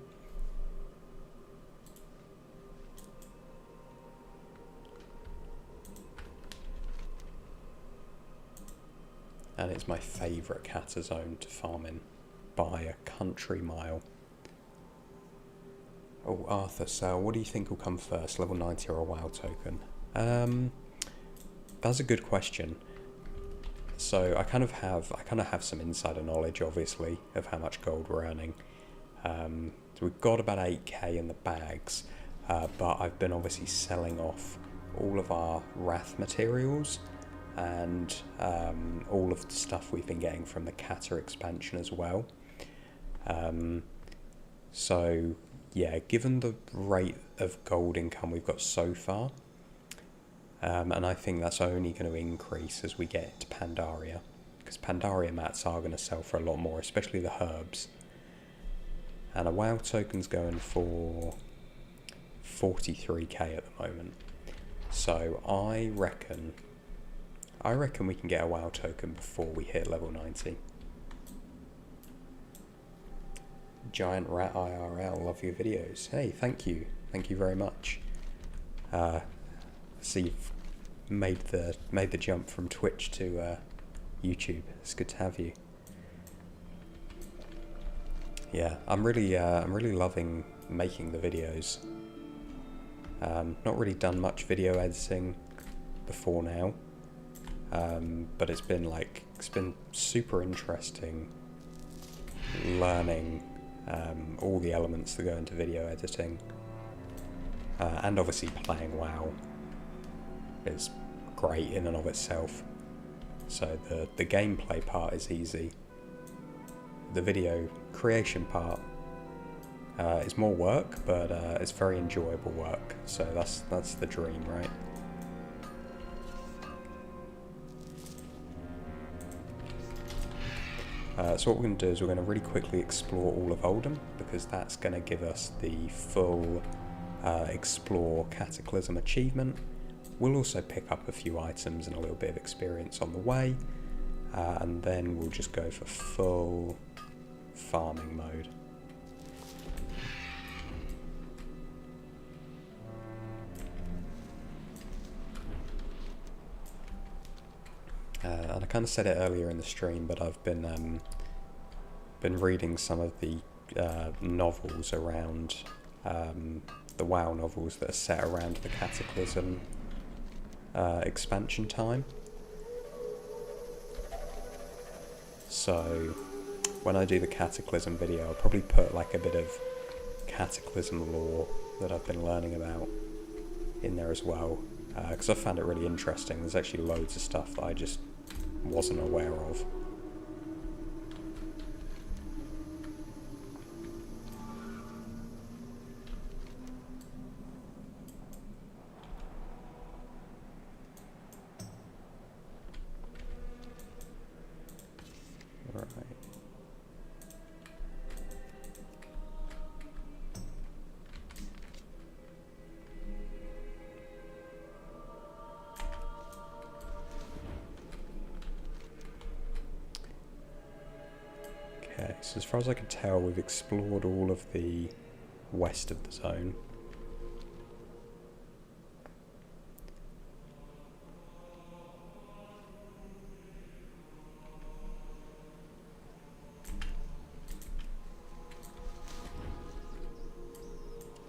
And it's my favourite kata zone to farm in by a country mile. Oh, Arthur, so what do you think will come first, level 90 or a WoW token? That's a good question. So I kind of have some insider knowledge, obviously, of how much gold we're earning. So we've got about 8k in the bags, but I've been obviously selling off all of our Wrath materials and all of the stuff we've been getting from the Kata expansion as well. So yeah, given the rate of gold income we've got so far, and I think that's only going to increase as we get to Pandaria, because Pandaria mats are going to sell for a lot more, especially the herbs. And a WoW token's going for 43k at the moment. So I reckon we can get a WoW token before we hit level 90. Giant Rat IRL, love your videos. Hey, thank you very much. So you've made the jump from Twitch to YouTube. It's good to have you. Yeah, I'm really loving making the videos. Not really done much video editing before now, but it's been super interesting learning all the elements that go into video editing, and obviously playing WoW is great in and of itself. So the gameplay part is easy. The video creation part is more work, but it's very enjoyable work. So that's the dream, right? So what we're going to do is we're going to really quickly explore all of Oldham, because that's going to give us the full Explore Cataclysm achievement. We'll also pick up a few items and a little bit of experience on the way, and then we'll just go for full farming mode. And I kind of said it earlier in the stream, but I've been reading some of the novels around the WoW novels that are set around the Cataclysm expansion time. So when I do the Cataclysm video, I'll probably put like a bit of Cataclysm lore that I've been learning about in there as well, because I found it really interesting. There's actually loads of stuff that I just wasn't aware of. Right. Okay, so as far as I can tell, we've explored all of the west of the zone.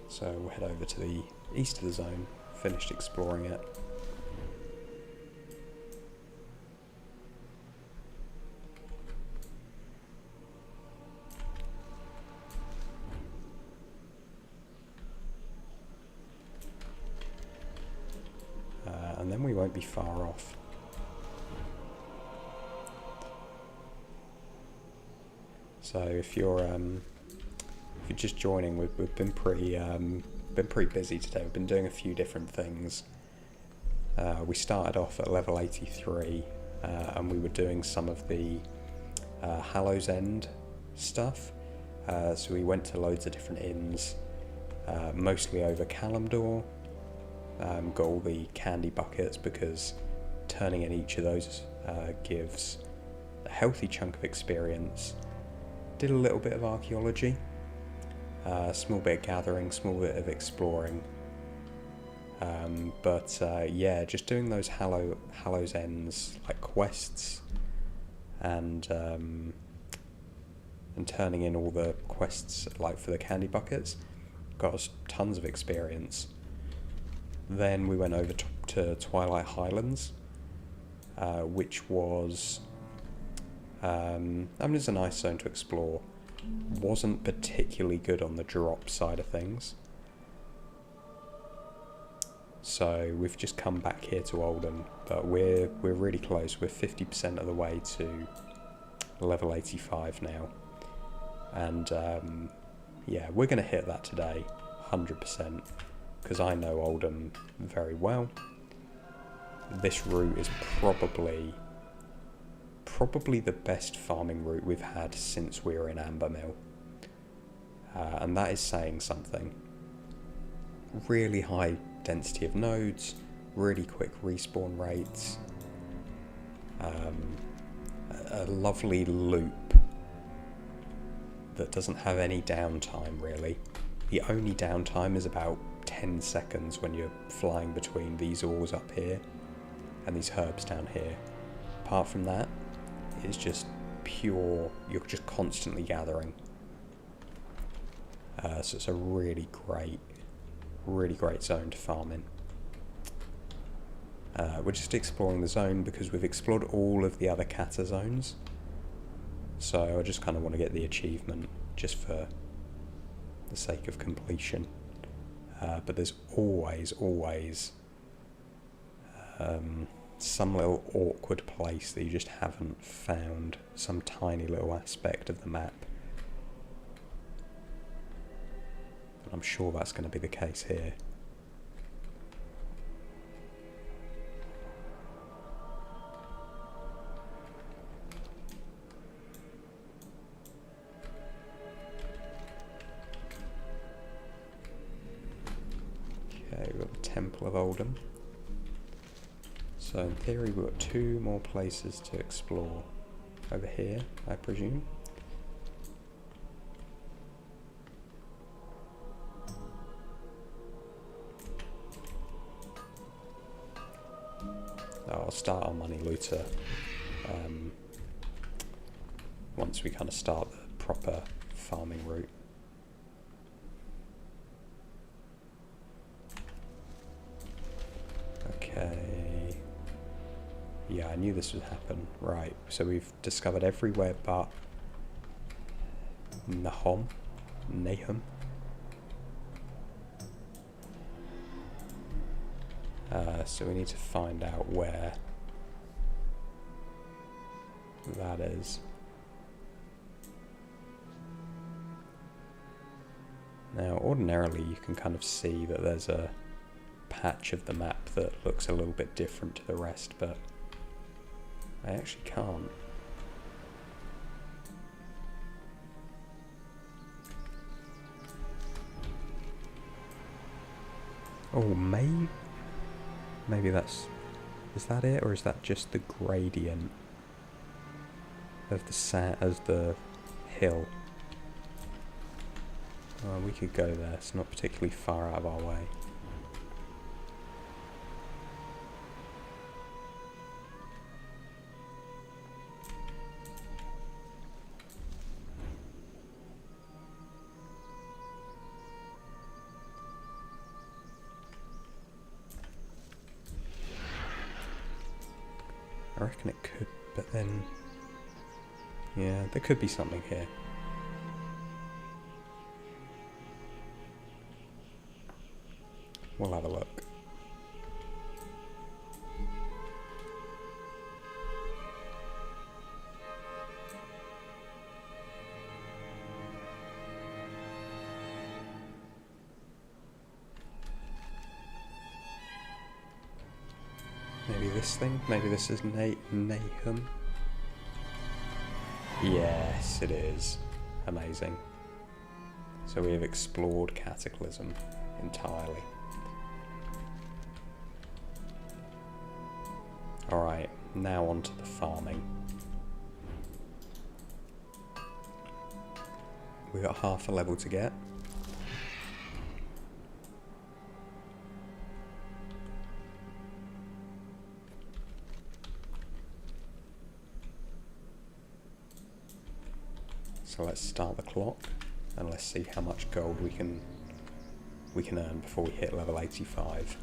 So we'll head over to the east of the zone, finished exploring it. And then we won't be far off. So if you're just joining, we've been pretty busy today. We've been doing a few different things. We started off at level 83, and we were doing some of the Hallow's End stuff. So we went to loads of different inns, mostly over Kalimdor. Got all the candy buckets, because turning in each of those gives a healthy chunk of experience. Did a little bit of archaeology, small bit of gathering, small bit of exploring, but yeah, just doing those Hallow's Ends like quests, and turning in all the quests like for the candy buckets got us tons of experience. Then we went over to Twilight Highlands, which was, it's a nice zone to explore. Wasn't particularly good on the drop side of things. So we've just come back here to Oldham, but we're really close. We're 50% of the way to level 85 now. And yeah, we're going to hit that today, 100%. Because I know Oldham very well. This route is probably the best farming route we've had since we were in Ambermill. And that is saying something. Really high density of nodes, really quick respawn rates, a lovely loop that doesn't have any downtime really. The only downtime is about 10 seconds when you're flying between these ores up here and these herbs down here. Apart from that, it's just pure, you're just constantly gathering. So it's a really great zone to farm in. We're just exploring the zone because we've explored all of the other kata zones. So I just kind of want to get the achievement just for the sake of completion. But there's always some little awkward place that you just haven't found, some tiny little aspect of the map. And I'm sure that's going to be the case here. Okay, we've got the Temple of Oldham. So in theory we've got 2 more places to explore over here, I presume. I'll start our money looter once we kind of start the proper farming route. Okay. Yeah, I knew this would happen. Right, so we've discovered everywhere but Nahum. So we need to find out where that is. Now, ordinarily you can kind of see that there's a patch of the map that looks a little bit different to the rest, but I actually can't. Oh, maybe that's... Is that it, or is that just the gradient of the hill? We could go there. It's not particularly far out of our way. I reckon it could, but then... Yeah, there could be something here. We'll have a look. Maybe this thing? Maybe this is Nahum? Yes, it is. Amazing. So we have explored Cataclysm entirely. Alright, now on to the farming. We've got half a level to get. So let's start the clock and let's see how much gold we can earn before we hit level 85.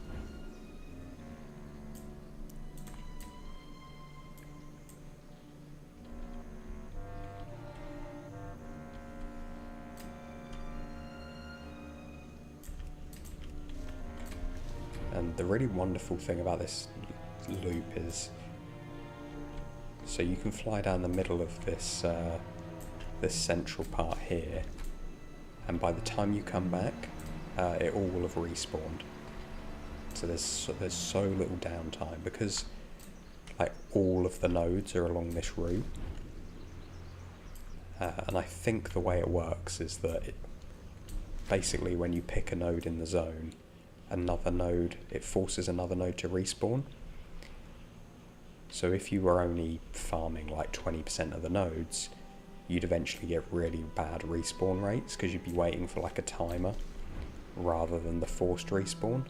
And the really wonderful thing about this loop is, so you can fly down the middle of this this central part here, and by the time you come back, it all will have respawned. So there's so little downtime because like all of the nodes are along this route, and I think the way it works is that basically when you pick a node in the zone, it forces another node to respawn. So if you were only farming like 20% of the nodes, you'd eventually get really bad respawn rates because you'd be waiting for like a timer rather than the forced respawn.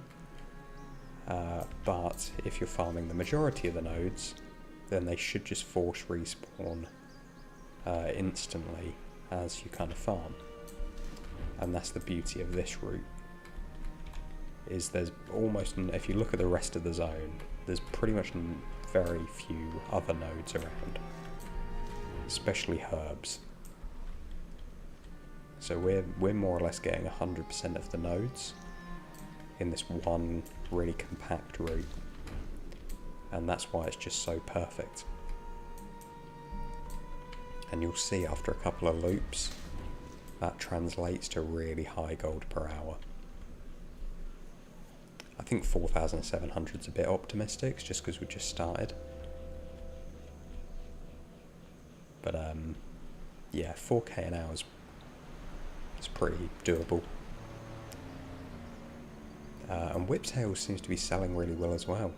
But if you're farming the majority of the nodes, then they should just force respawn instantly as you kind of farm. and that's the beauty of this route, is there's almost, if you look at the rest of the zone, there's pretty much very few other nodes around, especially herbs. So we're more or less getting 100% of the nodes in this one really compact route, and that's why it's just so perfect. And you'll see after a couple of loops that translates to really high gold per hour. I think 4,700 is a bit optimistic, just because we just started. But yeah, 4k an hour is pretty doable. And Whiptail seems to be selling really well as well.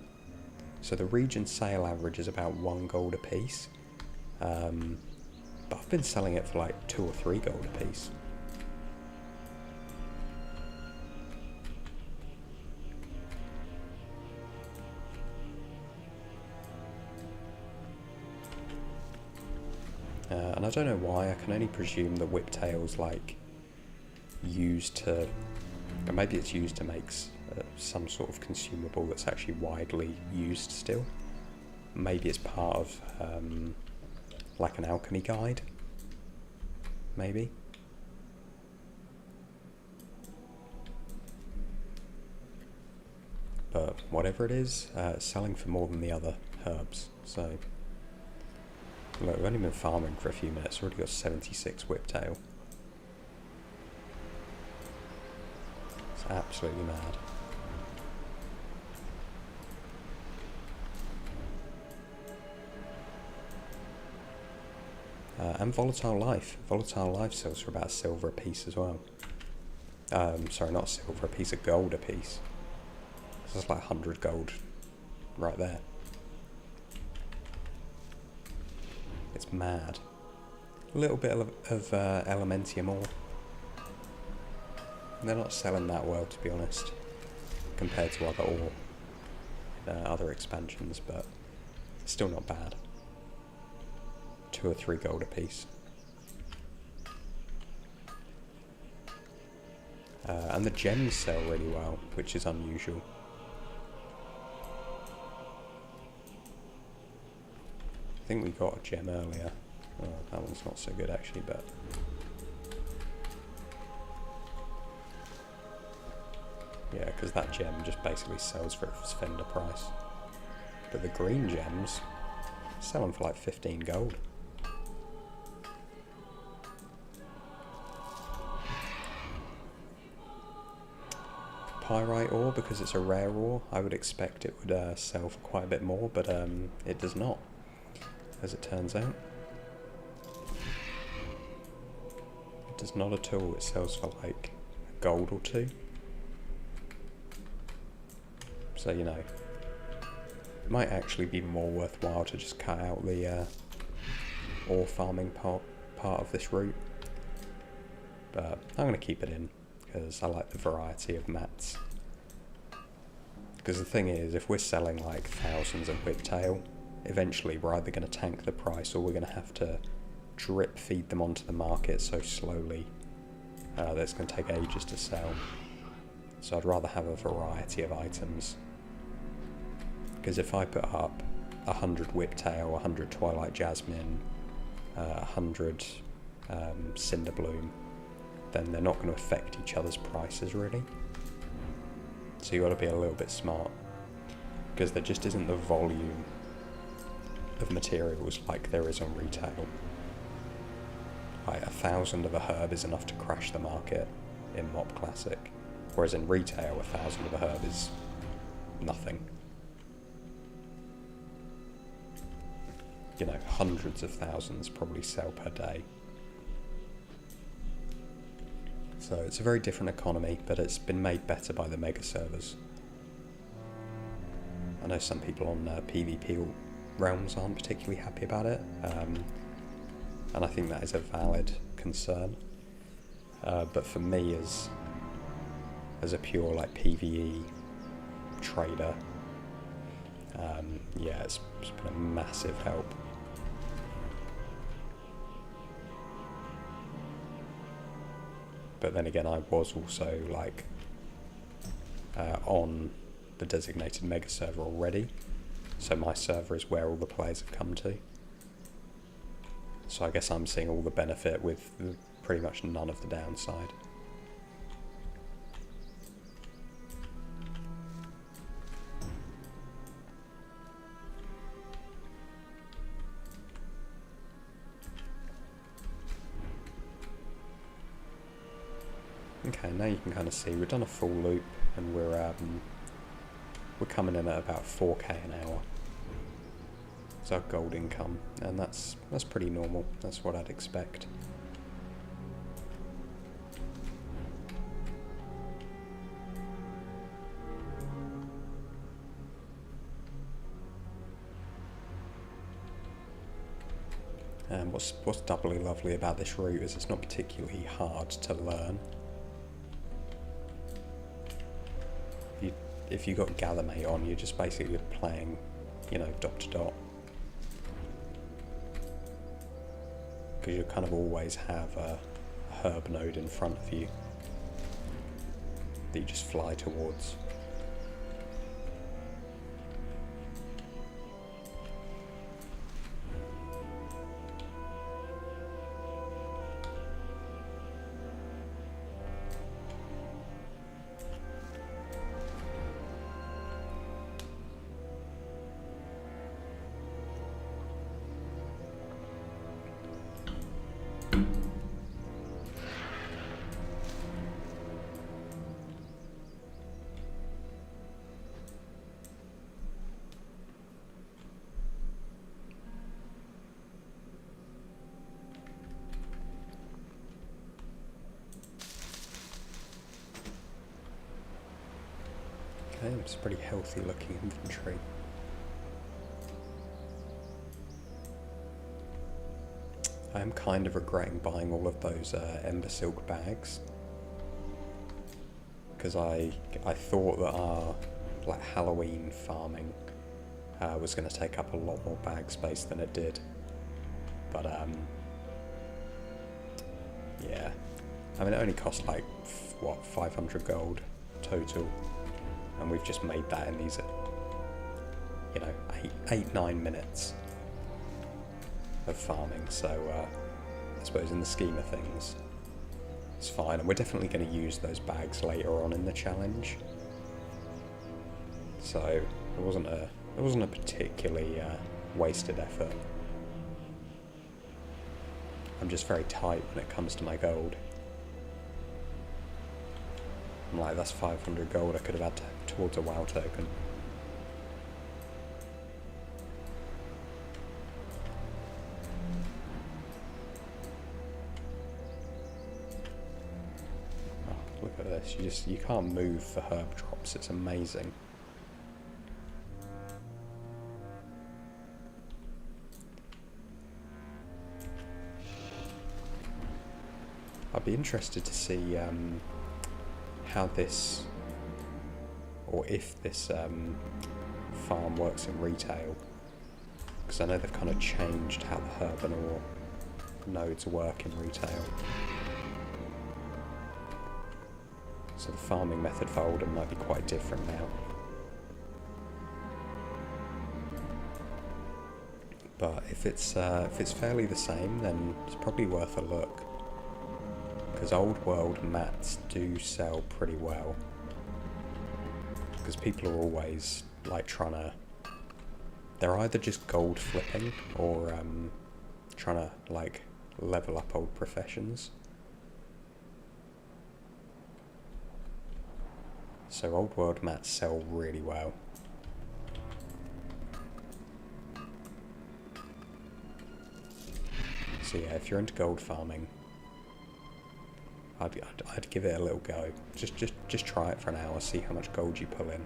So the region sale average is about 1 gold a piece. But I've been selling it for like 2 or 3 gold a piece. And I don't know why, I can only presume that Whiptail's like used to, or maybe it's used to make some sort of consumable that's actually widely used still. Maybe it's part of like an alchemy guide, maybe. But whatever it is, it's selling for more than the other herbs, so look, we've only been farming for a few minutes, already got 76 Whiptail. It's absolutely mad. And Volatile Life. Volatile Life sells for about silver a piece as well. Sorry, not silver, a piece of gold a piece. So it's like 100 gold right there. It's mad. A little bit of Elementium ore. They're not selling that well, to be honest, compared to other ore, other expansions, but still not bad. 2 or 3 gold a piece. And the gems sell really well, which is unusual. I think we got a gem earlier. Oh, that one's not so good actually, but yeah, because that gem just basically sells for its vendor price. But the green gems sell them for like 15 gold. Pyrite ore, because it's a rare ore, I would expect it would sell for quite a bit more, but it does not, as it turns out. It does not at all, it sells for like a gold or 2. So, you know, it might actually be more worthwhile to just cut out the ore farming part of this route. But I'm going to keep it in, because I like the variety of mats. Because the thing is, if we're selling like thousands of Whiptail, eventually we're either going to tank the price or we're going to have to drip feed them onto the market so slowly that it's going to take ages to sell. So I'd rather have a variety of items. Because if I put up 100 Whiptail, 100 Twilight Jasmine, 100 Cinderbloom, then they're not going to affect each other's prices really. So you got to be a little bit smart, because there just isn't the volume of materials like there is on retail. Like 1,000 of a herb is enough to crash the market in Mop Classic, whereas in retail 1,000 of a herb is nothing. You know, hundreds of thousands probably sell per day. So it's a very different economy, but it's been made better by the mega servers. I know some people on PvP realms aren't particularly happy about it, and I think that is a valid concern. But for me, as a pure like PvE trader, yeah, it's been a massive help. but then again I was also like on the designated mega server already, so my server is where all the players have come to. So I guess I'm seeing all the benefit with pretty much none of the downside. Okay, now you can kind of see we've done a full loop and we're coming in at about 4k an hour. It's our gold income, and that's pretty normal. That's what I'd expect. And what's doubly lovely about this route is it's not particularly hard to learn. If you got Gather Mate on, you're just basically playing, you know, dot to dot. Because you kind of always have a herb node in front of you that you just fly towards. Okay, it's a pretty healthy looking inventory. I am kind of regretting buying all of those Ember Silk bags, because I thought that our like Halloween farming was going to take up a lot more bag space than it did, but yeah, I mean it only cost like what, 500 gold total, and we've just made that in these, you know, 8-9 minutes of farming, so I suppose in the scheme of things it's fine, and we're definitely going to use those bags later on in the challenge, so it wasn't a particularly wasted effort. I'm just very tight when it comes to my gold. I'm like, that's 500 gold I could have had towards a WoW token. Look at this, you can't move for herb drops, it's amazing. I'd be interested to see how this, or if this farm works in retail, because I know they've kind of changed how the herb and ore nodes work in retail. So the farming method for Oldham might be quite different now. But if it's fairly the same, then it's probably worth a look, because old world mats do sell pretty well, because people are always like trying to, they're either just gold flipping or trying to like level up old professions. So old world mats sell really well. So yeah, if you're into gold farming, I'd give it a little go. Just try it for an hour, see how much gold you pull in.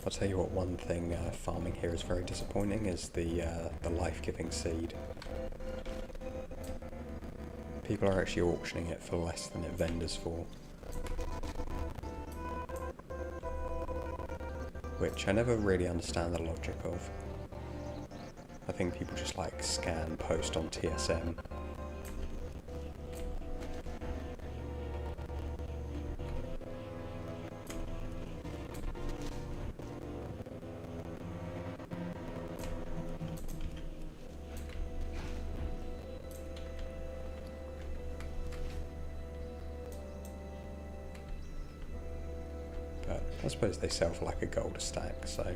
I'll tell you what, one thing farming here is very disappointing is the life-giving seed. People are actually auctioning it for less than it vendors for. Which I never really understand the logic of. I think people just like scan post on TSM. But I suppose they sell for like a gold a stack, so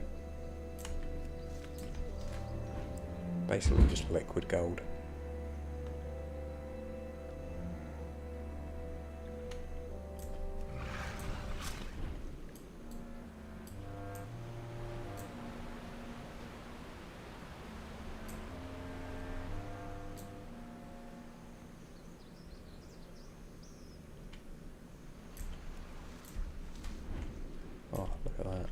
basically just liquid gold. Oh, look at that.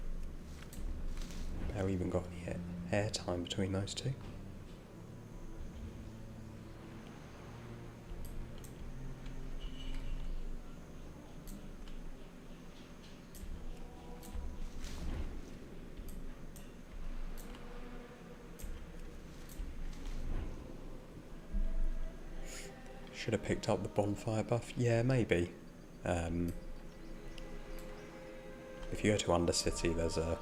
How even got any air time between those two? Should have picked up the bonfire buff. Yeah, maybe. If you go to Undercity, there's a...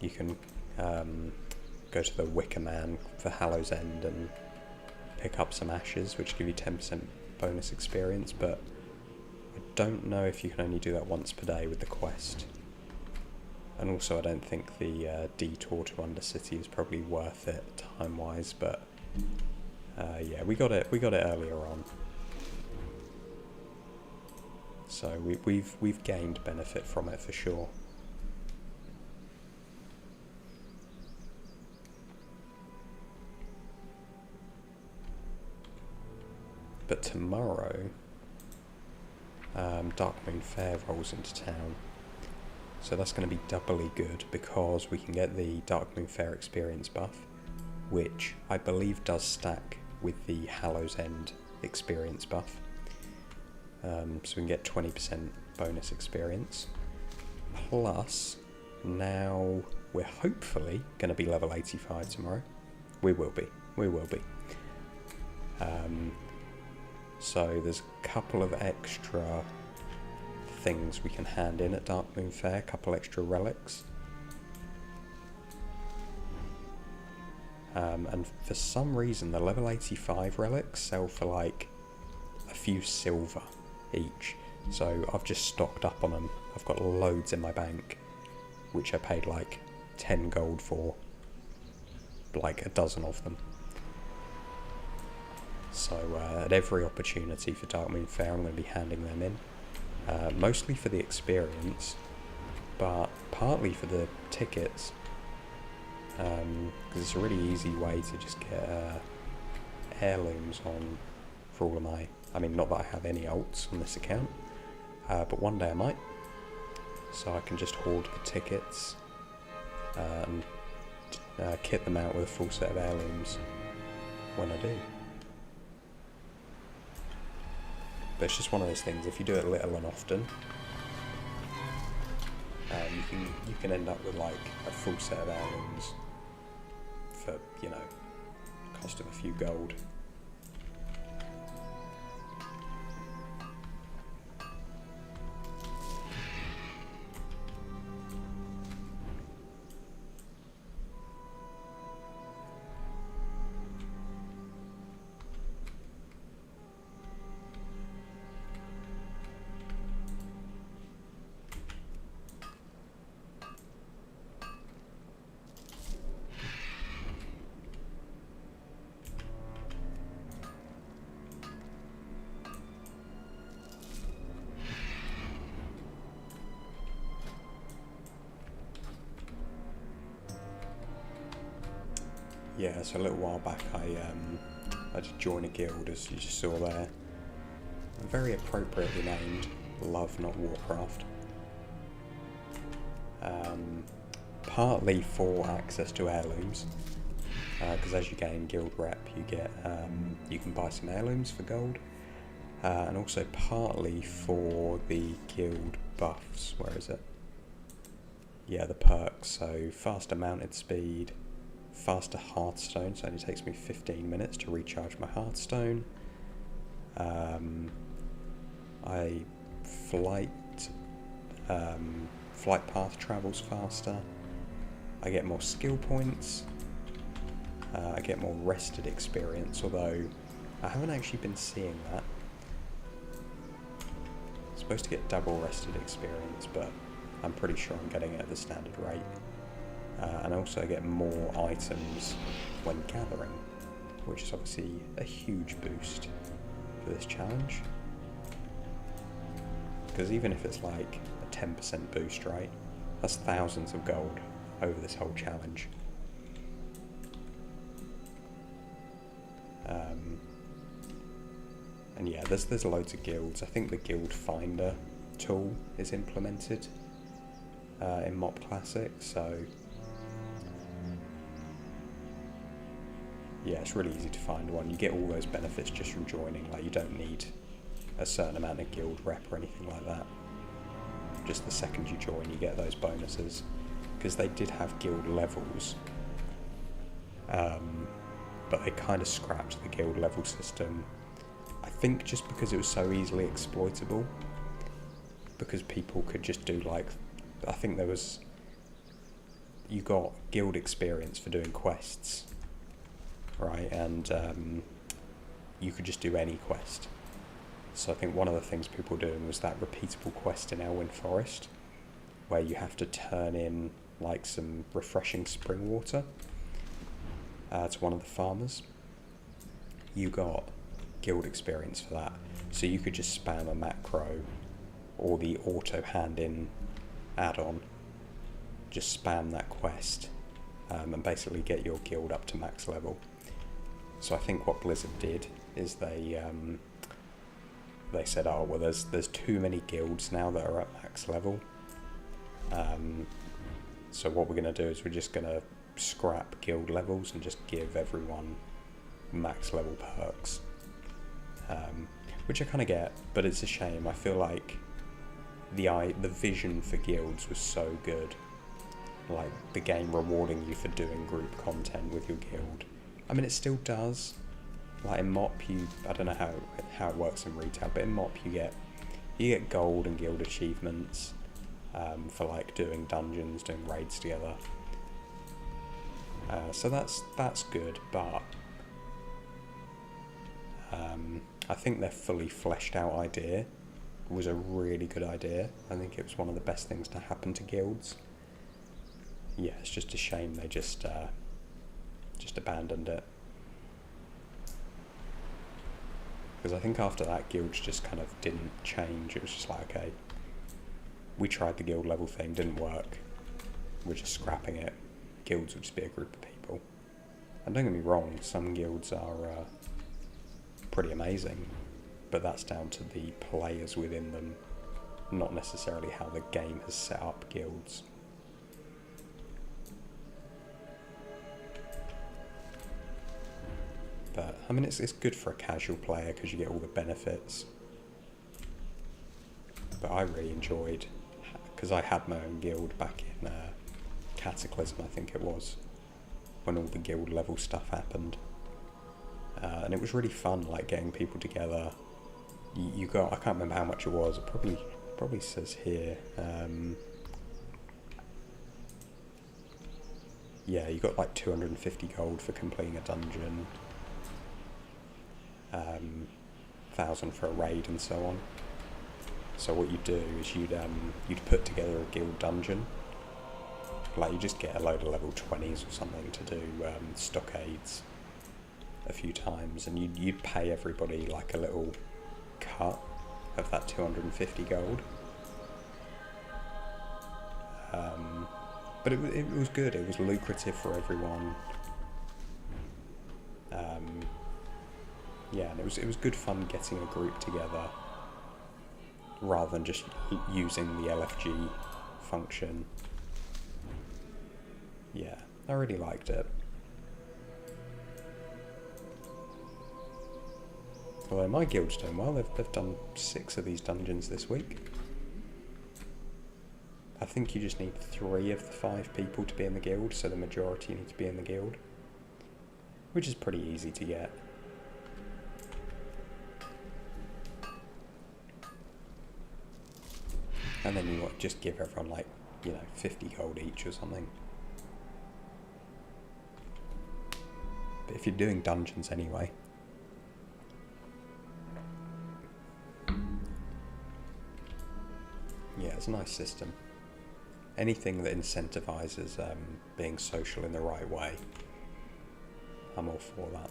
You can go to the Wicker Man for Hallow's End and pick up some ashes, which give you 10% bonus experience, but I don't know if you can only do that once per day with the quest. And also I don't think the detour to Undercity is probably worth it time-wise, but yeah, we got it earlier on. So we've gained benefit from it for sure. But tomorrow, Darkmoon Fair rolls into town. So that's going to be doubly good because we can get the Darkmoon Fair experience buff, which I believe does stack with the Hallow's End experience buff. So we can get 20% bonus experience. Plus, now we're hopefully going to be level 85 tomorrow. We will be. So there's a couple of extra things we can hand in at Darkmoon Fair, a couple extra relics. And for some reason the level 85 relics sell for like a few silver each, so I've just stocked up on them. I've got loads in my bank, which I paid like 10 gold for, like a dozen of them. So at every opportunity for Darkmoon Fair I'm going to be handing them in, mostly for the experience, but partly for the tickets, because it's a really easy way to just get heirlooms on for all of my... I mean, not that I have any alts on this account, but one day I might. So I can just hoard the tickets and kit them out with a full set of heirlooms when I do. But it's just one of those things, if you do it little and often, you can end up with like a full set of heirlooms for, you know, cost of a few gold. Yeah, so a little while back I did join a guild, as you just saw there. Very appropriately named Love Not Warcraft. partly for access to heirlooms, because as you gain guild rep, you get you can buy some heirlooms for gold, and also partly for the guild buffs. Where is it? Yeah, the perks. So faster mounted speed, faster Hearthstone, so it only takes me 15 minutes to recharge my Hearthstone. Flight path travels faster. I get more skill points. I get more rested experience, although I haven't actually been seeing that. I'm supposed to get double rested experience, but I'm pretty sure I'm getting it at the standard rate. And also I get more items when gathering, which is obviously a huge boost for this challenge. Because even if it's like a 10% boost, right, that's thousands of gold over this whole challenge. And yeah, there's loads of guilds. I think the guild finder tool is implemented in Mop Classic, so yeah, it's really easy to find one. You get all those benefits just from joining. Like, you don't need a certain amount of guild rep or anything like that. Just the second you join, you get those bonuses, because they did have guild levels, but they kind of scrapped the guild level system. I think just because it was so easily exploitable, because people could just do like, I think there was, you got guild experience for doing quests, right, and you could just do any quest. So I think one of the things people were doing was that repeatable quest in Elwyn Forest, where you have to turn in like some refreshing spring water to one of the farmers. You got guild experience for that, so you could just spam a macro or the auto hand in add-on, just spam that quest, and basically get your guild up to max level. So I think what Blizzard did is they said, oh well, there's too many guilds now that are at max level, so what we're going to do is we're just going to scrap guild levels and just give everyone max level perks, which I kind of get, but it's a shame. I feel like the vision for guilds was so good, like the game rewarding you for doing group content with your guild. I mean, it still does. Like in MOP, I don't know how it works in retail, but in MOP you get gold and guild achievements for like doing dungeons, doing raids together. So that's good, but I think their fully fleshed out idea was a really good idea. I think it was one of the best things to happen to guilds. Yeah, it's just a shame they just abandoned it. Because I think after that, guilds just kind of didn't change. It was just like, okay, we tried the guild level thing, didn't work, we're just scrapping it. Guilds would just be a group of people. And don't get me wrong, some guilds are pretty amazing, but that's down to the players within them, not necessarily how the game has set up guilds. But, I mean, it's good for a casual player because you get all the benefits. But I really enjoyed, because I had my own guild back in Cataclysm, I think it was, when all the guild level stuff happened. And it was really fun, like, getting people together. You got, I can't remember how much it was, it probably says here. Yeah, you got like 250 gold for completing a dungeon. 1,000 for a raid and so on. So what you'd do is you'd put together a guild dungeon. Like, you just get a load of level 20s or something to do stockades a few times, and you'd pay everybody like a little cut of that 250 gold. But it was good. It was lucrative for everyone. Yeah, and it was good fun getting a group together rather than just using the LFG function yeah, I really liked it. Although my guild's doing well, they've done 6 of these dungeons this week. I think you just need 3 of the 5 people to be in the guild, so the majority need to be in the guild, which is pretty easy to get. And then you just give everyone like, 50 gold each or something. But if you're doing dungeons anyway. Yeah, it's a nice system. Anything that incentivizes being social in the right way, I'm all for that.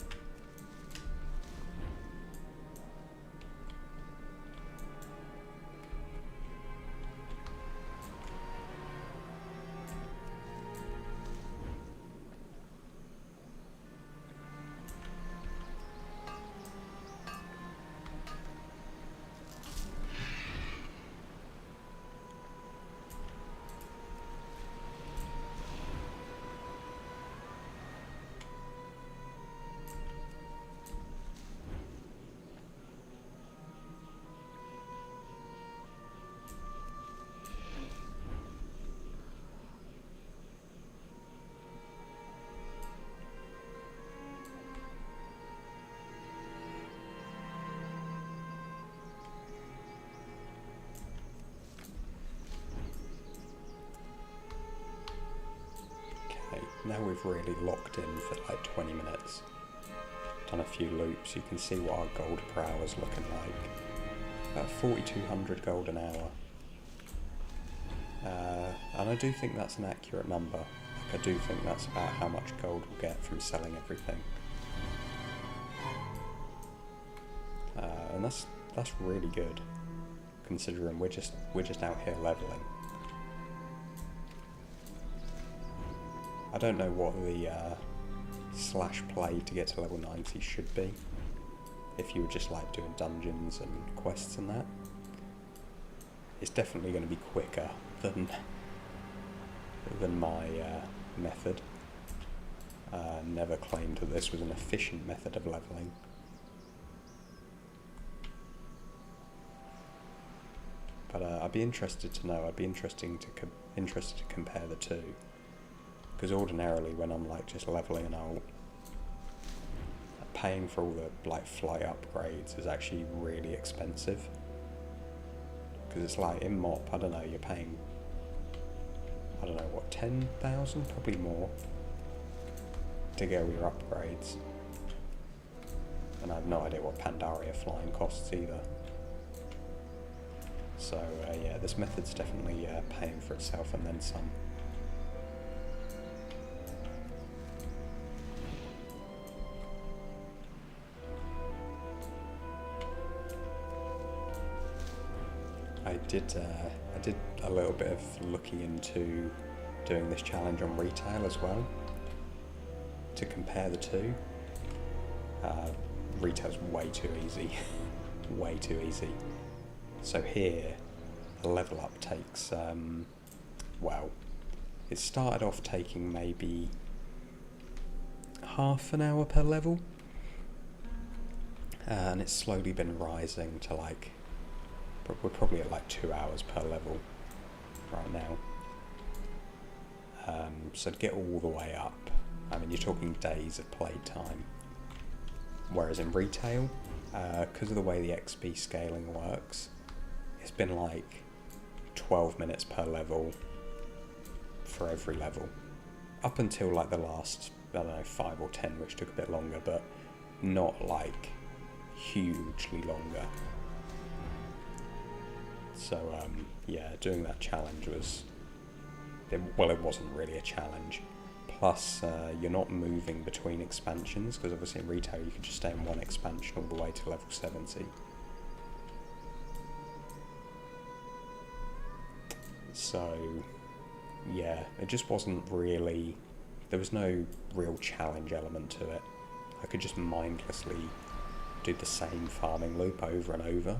Now we've really locked in for like 20 minutes, done a few loops, you can see what our gold per hour is looking like. About 4,200 gold an hour. And I do think that's an accurate number. Like, I do think that's about how much gold we'll get from selling everything. And that's really good, considering we're just out here leveling. I don't know what the slash play to get to level 90 should be, if you were just like doing dungeons and quests and that. It's definitely going to be quicker than my method. Never claimed that this was an efficient method of leveling. But I'd be interested to know. I'd be interested to compare the two. Because ordinarily, when I'm like just leveling an ult, paying for all the like flight upgrades is actually really expensive. Because it's like in MOP, I don't know, you're paying, I don't know what, 10,000, probably more, to get all your upgrades. And I have no idea what Pandaria flying costs either. So yeah, this method's definitely paying for itself and then some. I did a little bit of looking into doing this challenge on retail as well, to compare the two. Retail's way too easy, way too easy. So here, a level up takes, well, it started off taking maybe half an hour per level, and it's slowly been rising to like, we're probably at like 2 hours per level right now. So to get all the way up, I mean, you're talking days of play time. Whereas in retail, because of the way the XP scaling works, it's been like 12 minutes per level for every level. Up until like the last, I don't know, 5 or 10, which took a bit longer, but not like hugely longer. So yeah, doing that challenge was, well, it wasn't really a challenge. Plus, you're not moving between expansions, because obviously in retail you can just stay in one expansion all the way to level 70. So yeah, it just wasn't really, there was no real challenge element to it. I could just mindlessly do the same farming loop over and over.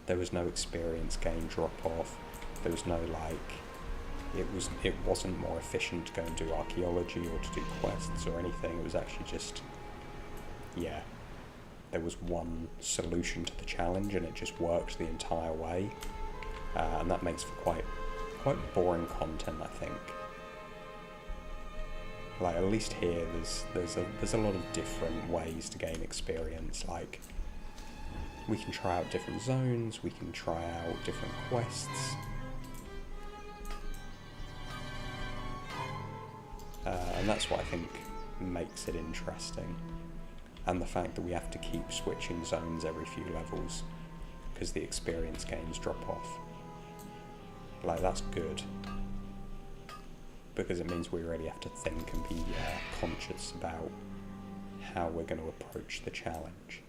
There was no experience gain drop off. There was no like it wasn't more efficient to go and do archaeology or to do quests or anything. It was actually just, yeah, there was one solution to the challenge and it just worked the entire way, and that makes for quite boring content, I think. Like, at least here there's a lot of different ways to gain experience. Like, we can try out different zones, we can try out different quests. And that's what I think makes it interesting. And the fact that we have to keep switching zones every few levels because the experience gains drop off. Like, that's good. Because it means we really have to think and be conscious about how we're going to approach the challenge.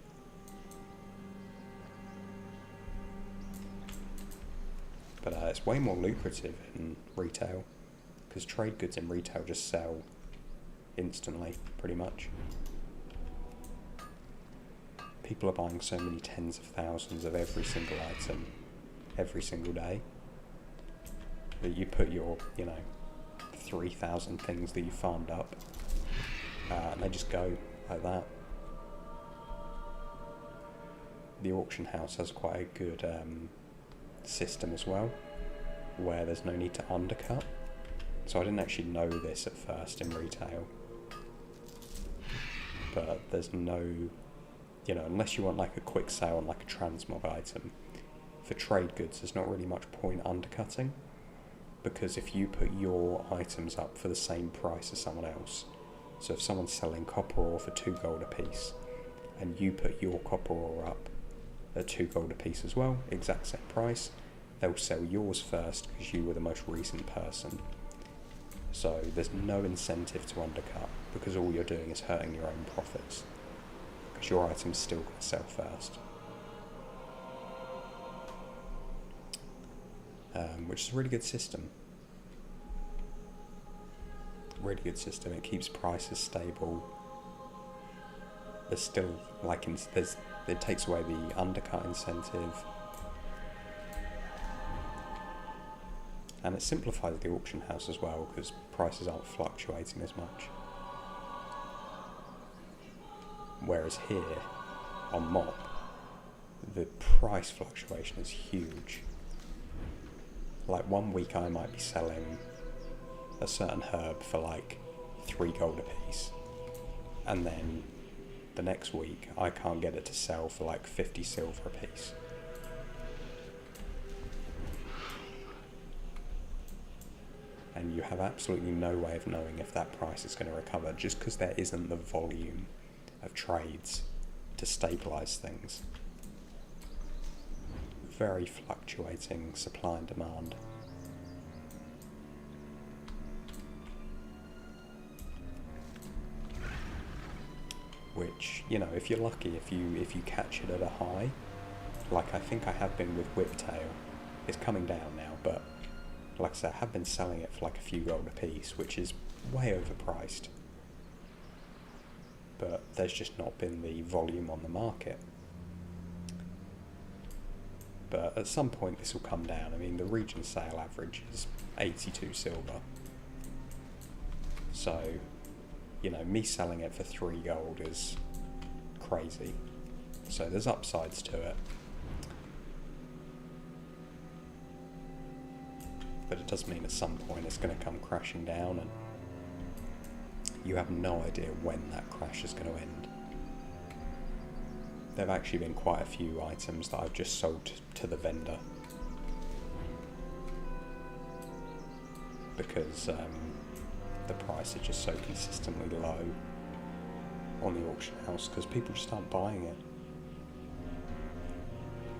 But it's way more lucrative in retail, because trade goods in retail just sell instantly, pretty much. People are buying so many tens of thousands of every single item every single day that you put your, 3,000 things that you farmed up, and they just go like that. The auction house has quite a good system as well, where there's no need to undercut. So I didn't actually know this at first in retail, but there's no, unless you want like a quick sale on like a transmog item, for trade goods there's not really much point undercutting, because if you put your items up for the same price as someone else, so if someone's selling copper ore for 2 gold a piece and you put your copper ore up at 2 gold a piece as well, exact same price, they'll sell yours first because you were the most recent person. So there's no incentive to undercut, because all you're doing is hurting your own profits, because your item's still going to sell first. Which is a really good system. Really good system. It keeps prices stable. There's still it takes away the undercut incentive, and it simplifies the auction house as well, because prices aren't fluctuating as much. Whereas here on MOP, the price fluctuation is huge. Like, one week I might be selling a certain herb for like 3 gold a piece, and then the next week I can't get it to sell for like 50 silver a piece. And you have absolutely no way of knowing if that price is going to recover, just because there isn't the volume of trades to stabilise things. Very fluctuating supply and demand. Which, if you're lucky, if you catch it at a high, like I think I have been with Whiptail, it's coming down now, but like I said, I have been selling it for like a few gold a piece, which is way overpriced. But there's just not been the volume on the market. But at some point this will come down. I mean, the region sale average is 82 silver. So, me selling it for 3 gold is crazy. So there's upsides to it. But it does mean at some point it's going to come crashing down, and you have no idea when that crash is going to end. There have actually been quite a few items that I've just sold to the vendor, because the price is just so consistently low on the auction house, because people just aren't buying it.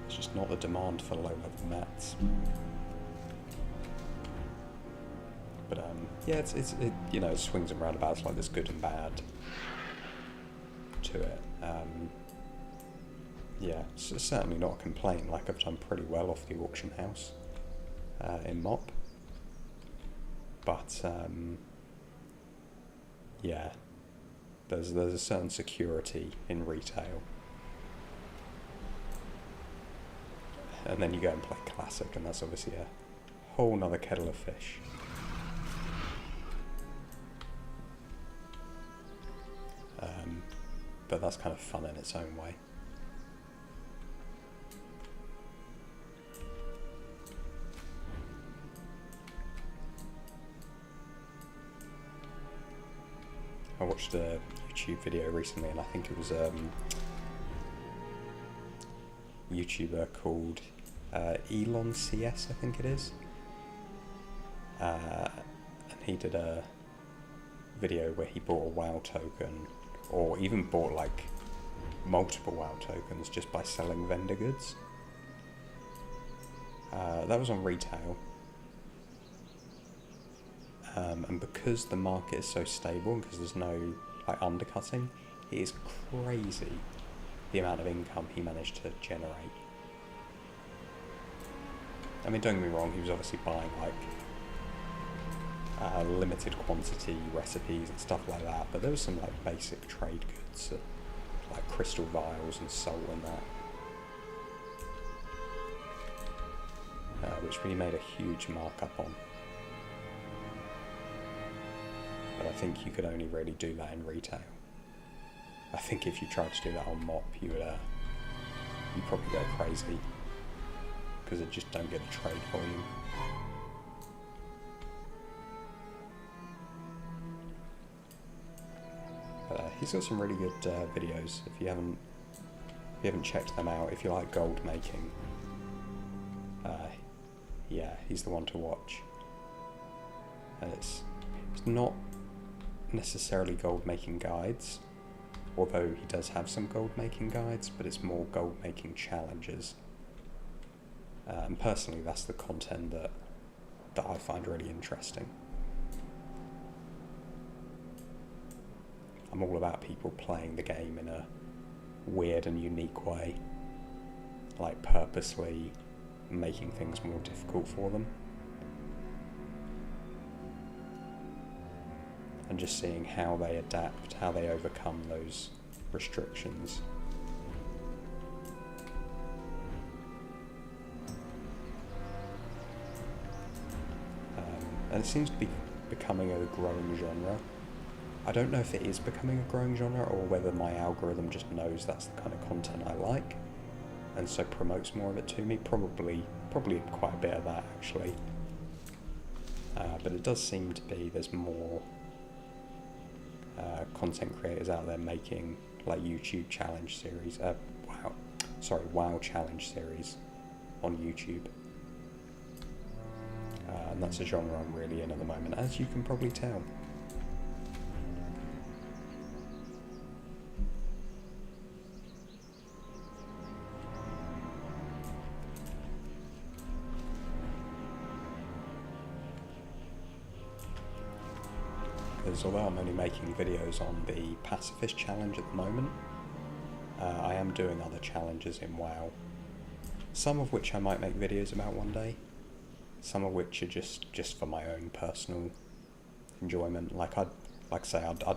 It's just not the demand for low-level mats. But yeah, it swings and roundabouts. Like, there's good and bad to it. Yeah, it's certainly not a complaint. Like, I've done pretty well off the auction house in MOP. But yeah, there's a certain security in retail. And then you go and play Classic, and that's obviously a whole nother kettle of fish. but that's kind of fun in its own way. I watched a YouTube video recently, and I think it was YouTuber called Elon CS, I think it is, and he did a video where he bought a WoW token, or even bought like multiple WoW tokens just by selling vendor goods. That was on retail, and because the market is so stable and because there's no like undercutting, it is crazy the amount of income he managed to generate. I mean, don't get me wrong, he was obviously buying like limited quantity recipes and stuff like that, but there was some like basic trade goods, like crystal vials and salt and that, which really made a huge markup on. But I think you could only really do that in retail. I think if you tried to do that on MOP, you'd probably go crazy, because it just don't get the trade volume. But he's got some really good videos. If you haven't checked them out, if you like gold making, yeah, he's the one to watch. And it's not necessarily gold making guides, although he does have some gold making guides, but it's more gold making challenges. And personally, that's the content that I find really interesting. I'm all about people playing the game in a weird and unique way, like purposely making things more difficult for them, and just seeing how they adapt, how they overcome those restrictions. And it seems to be becoming a growing genre. I don't know if it is becoming a growing genre, or whether my algorithm just knows that's the kind of content I like, and so promotes more of it to me. Probably quite a bit of that, actually. But it does seem to be there's more content creators out there making like YouTube challenge series. WoW challenge series on YouTube. And that's a genre I'm really in at the moment, as you can probably tell. Because although I'm only making videos on the Pacifist challenge at the moment, I am doing other challenges in WoW. Some of which I might make videos about one day. Some of which are just for my own personal enjoyment. Like I'd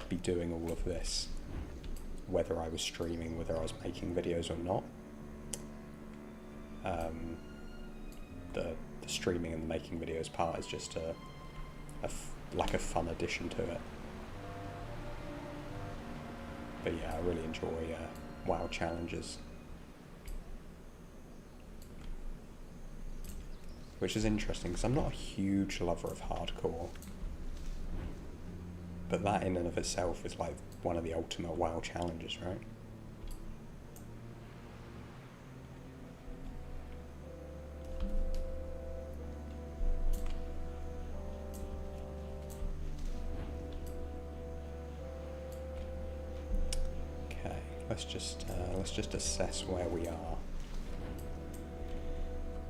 be doing all of this whether I was streaming, whether I was making videos or not. The streaming and the making videos part is just like a fun addition to it. But yeah, I really enjoy WoW challenges. Which is interesting, because I'm not a huge lover of hardcore. But that in and of itself is like one of the ultimate WoW challenges, right? Okay, let's just assess where we are.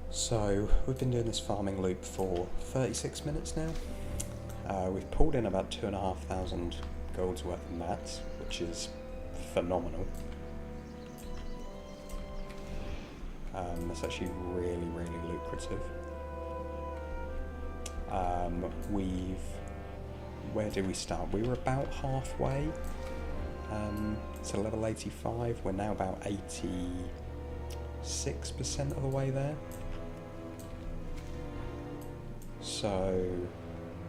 So, we've been doing this farming loop for 36 minutes now. We've pulled in about 2,500 gold's worth of mats, which is phenomenal. That's actually really, really lucrative. Where did we start? We were about halfway to level 85. We're now about 86% of the way there. So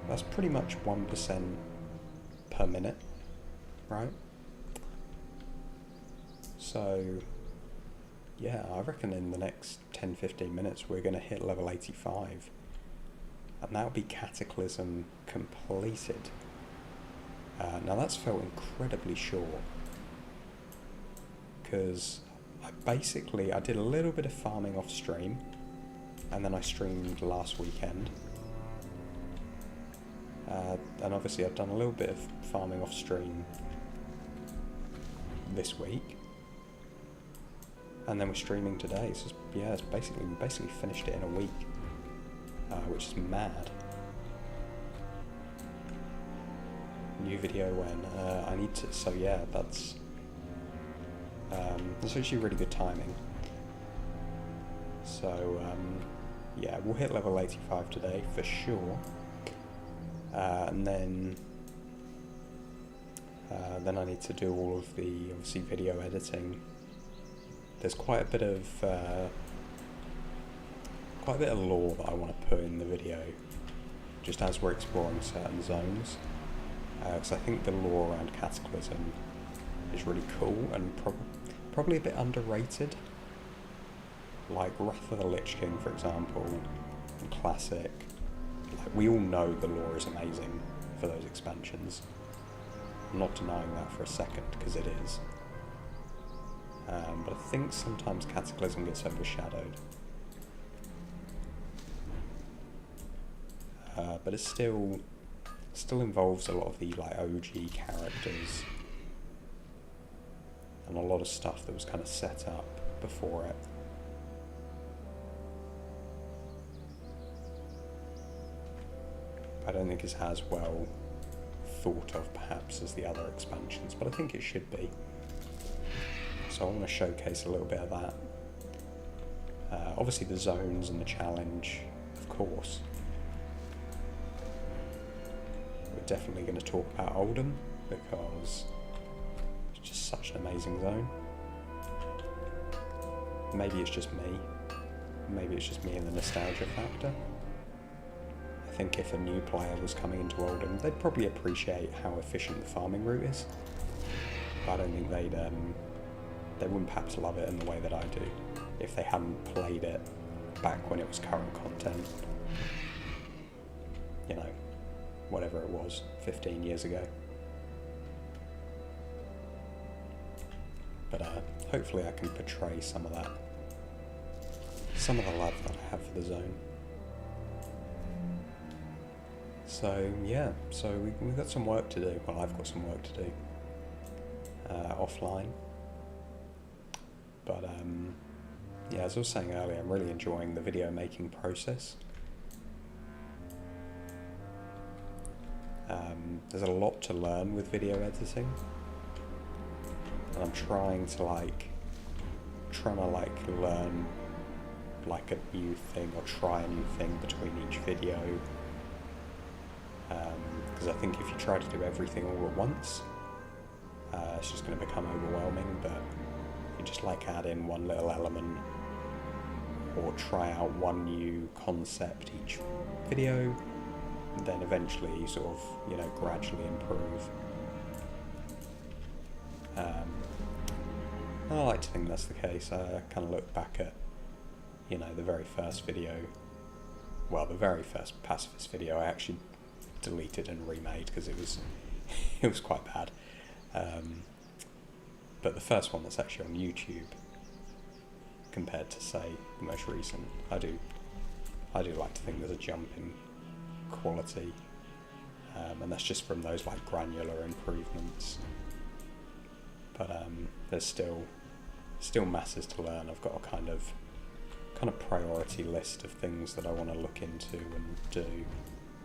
that's pretty much 1% per minute, right? So, yeah, I reckon in the next 10-15 minutes we're going to hit level 85. And that'll be Cataclysm completed. Now that's felt incredibly short. Because I did a little bit of farming off stream. And then I streamed last weekend. And obviously I've done a little bit of farming off stream this week. And then we're streaming today. So yeah, we basically finished it in a week. Which is mad. New video when I need to, so yeah, that's actually really good timing. So yeah, we'll hit level 85 today for sure. And then I need to do all of the, obviously, video editing. There's quite a bit of lore that I want to put in the video, just as we're exploring certain zones. Because I think the lore around Cataclysm is really cool and probably a bit underrated. Like Wrath of the Lich King, for example, and Classic. Like, we all know the lore is amazing for those expansions. I'm not denying that for a second, because it is. But I think sometimes Cataclysm gets overshadowed. But it still involves a lot of the like OG characters and a lot of stuff that was kind of set up before it. I don't think it's as well thought of perhaps as the other expansions, but I think it should be. So I want to showcase a little bit of that. Obviously the zones and the challenge, of course. We're definitely going to talk about Oldham, because it's just such an amazing zone. Maybe it's just me. Maybe it's just me and the nostalgia factor. I think if a new player was coming into Oldham, they'd probably appreciate how efficient the farming route is. But I don't think they wouldn't perhaps love it in the way that I do, if they hadn't played it back when it was current content. You know, whatever it was, 15 years ago. But hopefully I can portray some of the love that I have for the zone. So yeah, so we've got some work to do. Well, I've got some work to do offline. But yeah, as I was saying earlier, I'm really enjoying the video making process. There's a lot to learn with video editing, and I'm trying to learn like a new thing, or try a new thing between each video. Because I think if you try to do everything all at once, it's just going to become overwhelming. But if you just like add in one little element, or try out one new concept each video, then eventually you sort of, you know, gradually improve. I like to think that's the case. I kind of look back at, you know, the very first video, well, the very first Pacifist video I actually deleted and remade because it was it was quite bad. But the first one that's actually on YouTube, compared to, say, the most recent, I do like to think there's a jump in quality, and that's just from those like granular improvements. But there's still masses to learn. I've got a kind of priority list of things that I want to look into and do,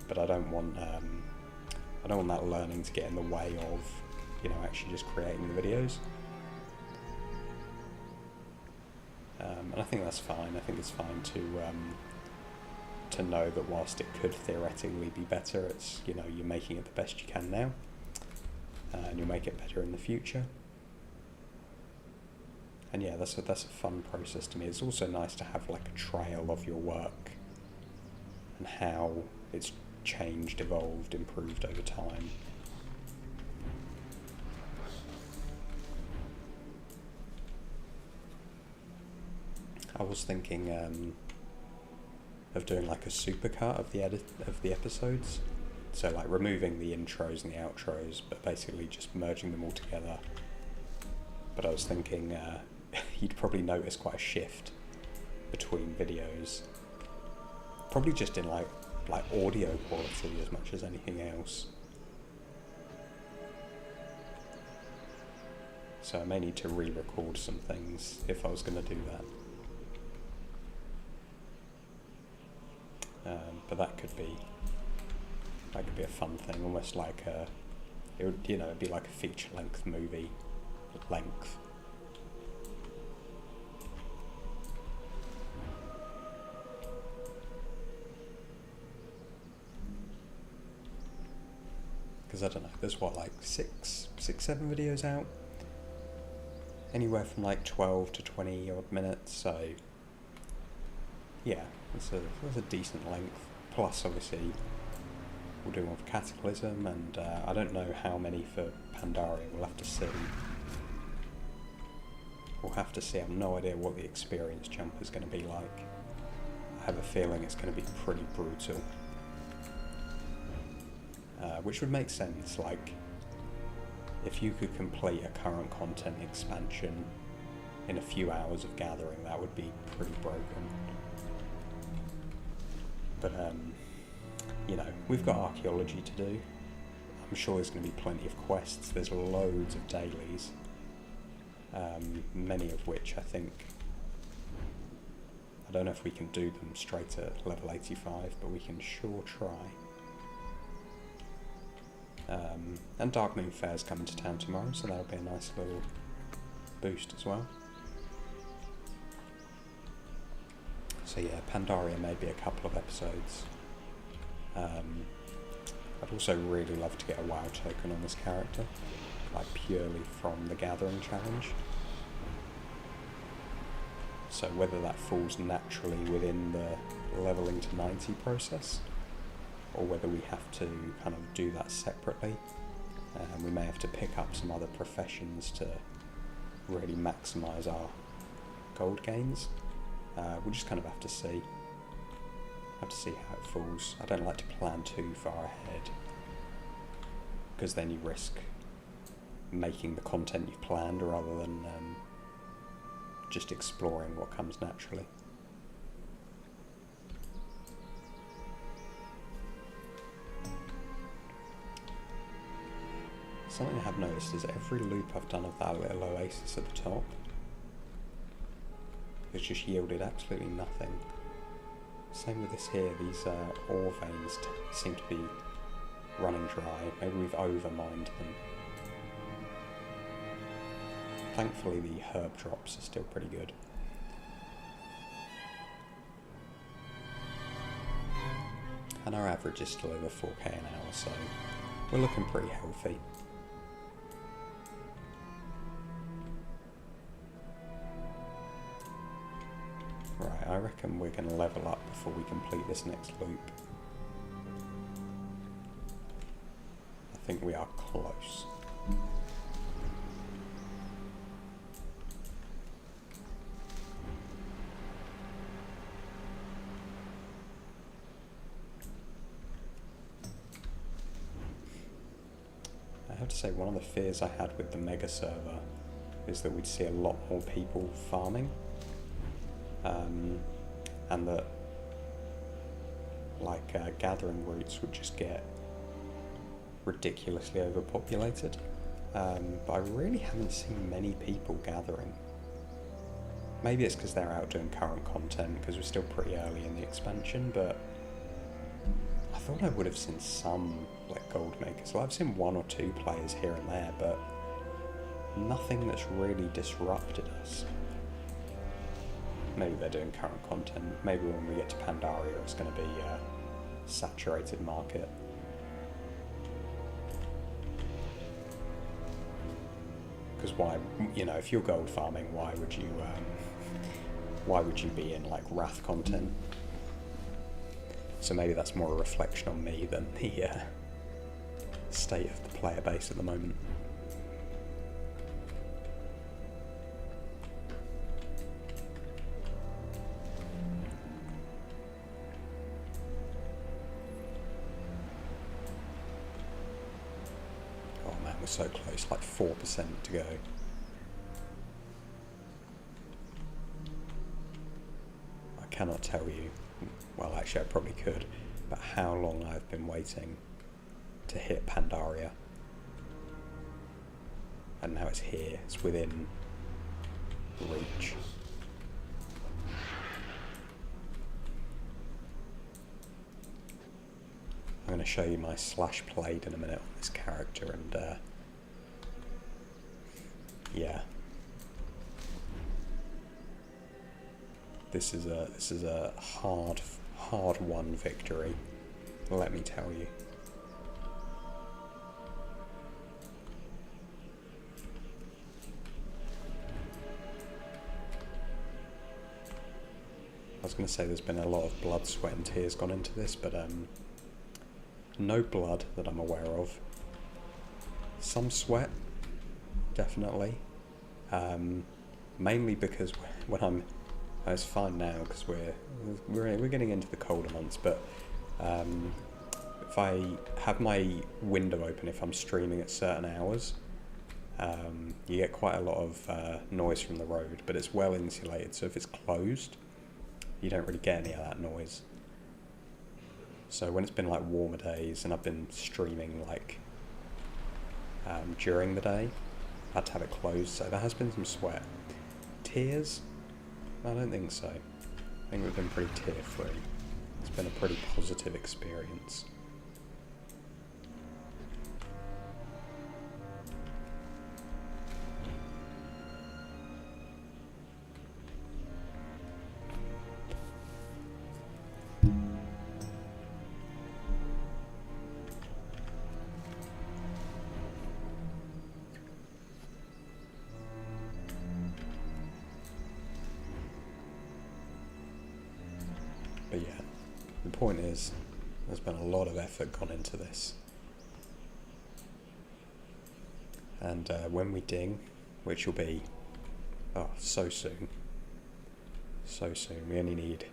but I don't want that learning to get in the way of, you know, actually just creating the videos. And I think that's fine. I think it's fine to know that whilst it could theoretically be better, it's, you know, you're making it the best you can now, and you'll make it better in the future. And yeah, that's a fun process to me. It's also nice to have like a trail of your work and how it's changed, evolved, improved over time. I was thinking of doing like a supercut of the episodes, so like removing the intros and the outros, but basically just merging them all together. But I was thinking you'd probably notice quite a shift between videos, probably just in like audio quality as much as anything else. So I may need to re-record some things if I was going to do that. But that could be a fun thing, almost like it'd be like a feature-length movie length. Because I don't know, there's like six, 7 videos out, anywhere from like 12 to 20 odd minutes. So yeah, it's a decent length. Plus, obviously, we'll do one for Cataclysm, and I don't know how many for Pandaria. We'll have to see. I have no idea what the experience jump is going to be like. I have a feeling it's going to be pretty brutal. Which would make sense, like, if you could complete a current content expansion in a few hours of gathering, that would be pretty broken. But, we've got archaeology to do. I'm sure there's going to be plenty of quests. There's loads of dailies, many of which I don't know if we can do them straight at level 85, but we can sure try. And Dark Moon Fair's coming to town tomorrow, so that'll be a nice little boost as well. So yeah, Pandaria may be a couple of episodes. I'd also really love to get a WoW token on this character, like purely from the Gathering Challenge. So whether that falls naturally within the leveling to 90 process, or whether we have to kind of do that separately. We may have to pick up some other professions to really maximise our gold gains. We'll just kind of have to see. Have to see how it falls. I don't like to plan too far ahead, because then you risk making the content you've planned rather than just exploring what comes naturally. Something I have noticed is every loop I've done of that little oasis at the top has just yielded absolutely nothing. Same with this here, these ore veins seem to be running dry. Maybe we've overmined them. Thankfully the herb drops are still pretty good. And our average is still over 4k an hour, so we're looking pretty healthy. Right, I reckon we're going to level up before we complete this next loop. I think we are close. I have to say, one of the fears I had with the mega server is that we'd see a lot more people farming. And that gathering routes would just get ridiculously overpopulated. But I really haven't seen many people gathering. Maybe it's because they're out doing current content, because we're still pretty early in the expansion, but I thought I would have seen some gold makers. I've seen 1 or 2 players here and there, but nothing that's really disrupted us. Maybe they're doing current content. Maybe when we get to Pandaria it's going to be a saturated market. Because why, if you're gold farming, why would you be in Wrath content? So maybe that's more a reflection on me than the state of the player base at the moment. so close, like 4% to go. I cannot tell you, well actually I probably could, but how long I've been waiting to hit Pandaria. And now it's here, it's within reach. I'm going to show you my slash played in a minute on this character, and yeah, this is a hard won victory, let me tell you. I was going to say there's been a lot of blood, sweat and tears gone into this, but no blood that I'm aware of. Some sweat, definitely. Mainly because when it's fine now because we're getting into the colder months, but if I have my window open, if I'm streaming at certain hours, you get quite a lot of noise from the road, but it's well insulated, so if it's closed, you don't really get any of that noise. So when it's been like warmer days and I've been streaming like during the day, I had to have it closed, so there has been some sweat. Tears? I don't think so. I think we've been pretty tear-free. It's been a pretty positive experience. But yeah, the point is, there's been a lot of effort gone into this. And when we ding, which will be, so soon, we only need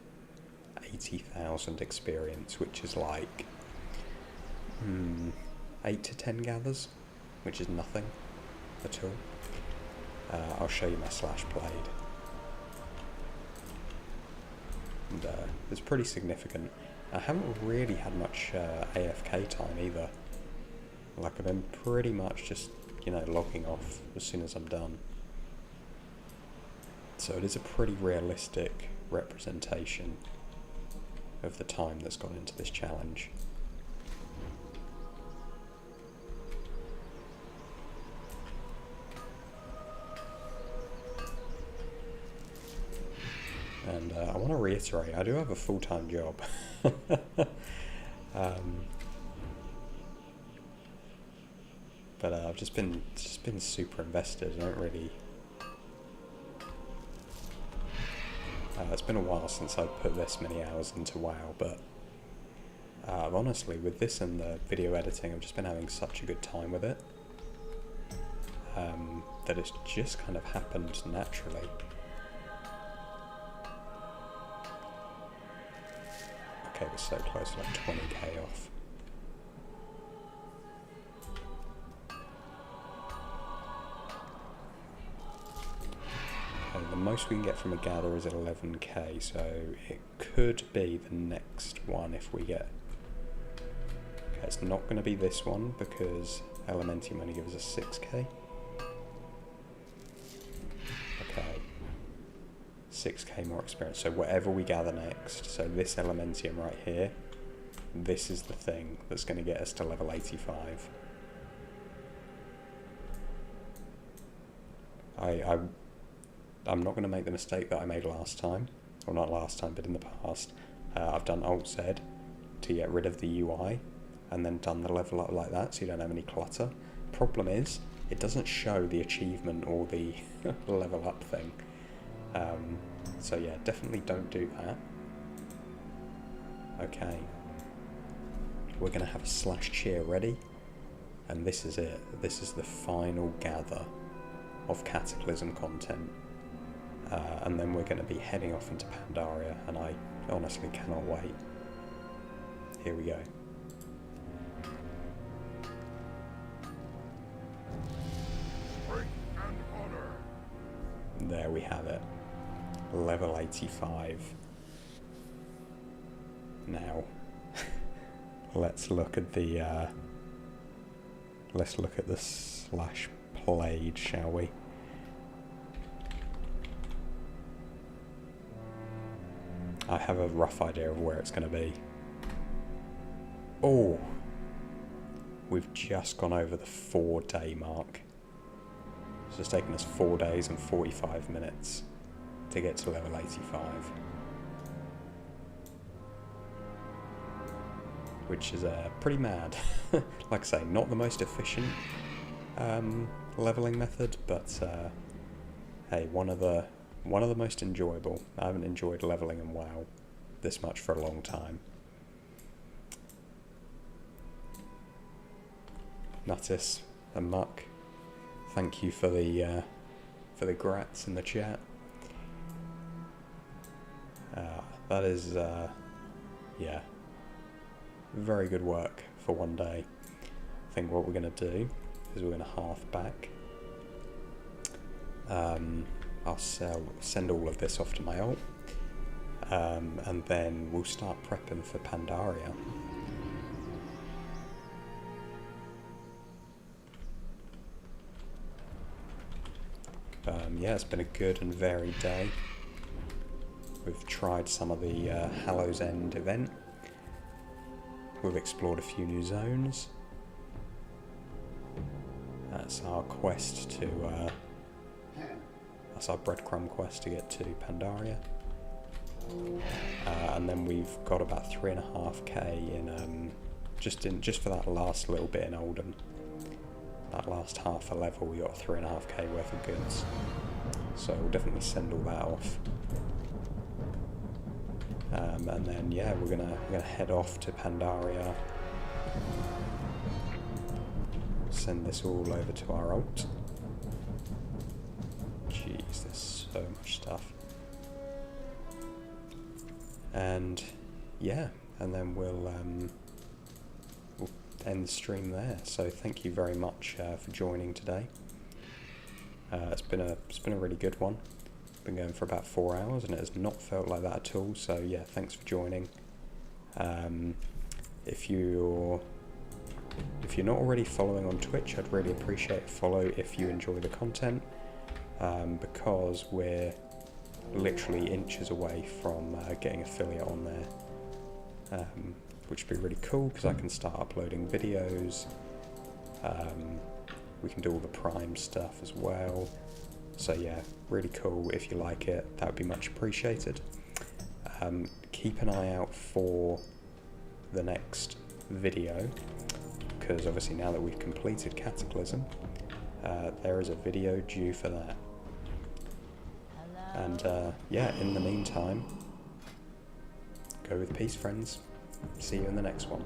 80,000 experience, which is like 8 to 10 gathers, which is nothing at all. I'll show you my slash played. And it's pretty significant. I haven't really had much AFK time either. Like I've been pretty much just, logging off as soon as I'm done. So it is a pretty realistic representation of the time that's gone into this challenge. And I want to reiterate, I do have a full-time job. But I've just been super invested. I don't really. It's been a while since I've put this many hours into WoW, but honestly, with this and the video editing, I've just been having such a good time with it that it's just kind of happened naturally. Okay, we're so close, like 20k off. Okay, the most we can get from a gather is 11k, so it could be the next one if we get... Okay, it's not going to be this one because Elementium only gives us 6k. Okay. 6k more experience, so whatever we gather next, so this Elementium right here, this is the thing that's going to get us to level 85. I'm not going to make the mistake that I made last time, or not last time, but in the past. I've done Alt-Z to get rid of the UI, and then done the level up like that, so you don't have any clutter. Problem is, it doesn't show the achievement or the level up thing. So yeah, definitely don't do that. Okay. We're going to have a slash cheer ready. And this is it. This is the final gather of Cataclysm content. And then we're going to be heading off into Pandaria, and I honestly cannot wait. Here we go. And there we have it. Level 85. Now, let's look at the slash played, shall we? I have a rough idea of where it's going to be. Oh, we've just gone over the 4-day mark. So it's taken us 4 days and 45 minutes to get to level 85. Which is pretty mad. Like I say, not the most efficient leveling method, but hey, one of the most enjoyable. I haven't enjoyed leveling in WoW this much for a long time. Nuttis and Muck, thank you for the grats in the chat. That is yeah, very good work for one day. I think what we're going to do is we're going to half back. I'll send all of this off to my alt, and then we'll start prepping for Pandaria. Yeah, it's been a good and varied day. We've tried some of the Hallow's End event. We've explored a few new zones. That's our quest to... that's our breadcrumb quest to get to Pandaria. And then we've got about 3.5k in just for that last little bit in Oldham. That last half a level, we got 3.5k worth of goods. So we'll definitely send all that off. And then yeah, we're gonna head off to Pandaria. Send this all over to our alt. Jeez, there's so much stuff. And yeah, and then we'll end the stream there. So thank you very much for joining today. It's been a really good one. Been going for about 4 hours and it has not felt like that at all. So yeah, thanks for joining. If you're not already following on Twitch, I'd really appreciate a follow if you enjoy the content, because we're literally inches away from getting affiliate on there, which would be really cool because I can start uploading videos. We can do all the Prime stuff as well. So yeah, really cool. If you like it, that would be much appreciated. Keep an eye out for the next video, because obviously now that we've completed Cataclysm, there is a video due for that. And yeah, in the meantime, go with peace, friends. See you in the next one.